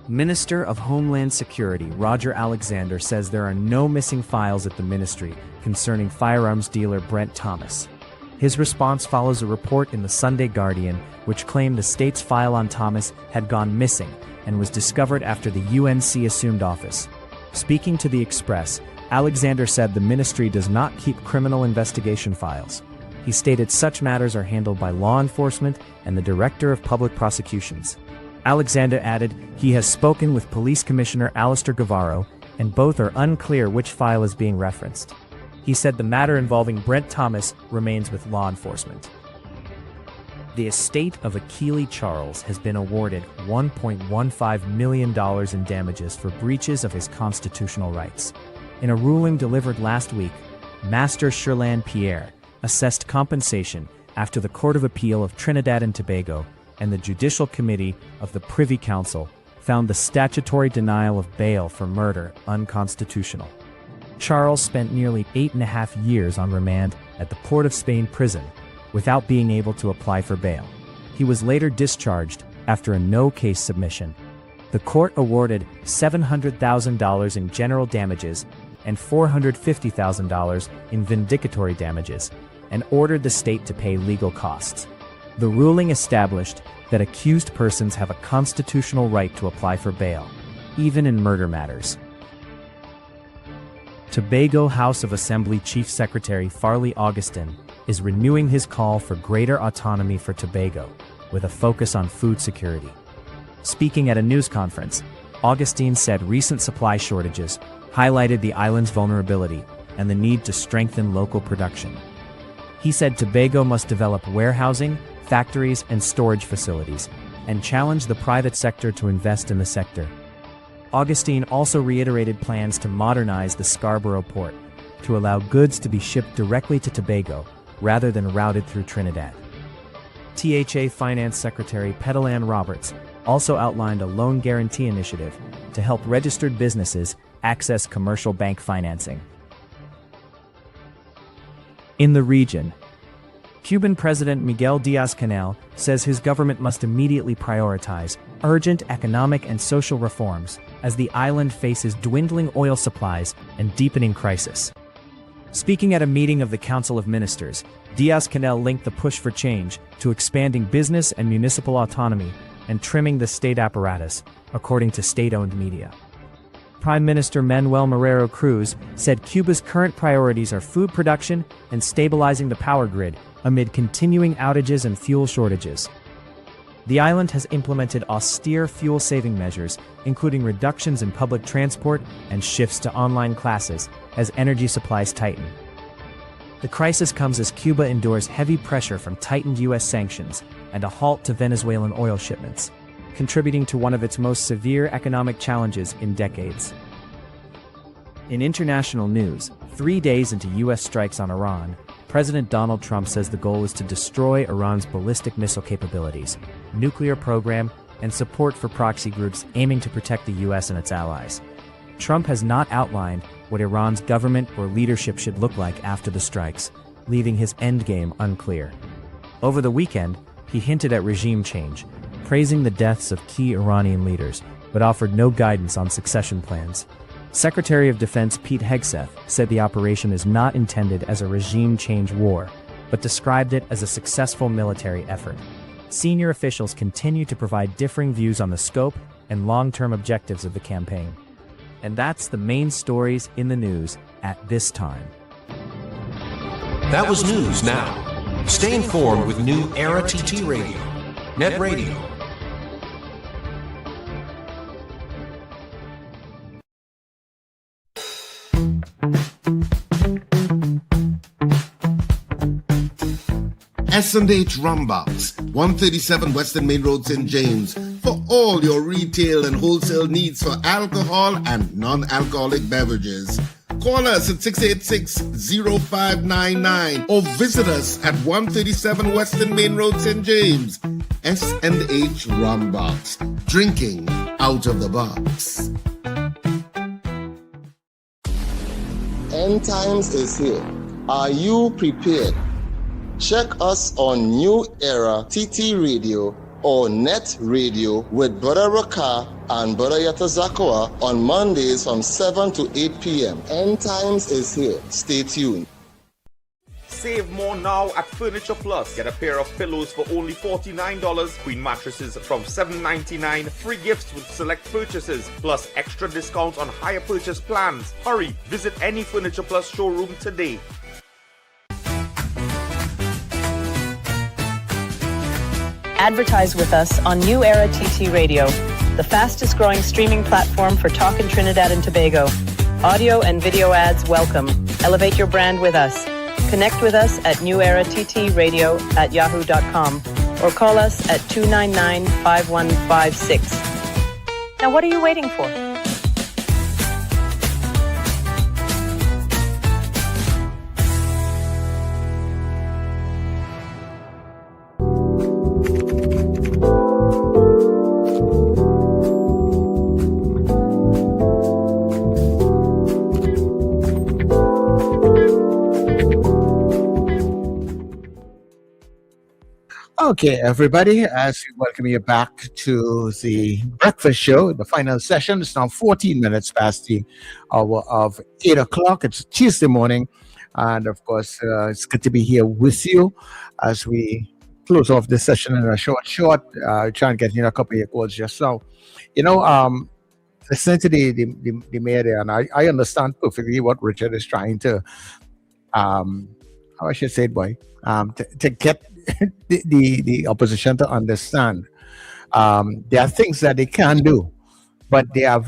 S17: Minister of Homeland Security Roger Alexander says there are no missing files at the ministry concerning firearms dealer Brent Thomas. His response follows a report in the Sunday Guardian which claimed the state's file on Thomas had gone missing and was discovered after the UNC assumed office. Speaking to The Express, Alexander said the ministry does not keep criminal investigation files. He stated such matters are handled by law enforcement and the Director of Public Prosecutions. Alexander added he has spoken with Police Commissioner Alistair Guevara, and both are unclear which file is being referenced. He said the matter involving Brent Thomas remains with law enforcement. The estate of Akeliah Charles has been awarded $1.15 million in damages for breaches of his constitutional rights. In a ruling delivered last week, Master Sherlan Pierre assessed compensation after the Court of Appeal of Trinidad and Tobago and the Judicial Committee of the Privy Council found the statutory denial of bail for murder unconstitutional. Charles spent nearly 8.5 years on remand at the Port of Spain prison without being able to apply for bail. He was later discharged after a no-case submission. The court awarded $700,000 in general damages and $450,000 in vindicatory damages, and ordered the state to pay legal costs. The ruling established that accused persons have a constitutional right to apply for bail, even in murder matters. Tobago House of Assembly Chief Secretary Farley Augustin is renewing his call for greater autonomy for Tobago, with a focus on food security. Speaking at a news conference, Augustine said recent supply shortages highlighted the island's vulnerability and the need to strengthen local production. He said Tobago must develop warehousing, factories, and storage facilities, and challenge the private sector to invest in the sector. Augustine also reiterated plans to modernize the Scarborough port to allow goods to be shipped directly to Tobago rather than routed through Trinidad. THA Finance Secretary Pedelan Roberts also outlined a loan guarantee initiative to help registered businesses access commercial bank financing. In the region, Cuban President Miguel Díaz-Canel says his government must immediately prioritize urgent economic and social reforms as the island faces dwindling oil supplies and deepening crisis. Speaking at a meeting of the Council of Ministers, Díaz-Canel linked the push for change to expanding business and municipal autonomy and trimming the state apparatus, according to state-owned media. Prime Minister Manuel Marrero Cruz said Cuba's current priorities are food production and stabilizing the power grid amid continuing outages and fuel shortages. The island has implemented austere fuel-saving measures, including reductions in public transport and shifts to online classes as energy supplies tighten. The crisis comes as Cuba endures heavy pressure from tightened U.S. sanctions and a halt to Venezuelan oil shipments, contributing to one of its most severe economic challenges in decades. In international news, 3 days into U.S. strikes on Iran, President Donald Trump says the goal is to destroy Iran's ballistic missile capabilities, nuclear program, and support for proxy groups aiming to protect the U.S. and its allies. Trump has not outlined what Iran's government or leadership should look like after the strikes, leaving his endgame unclear. Over the weekend, he hinted at regime change, praising the deaths of key Iranian leaders, but offered no guidance on succession plans. Secretary of Defense Pete Hegseth said the operation is not intended as a regime change war, but described it as a successful military effort. Senior officials continue to provide differing views on the scope and long-term objectives of the campaign. And that's the main stories in the news at this time.
S16: That was News Now. Stay informed with New Era TT Radio, Net Radio.
S5: S&H Rumbox, 137 Western Main Road, St. James, for all your retail and wholesale needs for alcohol and non-alcoholic beverages. Call us at 686-0599 or visit us at 137 Western Main Road, St. James. S&H Rumbox, drinking out of the box.
S8: End times is here. Are you prepared? Check us on New Era TT Radio or NETT Radio with Brother Raka and Brother Yatazakawa on Mondays from 7 to 8 p.m. End times is here. Stay tuned.
S9: Save more now at Furniture Plus. Get a pair of pillows for only $49, queen mattresses from $7.99, free gifts with select purchases, plus extra discounts on higher purchase plans. Hurry, visit any Furniture Plus showroom today.
S10: Advertise with us on New Era TT Radio, the fastest growing streaming platform for talk in Trinidad and Tobago. Audio and video ads welcome. Elevate your brand with us. Connect with us at newerattradio@yahoo.com or call us at 299-5156. Now what are you waiting for?
S2: Okay, everybody, as we welcome you back to the breakfast show, the final session. It's now 14 minutes past the hour of 8 o'clock. It's Tuesday morning. And of course, it's good to be here with you as we close off this session in a short. Try and get a couple of your calls just now. Listening to the mayor there, and I understand perfectly what Richard is trying to, how I should say it, boy, to get the opposition to understand. There are things that they can do, but they are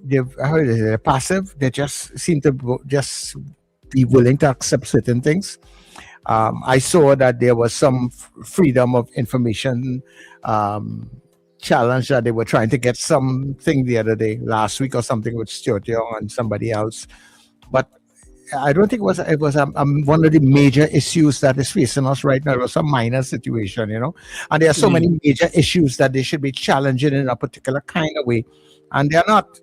S2: they're passive. They just seem to just be willing to accept certain things. I saw that there was some freedom of information challenge that they were trying to get something the other day, last week or something, with Stuart Young and somebody else. But I don't think it was one of the major issues that is facing us right now. It was a minor situation, and there are so many major issues that they should be challenging in a particular kind of way, and they're not.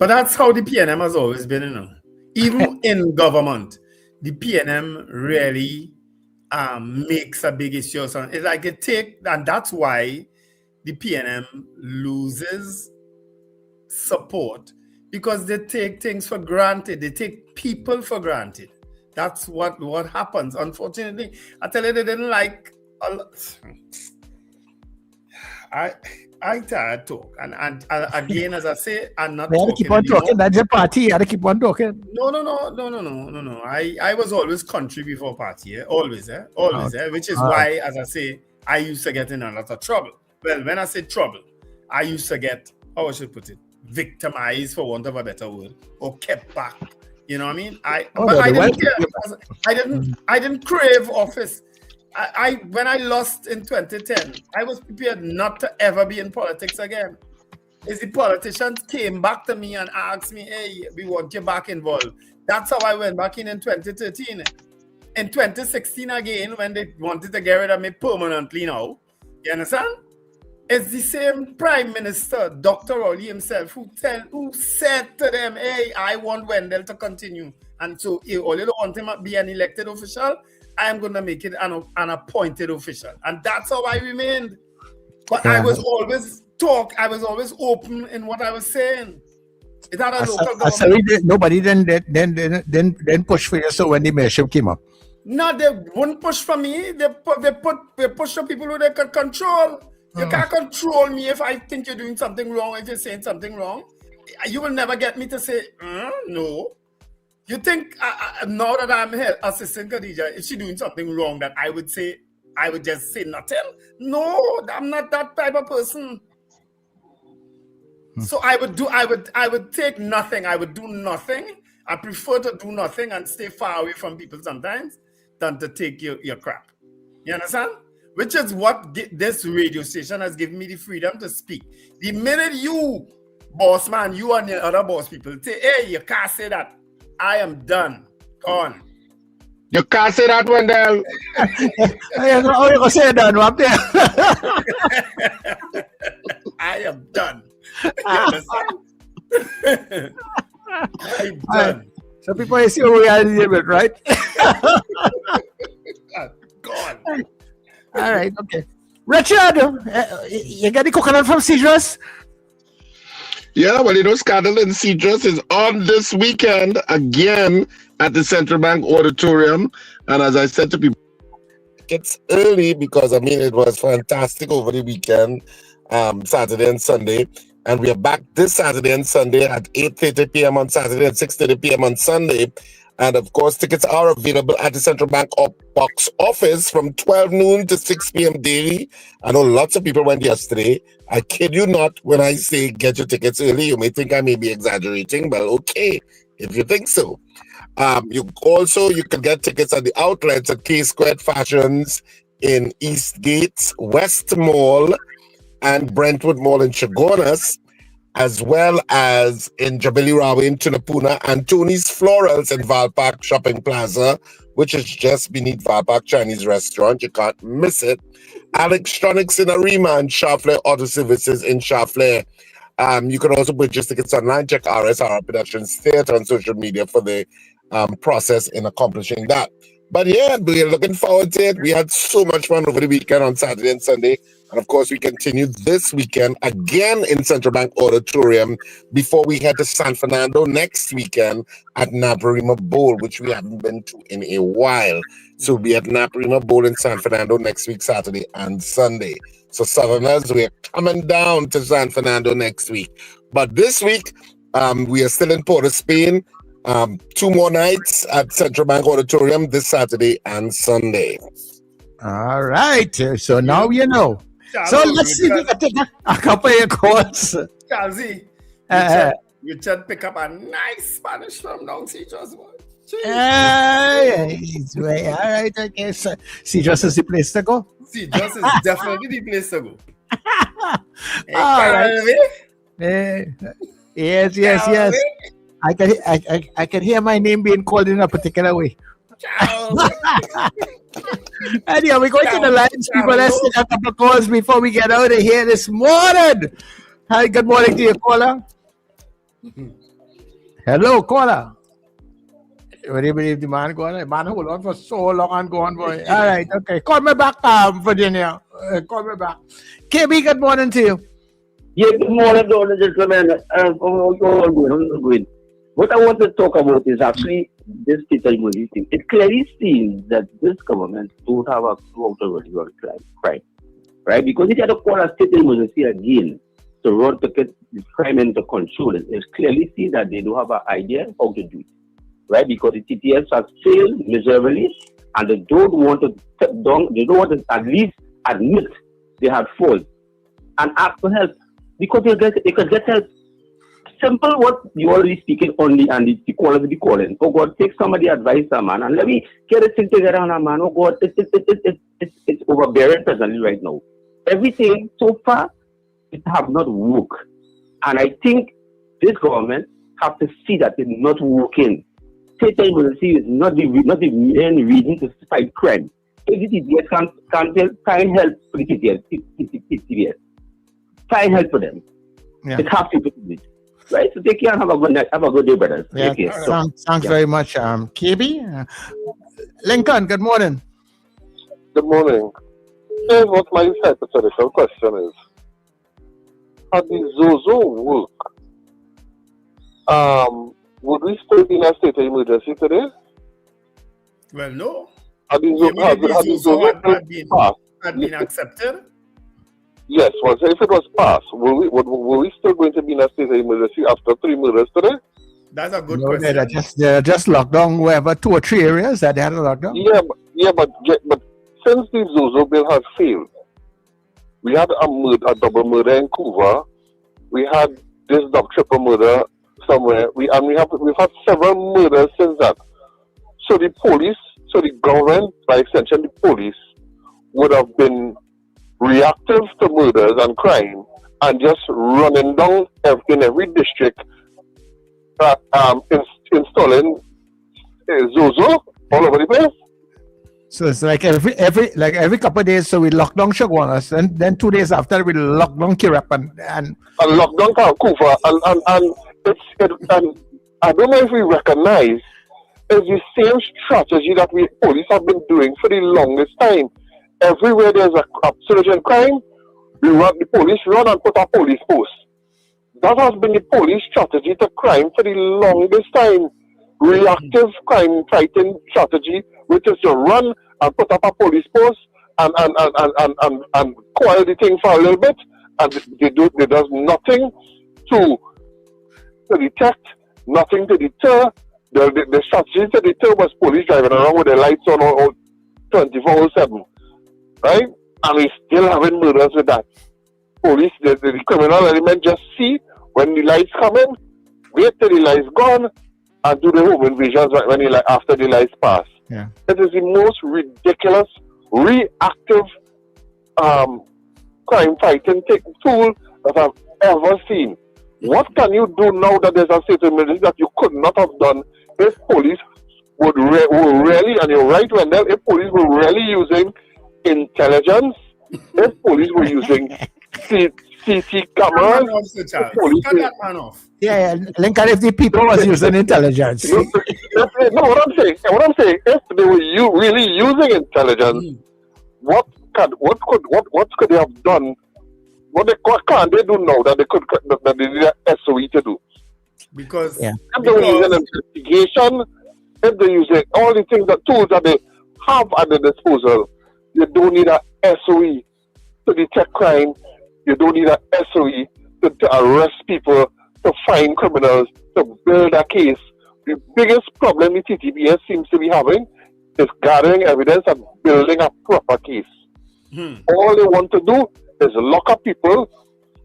S6: But that's how the PNM has always been, Even in government, the PNM really makes a big issue. It's like and that's why the PNM loses support, because they take things for granted. They take people for granted. That's what happens. Unfortunately, I tell you, they didn't like a lot. I tired talk, and again, as I say, I'm not.
S2: They keep on talking. That's your party. You keep on talking.
S6: No. I was always country before party. Always, which is why, as I say, I used to get in a lot of trouble. Well, when I say trouble, I used to get, how I should put it, victimized, for want of a better word, or kept back. You know what I mean? I didn't crave office. When I lost in 2010, I was prepared not to ever be in politics again. As the politicians came back to me and asked me, hey, we want you back involved. That's how I went back in 2013. In 2016 again, when they wanted to get rid of me permanently now, you understand? It's the same Prime Minister, Dr. Rowley himself, who said to them, hey, I want Wendell to continue. And so if all you don't want him to be an elected official, I am going to make it an appointed official. And that's how I remained. But I was always open in what I was saying. It had a local government.
S2: Nobody then push for you, so when the mayorship came up.
S6: No, they wouldn't push for me. They push for people who they can control. You can't control me if I think you're doing something wrong, if you're saying something wrong. You will never get me to say, no. You think now that I'm here, assistant Khadija, if she's doing something wrong, that I would just say nothing? No, I'm not that type of person. So I would take nothing. I would do nothing. I prefer to do nothing and stay far away from people sometimes than to take your crap. You understand? Which is what this radio station has given me the freedom to speak. The minute you, boss man, you and the other boss people say, hey, you can't say that, I am done. Gone.
S5: You can't say that, Wendell.
S2: Oh, you can say that up there.
S6: I am done. I'm done.
S2: So people see who we are a little bit, right?
S6: Gone.
S2: All right, okay. Richard, you got the coconut from Cedros?
S5: Yeah, well, Scandal in Cedros is on this weekend again at the Central Bank Auditorium. And as I said to people, it's early because, it was fantastic over the weekend, Saturday and Sunday. And we are back this Saturday and Sunday at 8:30 p.m. on Saturday and 6:30 p.m. on Sunday. And of course, tickets are available at the Central Bank box office from 12 noon to 6 p.m. daily. I know lots of people went yesterday. I kid you not when I say get your tickets early. You may think I may be exaggerating, but okay, if you think so. You can get tickets at the outlets at K-Squared Fashions in Eastgate, West Mall, and Brentwood Mall in Chagonas, as well as in Jabili Rawa in Tunapuna, and Tony's Florals in Valpark Shopping Plaza, which is just beneath Valpark Chinese Restaurant. You can't miss it. Electronics in Arima and Sharflair Auto Services in Sharflair. You can also purchase tickets online. Check RSR Productions Theatre on social media for the process in accomplishing that. But yeah, we're looking forward to it. We had so much fun over the weekend on Saturday and Sunday. And of course, we continue this weekend again in Central Bank Auditorium before we head to San Fernando next weekend at Naparima Bowl, which we haven't been to in a while. So we'll be at Naparima Bowl in San Fernando next week, Saturday and Sunday. So Southerners, we're coming down to San Fernando next week. But this week, we are still in Port of Spain. 2 more nights at Central Bank Auditorium this Saturday and Sunday.
S2: All right. So now you know. So let's see if we can take a couple of calls.
S6: Charlie, Richard pick up a nice Spanish from down Cedros.
S2: All right. Okay. So Cedros is the place to go.
S6: Cedros is definitely the place to go.
S2: All right. Yes. I can hear my name being called in a particular way. Anyway, we're going to the lines, people. Let's take a couple of calls before we get out of here this morning. Hi, good morning to you, caller. Hello, caller. What do you believe the man going on? Man, hold on for so long and go on, boy. All right, okay. Call me back, Virginia. Call me back. KB, good morning to you.
S7: Yeah, good morning, gentlemen. What I want to talk about is actually this state emergency thing. It clearly seems that this government don't have a clue to run crime, right? Because if you had to call a state emergency again to run to get this crime into control, it clearly seems that they don't have an idea how to do it, right? Because the TTS has failed miserably, and they don't want to step down. They don't want to at least admit they had fault and ask for help, because they could get help. Simple what you already speaking only, and the callers will be calling. Oh God, take somebody advice, man, and let me get this thing together, man. Oh God, it's overbearing presently right now. Everything so far, it have not worked, and I think this government have to see that it's not working. State emergency is not the main reason to fight crime. If the TTS can't help for the TTS, find help for them.
S2: Yeah.
S7: It has to do it. Right, so take care and have a good day, brothers.
S2: Yeah, thanks very much, KB. Lincoln, good morning.
S22: Good morning. Here's what my hypothetical question is. Had the Zozo work, would we still be in a state of emergency today?
S6: Well, no.
S22: Had the Zozo
S6: had been accepted?
S22: Yes, well, so if it was passed, were we still going to be in a state of emergency after 3 murders today?
S6: That's a good
S2: No,
S6: question.
S2: they're just locked down wherever 2 or 3 areas that they had a lockdown.
S22: Yeah, but since the Zozo bill had failed, we had a double murder in Cuba. We had this triple murder somewhere. We've had several murders since that. So the government, by extension, the police, would have been reactive to murders and crime and just running down in every district, installing Zozo all over the place.
S2: So it's like every couple of days, so we lock down Shagwanas, and then 2 days after we lock down Kirap and
S22: lock down Kufa, and I don't know if we recognize it's the same strategy that we police have been doing for the longest time. Everywhere there's a surge crime, the police run and put a police post. That has been the police strategy to crime for the longest time. Reactive crime fighting strategy, which is to run and put up a police post and coil the thing for a little bit, and they does nothing to detect, nothing to deter. The strategy to deter was police driving around with their lights on all 24/7. Right? And we still having murders with that. Police, the criminal element just see when the lights come in, wait till the lights gone, and do the home invasions right after the lights pass.
S2: Yeah.
S22: It is the most ridiculous, reactive crime fighting tool that I've ever seen. What can you do now that there's a state of emergency that you could not have done if police were really, and you're right, Wendell, if police were really using intelligence, if police were using CT cameras.
S6: Cut that man off.
S2: Yeah, Lincoln, if the people was using intelligence.
S22: No, what I'm saying, if they were really using intelligence, what could they have done? What can't they do now that they need a SOE to do?
S6: Because
S22: if they were using investigation, if they're using all the tools that they have at their disposal, you don't need a SOE to detect crime. You don't need a SOE to arrest people, to find criminals, to build a case. The biggest problem the TTPS seems to be having is gathering evidence and building a proper case. All they want to do is lock up people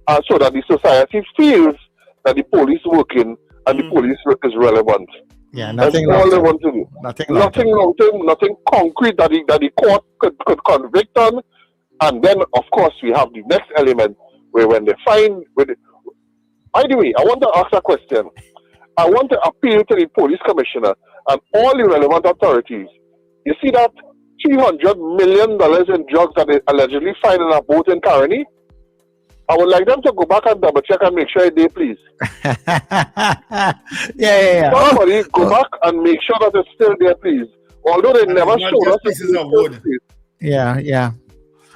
S22: so that the society feels that the police working and the police work is relevant.
S2: Yeah,
S22: That's all they want to do. Nothing long term, nothing concrete that the court could convict on. And then, of course, we have the next element where when they find... By the way, I want to ask a question. I want to appeal to the police commissioner and all the relevant authorities. You see that $300 million in drugs that they allegedly find in a boat in Caroni? I would like them to go back and double check and make sure they please.
S2: Yeah.
S22: Somebody go back and make sure that it's still there, please. Although they never showed us
S6: pieces of wood.
S2: Yeah.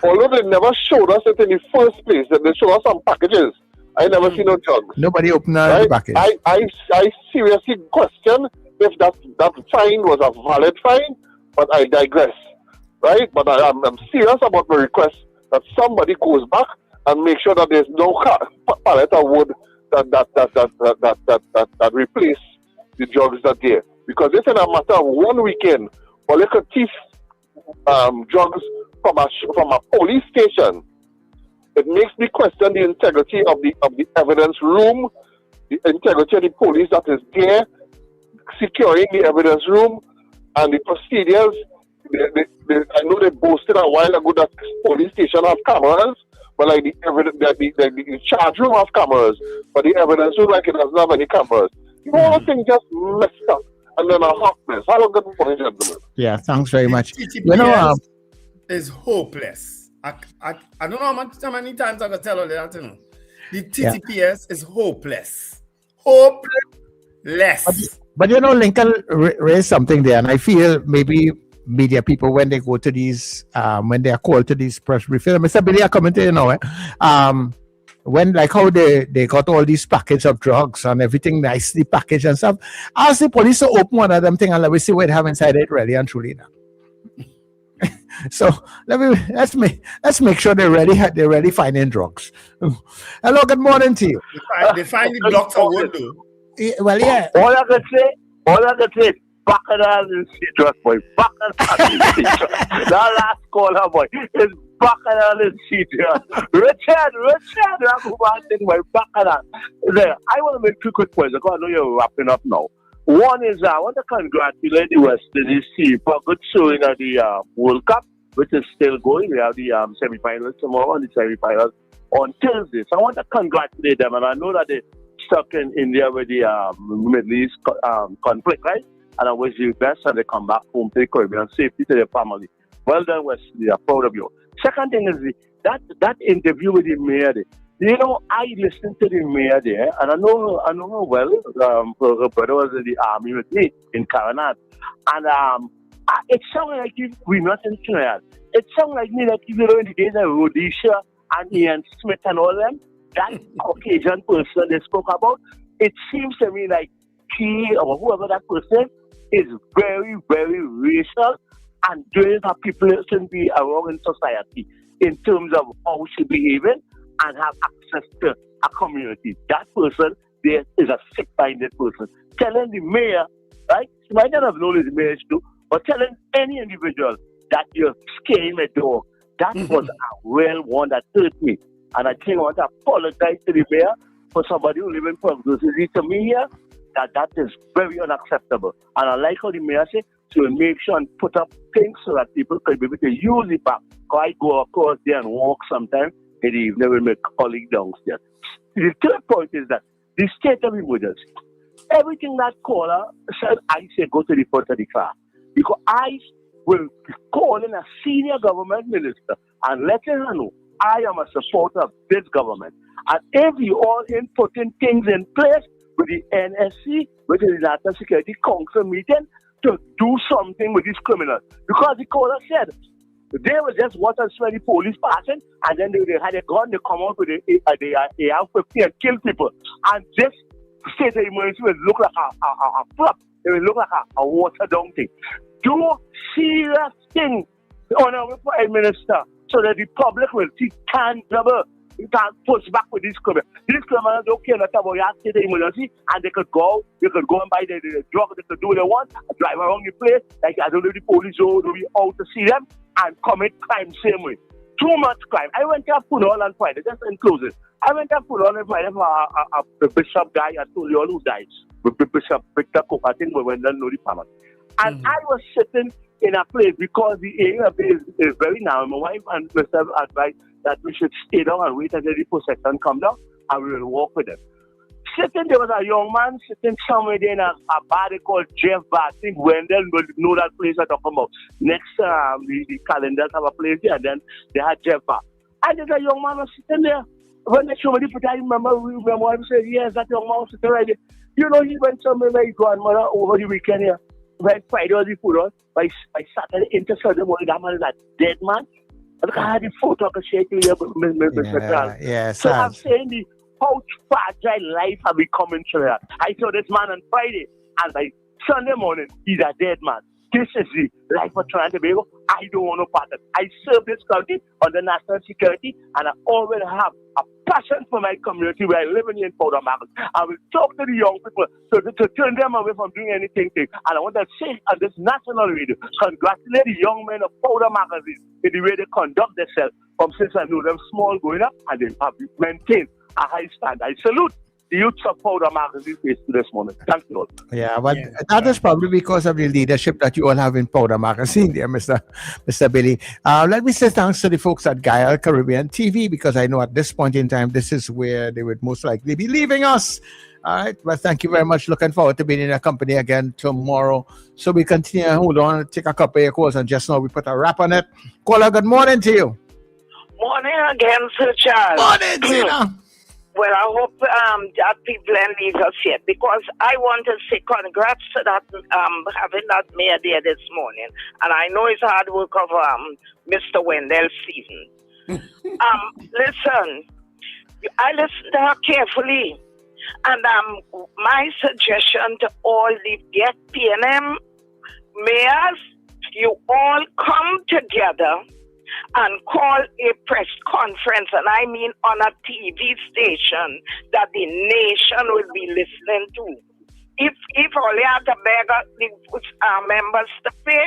S22: Although they never showed us it in the first place, that they showed us some packages. I never seen no drugs.
S2: Nobody opened the package.
S22: I seriously question if that fine was a valid fine, but I digress. Right? But I'm serious about my request that somebody goes back and make sure that there's no pallet of wood that replace the drugs that there. Because this is a matter of 1 weekend, or they could thief drugs from a police station. It makes me question the integrity of the evidence room, the integrity of the police that is there, securing the evidence room, and the procedures. I know they boasted a while ago that police station have cameras, but like the charge room have cameras, but the evidence room like it doesn't have any cameras. The whole thing just messed up, and then a hot mess. Hello, good morning, gentlemen.
S2: Yeah, thanks very much.
S6: TTPS is hopeless. I don't know how many times I can tell you that. The TTPS is hopeless. Hopeless.
S2: But Lincoln raised something there, and I feel maybe media people, when they go to these, when they are called to these press briefings, Mr. Billy, I come into when like how they got all these packets of drugs and everything nicely packaged and stuff. Ask the police to open one of them thing and let me see what they have inside it really and truly now. So let's make sure they're ready finding drugs. Hello, good morning to you.
S6: They find the blocks of wood though.
S2: Well, yeah.
S11: All I can say, Bacchanal is serious, boy. Bacchanal is serious. That last caller, boy, is Bacchanal is serious. Richard, I'm going my Bacchanal. I want to make two quick points because I know you're wrapping up now. One is I want to congratulate the West Indies team for good showing at the World Cup, which is still going. We have the semi-finals tomorrow and the semi-finals on Thursday. So I want to congratulate them, and I know that they stuck in India with the Middle East conflict, right? And I wish you the best and they come back home to the Caribbean safety to their family. Well done, Wesley. I'm proud of you. Second thing is that interview with the mayor there. I listened to the mayor there, and I know her well. Her brother was in the army with me in Caranat. And it sounded like we're not in Trinidad. It sounded like me like in the days of Rhodesia and Ian Smith and all them, that Caucasian person they spoke about, it seems to me like he or whoever that person is very, very racial and doing how people shouldn't be around in society in terms of how we should be behaving and have access to a community. That person there is a sick-minded person. Telling the mayor, right? She might not have known the mayor too, but telling any individual that you're scaring a dog, that was a real one that hurt me. And I think I want to apologize to the mayor for somebody who lives in publicity to me here, that is very unacceptable. And I like how the mayor said to make sure and put up things so that people can be able to use it back. I go across there and walk sometimes in the evening with my colleague downstairs. The third point is that the state of emergency. Everything that caller said, I say go to the front of the car. Because I will call in a senior government minister and letting her know I am a supporter of this government. And if you all in putting things in place with the NSC, with the National Security Council meeting, to do something with these criminals. Because the caller said, they were just watch and smell the police passing, and then they had a gun, they come out with the AR-15 and kill people. And this state of emergency will look like a flop. It will look like a watered-down thing. Do serious things, Honorable Prime Minister, so that the public will see tangible. You can't push back with these criminals. These criminals don't care nothing about your state of emergency, and they could go and buy the drug, they could do what they want, drive around the place, like I don't know the police don't be out to see them, and commit crime same way. Too much crime. I went to a funeral on Friday, just in closing. I went to a funeral on Friday for a bishop guy, I told you all who died. Bishop Victor Cook, I think we went to know the family. And I was sitting in a place because the area is very narrow. My wife and myself advised that we should stay down and wait until the procession come down, and we will walk with them. Sitting, there was a young man sitting somewhere there in a bar they called Jeff Bar. I think Wendell will know that place I'm talking about. Next, the calendars have a place there, and then they had Jeff Bar. And there's a young man was sitting there. When they showed me the photo, I remember my wife said, yes, that young man was sitting right there. You know, he went somewhere with his grandmother over the weekend here. When Friday was the funeral, by Saturday into Sunday morning, that man is a dead man. Look at the photo I can share to you, Mr. Charles.
S2: Yeah,
S11: so I'm saying how fragile life have become in Trinidad. I saw this man on Friday, and by Sunday morning, he's a dead man. This is the life of Trinidad and Tobago. I don't want no part of it. I serve this country under national security, and I always have a passion for my community where I live in Powder Market. I will talk to the young people to turn them away from doing anything. And I want to say on this national radio, congratulate the young men of Powder Market in the way they conduct themselves from since I know them small going up, and they have maintained a high standard. I salute the youth of Powder Market this morning. Thank you all.
S2: Yeah, but that is probably because of the leadership that you all have in Powder Magazine there, Mr. Billy. Let me say thanks to the folks at Gael Caribbean TV, because I know at this point in time, this is where they would most likely be leaving us. All right, well, thank you very much. Looking forward to being in your company again tomorrow. So we continue. Hold on, take a couple of your calls, and just now we put a wrap on it. Caller, good morning to you.
S12: Morning again, Sir Charles.
S2: Morning, Tina.
S12: Well, I hope that people ain't leave us yet, because I want to say congrats to that having that mayor there this morning. And I know it's hard work of Mr. Wendell Stevens. Listen, I listened to her carefully, and my suggestion to all the get PNM mayors, you all come together and call a press conference, and I mean on a TV station that the nation will be listening to. If only have to beg the members to pay,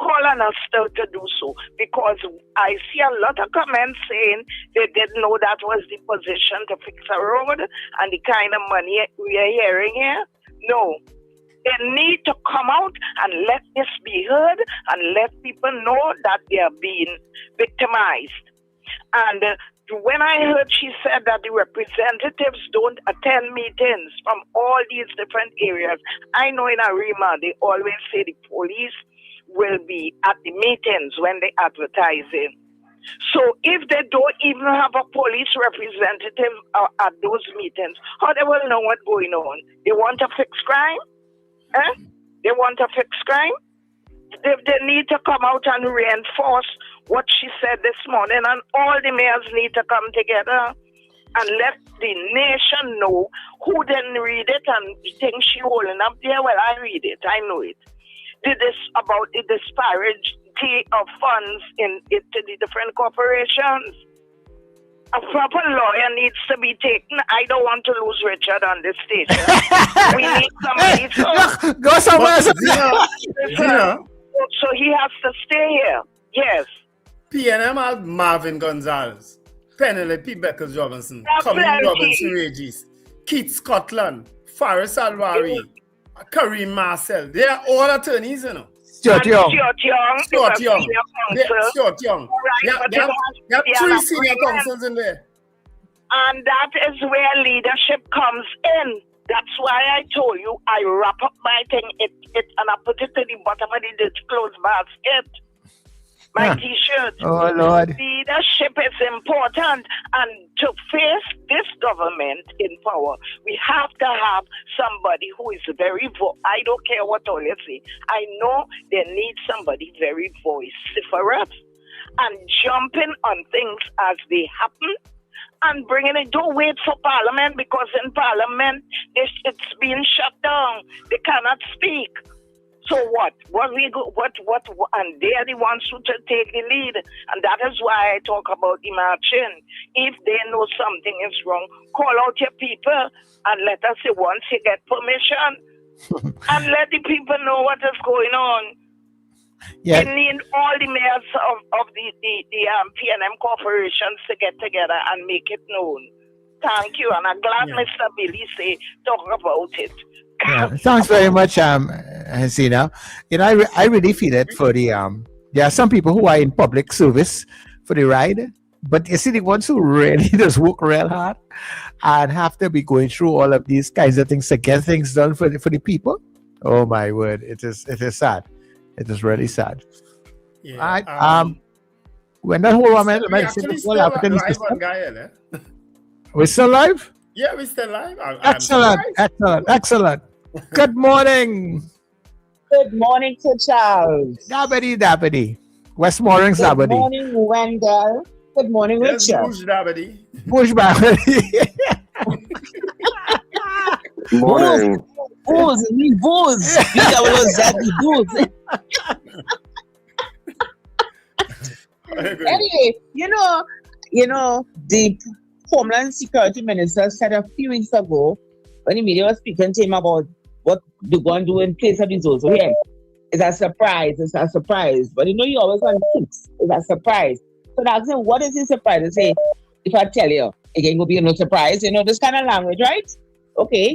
S12: call on us to do so, because I see a lot of comments saying they didn't know that was the position to fix a road and the kind of money we are hearing here. No. They need to come out and let this be heard and let people know that they are being victimized. And when I heard she said that the representatives don't attend meetings from all these different areas, I know in Arima they always say the police will be at the meetings when they advertise it. So if they don't even have a police representative at those meetings, how they will know what's going on? They want to fix crime? They want to fix crime? They need to come out and reinforce what she said this morning, and all the mayors need to come together and let the nation know who didn't read it and think she holding up there. Well, I read it. I know it. Did this about the disparity of funds to the different corporations. A proper lawyer needs to be taken. I don't want to lose Richard on this station. We need somebody to
S2: go somewhere.
S12: So he has to stay here. Yes.
S6: PNM had Marvin Gonzalez, Penelope Beckers Robinson, Colin Robinson Regis, Keith Scotland, Faris Alwari, Kareem Marcel. They are all attorneys, you know.
S12: Stuart Young.
S6: You have 3 senior counsels in there.
S12: And that is where leadership comes in. That's why I told you I wrap up my thing and I put it to the bottom of the disclosed basket. My T-shirt.
S2: Oh, Lord.
S12: Leadership is important, and to face this government in power, we have to have somebody who is very I don't care what all you say. I know they need somebody very vociferous and jumping on things as they happen and bringing it. Don't wait for Parliament, because in Parliament it's being shut down. They cannot speak. So what? And they are the ones who take the lead. And that is why I talk about imagine. If they know something is wrong, call out your people and let us say once you get permission and let the people know what is going on.
S2: Yeah.
S12: They need all the mayors of the P&M corporations to get together and make it known. Thank you. And I'm glad Mr. Billy talk about it.
S2: Yeah, thanks very much, Hasina. You know, I really feel it for the there are some people who are in public service for the ride, but you see the ones who really just work real hard and have to be going through all of these kinds of things to get things done for the people. Oh my word, it is sad. It is really sad.
S6: Yeah.
S2: Right. When that whole woman,
S6: We're still live on Gaia, eh?
S2: We're still live?
S6: Yeah, we're still live.
S2: Excellent. Good morning.
S13: Good morning to Charles.
S2: Dabbity. Westmoreland's Dabbity.
S13: Good morning, Wendell. Good morning, Richard.
S6: Bush Dabbity.
S13: Morning. Booze. Anyway, you know, the Homeland Security Minister said a few weeks ago when the media was speaking to him about what they're going to do in place of his also. Yeah, it's a surprise. But you know, you always want things. It's a surprise. So I asked him, what is the surprise? I say, if I tell you, it ain't going to be no surprise. You know, this kind of language, right? Okay.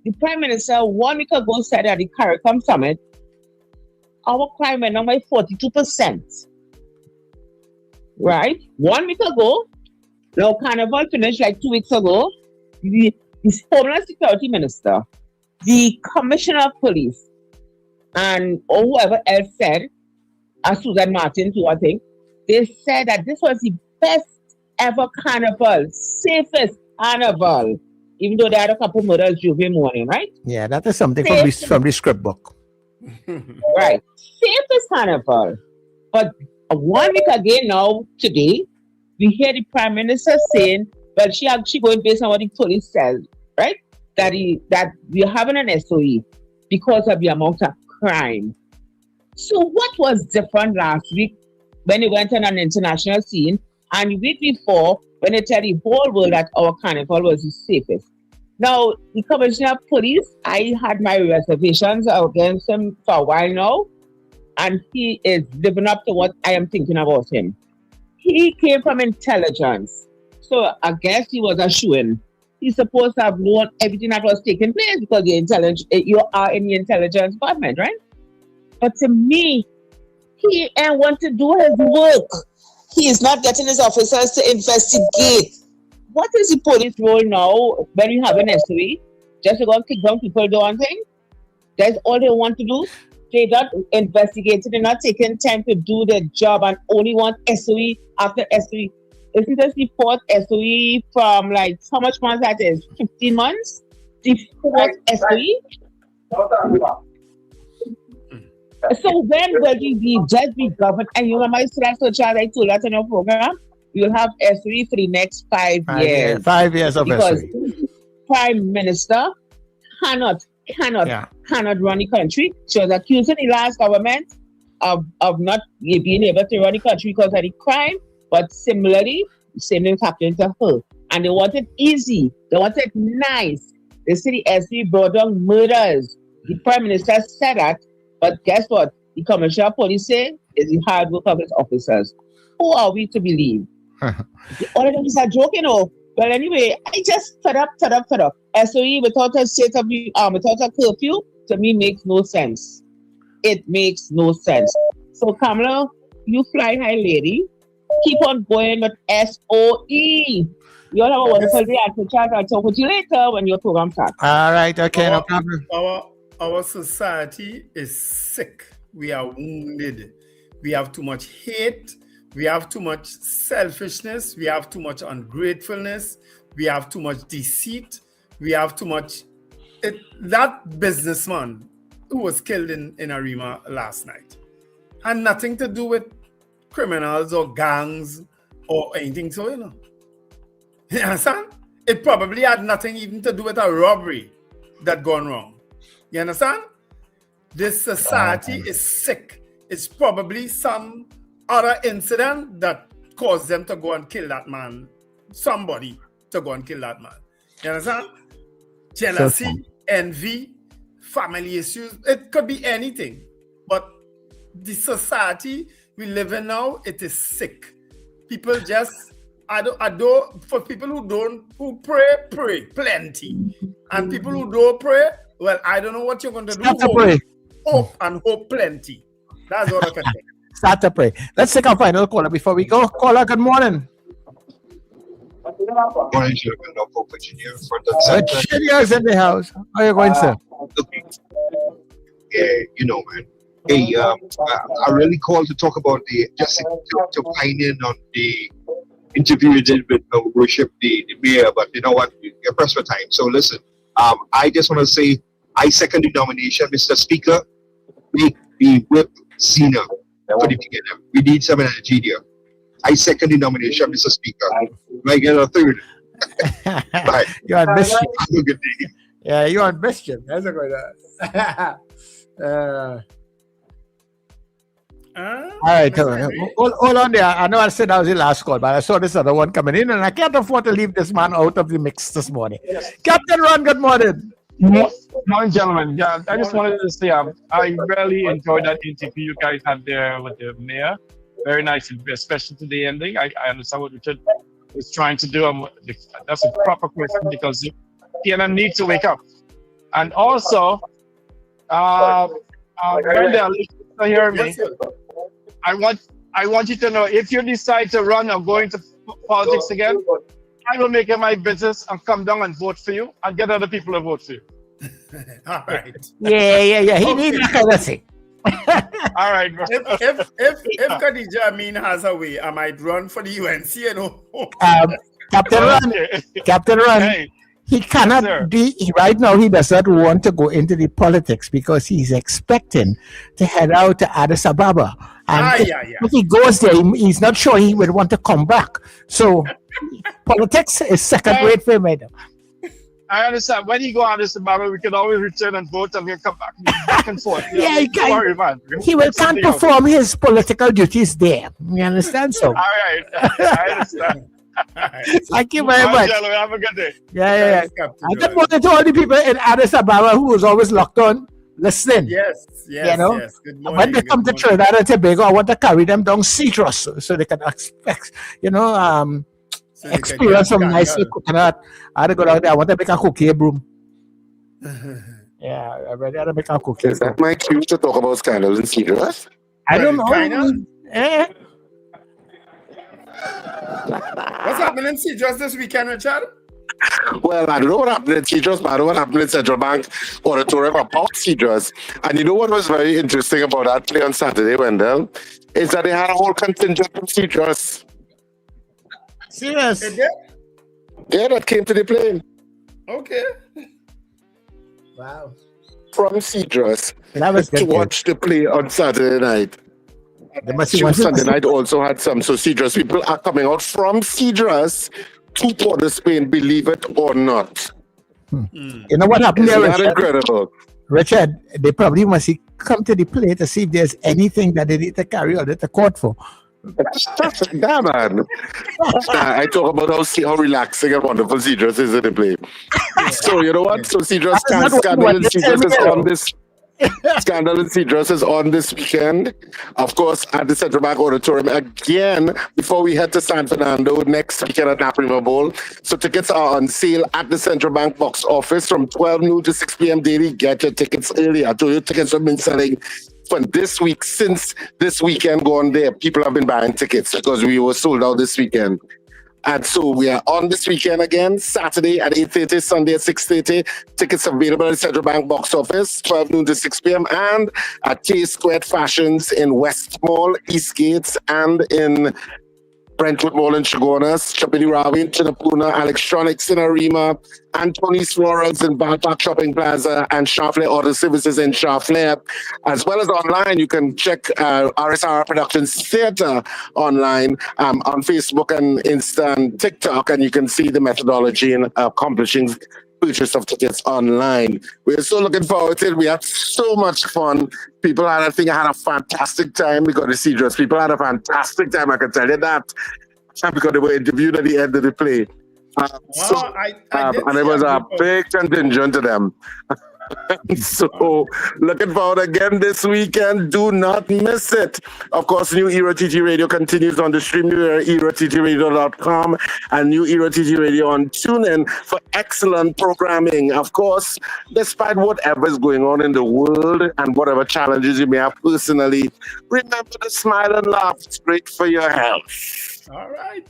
S13: The Prime Minister 1 week ago said at the CARICOM Summit, our crime went down by 42%. Right? 1 week ago, now Carnival finished like 2 weeks ago, the Homeland Security Minister, the Commissioner of Police, and or whoever else said, Susan Martin too, I think, they said that this was the best ever carnival, safest carnival, even though they had a couple murders Juve morning, right?
S2: Yeah, that is something from the script book.
S13: Right. Safest carnival. But 1 week again now, today, we hear the Prime Minister saying, well, she actually going based on what the police says, right? That we're having an SOE because of the amount of crime. So what was different last week when they went on an international scene, and the week before when they tell the whole world that our carnival was the safest? Now, the Commissioner of Police, I had my reservations against him for a while now, and he is living up to what I am thinking about him. He came from intelligence, so I guess he was a shoo-in. He's supposed to have known everything that was taking place because you are in the intelligence department, right? But to me, he ain't want to do his work. He is not getting his officers to investigate. What is the police role now when you have an SOE? Just to go and kick down people do one thing? That's all they want to do? They're not investigating, they're not taking time to do their job and only want SOE after SOE. Isn't this the fourth SOE from like how much months that is? 15 months? The fourth SOE? So when will we just be governed? And you remember Child, I told that in your program, you'll have SOE for the next 5 years.
S2: 5 years of
S13: because
S2: SOE.
S13: Prime Minister cannot run the country. She was accusing the last government of not being able to run the country because of the crime. But similarly, the same thing happened to her. And they want it easy. They want it nice. They say the SOE brought down murders. The Prime Minister said that. But guess what? The Commissioner of Police say is the hard work of his officers. Who are we to believe? All of them is a joke, you know. Well, anyway, I just fed up. SOE without a state of without a curfew, to me makes no sense. It makes no sense. So, Kamala, you fly high, lady. Keep on going with SOE. You all have a wonderful day. I'll talk with you later when your program starts.
S2: All right, okay, no problem.
S6: Our society is sick. We are wounded. We have too much hate. We have too much selfishness. We have too much ungratefulness. We have too much deceit. We have too much. That businessman who was killed in Arima last night had nothing to do with criminals or gangs or anything. So, you understand? It probably had nothing even to do with a robbery that gone wrong. You understand? This society is sick. It's probably some other incident that caused them to go and kill that man. Somebody to go and kill that man. You understand? Jealousy, envy, family issues. It could be anything. But the society we live in now, it is sick. People just, for people who pray plenty. And people who don't pray, well, I don't know what you're going to do.
S2: Start to pray.
S6: Hope plenty. That's all I can say.
S2: Start to pray. Let's take our final caller before we go. Caller, good morning.
S4: Morning, Jürgen. Local Virginia.
S2: Virginia is in the house. How are you going, sir?
S4: Yeah, man. Hey, I really called to talk about just to pine in on the interview you did with worship the mayor, but you know what? You're pressed for time. So listen, I just want to say I second the nomination, Mr. Speaker. Make the whip senior for the beginner. We need some energy here. I second the nomination, Mr. Speaker. I get a third. Bye.
S2: You're on mission.
S4: Have a good day.
S2: Yeah, you're on mission. That's a good all right, hold on there. I know I said that was the last call, but I saw this other one coming in, and I can't afford to leave this man out of the mix this morning. Captain Ron, good morning.
S14: Morning, gentlemen. Yeah, I just wanted to say I really enjoyed that interview you guys had there with the mayor. Very nice, especially to the ending. I understand what Richard was trying to do. That's a proper question because TNM needs to wake up. And also, Brenda, to hear me. I want you to know if you decide to run or go into politics again, I will make it my business and come down and vote for you and get other people to vote for you.
S6: All right.
S2: Yeah. He needs that kind of thing.
S14: All right. Bro.
S6: If Khadija Amin has a way, I might run for the UNC,
S2: Captain Ron, he cannot be, right now he does not want to go into the politics because he's expecting to head out to Addis Ababa. And if he goes there, he's not sure he would want to come back. So politics is second rate for him.
S14: I understand. When you go on Addis Ababa, we can always return and vote and we'll come back and forth.
S2: He can't perform his political duties there. You understand? So.
S14: All right. I understand.
S2: Thank you very much.
S14: Have a good day.
S2: Yeah. And good morning to all the people in Addis Ababa who was always locked on, listening.
S6: Yes.
S2: Good morning, when they come to
S6: morning.
S2: Trinidad and Tobago, I want to carry them down citrus so they can expect, experience some nice coconut. I had to go down there. I want to make a cookie broom. Yeah, I ready to make a cookie.
S5: Is that my cue to talk about scandals in citrus?
S2: I don't know.
S6: What's happening in Cedros this weekend, Richard?
S5: Well, I don't know what happened in Cedros, but I know what happened in Central Bank Auditorium about Cedros. And you know what was very interesting about that play on Saturday, Wendell? Is that they had a whole contingent from Cedros.
S2: Serious?
S5: Yeah, that came to the plane.
S6: Okay.
S2: Wow.
S5: From Cedros
S2: to
S5: watch the play on Saturday night. Sunday night also had some. So Cedros people are coming out from Cedros to Port of Spain, believe it or not.
S2: You know what happened there,
S5: Isn't that
S2: Richard?
S5: incredible?
S2: Richard, they probably must come to the play to see if there's anything that they need to carry out at the court for.
S5: Yeah, man. I talk about how relaxing and wonderful Cedros is in the play. So you know what? So Cedros scandal in Cedros is on this. Scandal in Cedros is on this weekend, of course, at the Central Bank Auditorium again before we head to San Fernando next weekend at Naprima Bowl. So tickets are on sale at the Central Bank box office from 12 noon to 6 p.m. daily. Get your tickets early. I told you tickets have been selling for this week. Since this weekend gone there, people have been buying tickets because we were sold out this weekend.
S15: And so we are on this weekend again, Saturday at 8:30, Sunday at 6:30. Tickets available at Central Bank box office, 12 noon to 6 p.m. and at K Squared Fashions in West Mall, East Gates, and in Brentwood Mall in Chagonas, Chapini Ravi in Chinnapuna, Electronics in Arima, Anthony's Florals in Balpark Shopping Plaza, and Sharflare Auto Services in Sharflare. As well as online, you can check RSR Productions Theatre online on Facebook and Insta and TikTok, and you can see the methodology in accomplishing purchase of tickets online. We're so looking forward to it. We had so much fun. People had, I think I had a fantastic time. We got to see just people had a fantastic time, I can tell you that. Because they were interviewed at the end of the play. And it was a big contingent to them. So, looking forward again this weekend. Do not miss it. Of course, New Era TT Radio continues on the stream, NewEraTTRadio.com and New Era TT Radio on TuneIn for excellent programming. Of course, despite whatever is going on in the world and whatever challenges you may have personally, remember to smile and laugh. It's great for your health.
S6: All right.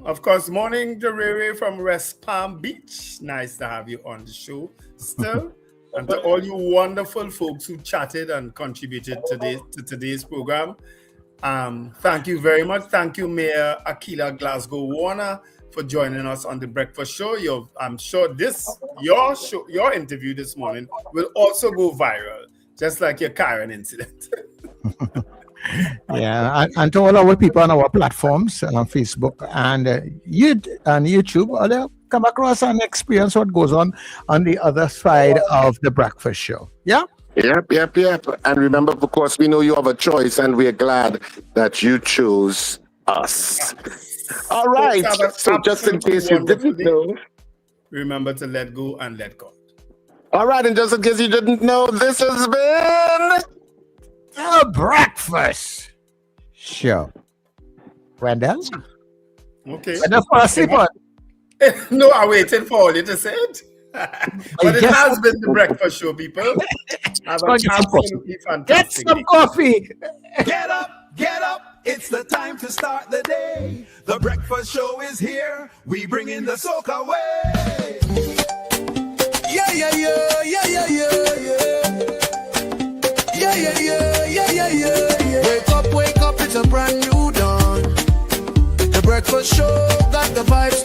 S6: Of course, morning, Jerere from West Palm Beach. Nice to have you on the show still. And to all you wonderful folks who chatted and contributed to today's program, thank you very much. Thank you, Mayor Akeliah Glasgow Warner, for joining us on the breakfast show. I'm sure your interview this morning will also go viral, just like your Karen incident.
S2: Yeah, and to all our people on our platforms on Facebook and YouTube, they'll come across and experience what goes on the other side of the breakfast show. Yeah?
S15: Yep. And remember, of course, we know you have a choice, and we're glad that you chose us. All right. So just in case you didn't know,
S6: remember to let go and let God.
S15: All right, and just in case you didn't know, this has been
S2: the breakfast show. Wendell?
S6: Okay.
S2: And the first one.
S6: No, I waited for you to say it. But it has been the breakfast show, people. Have an absolutely fantastic
S2: Get some coffee.
S1: Get up. It's the time to start the day. The breakfast show is here. We bring in the soca way. Yeah. Wake up, it's a brand new dawn. The breakfast show got the vibes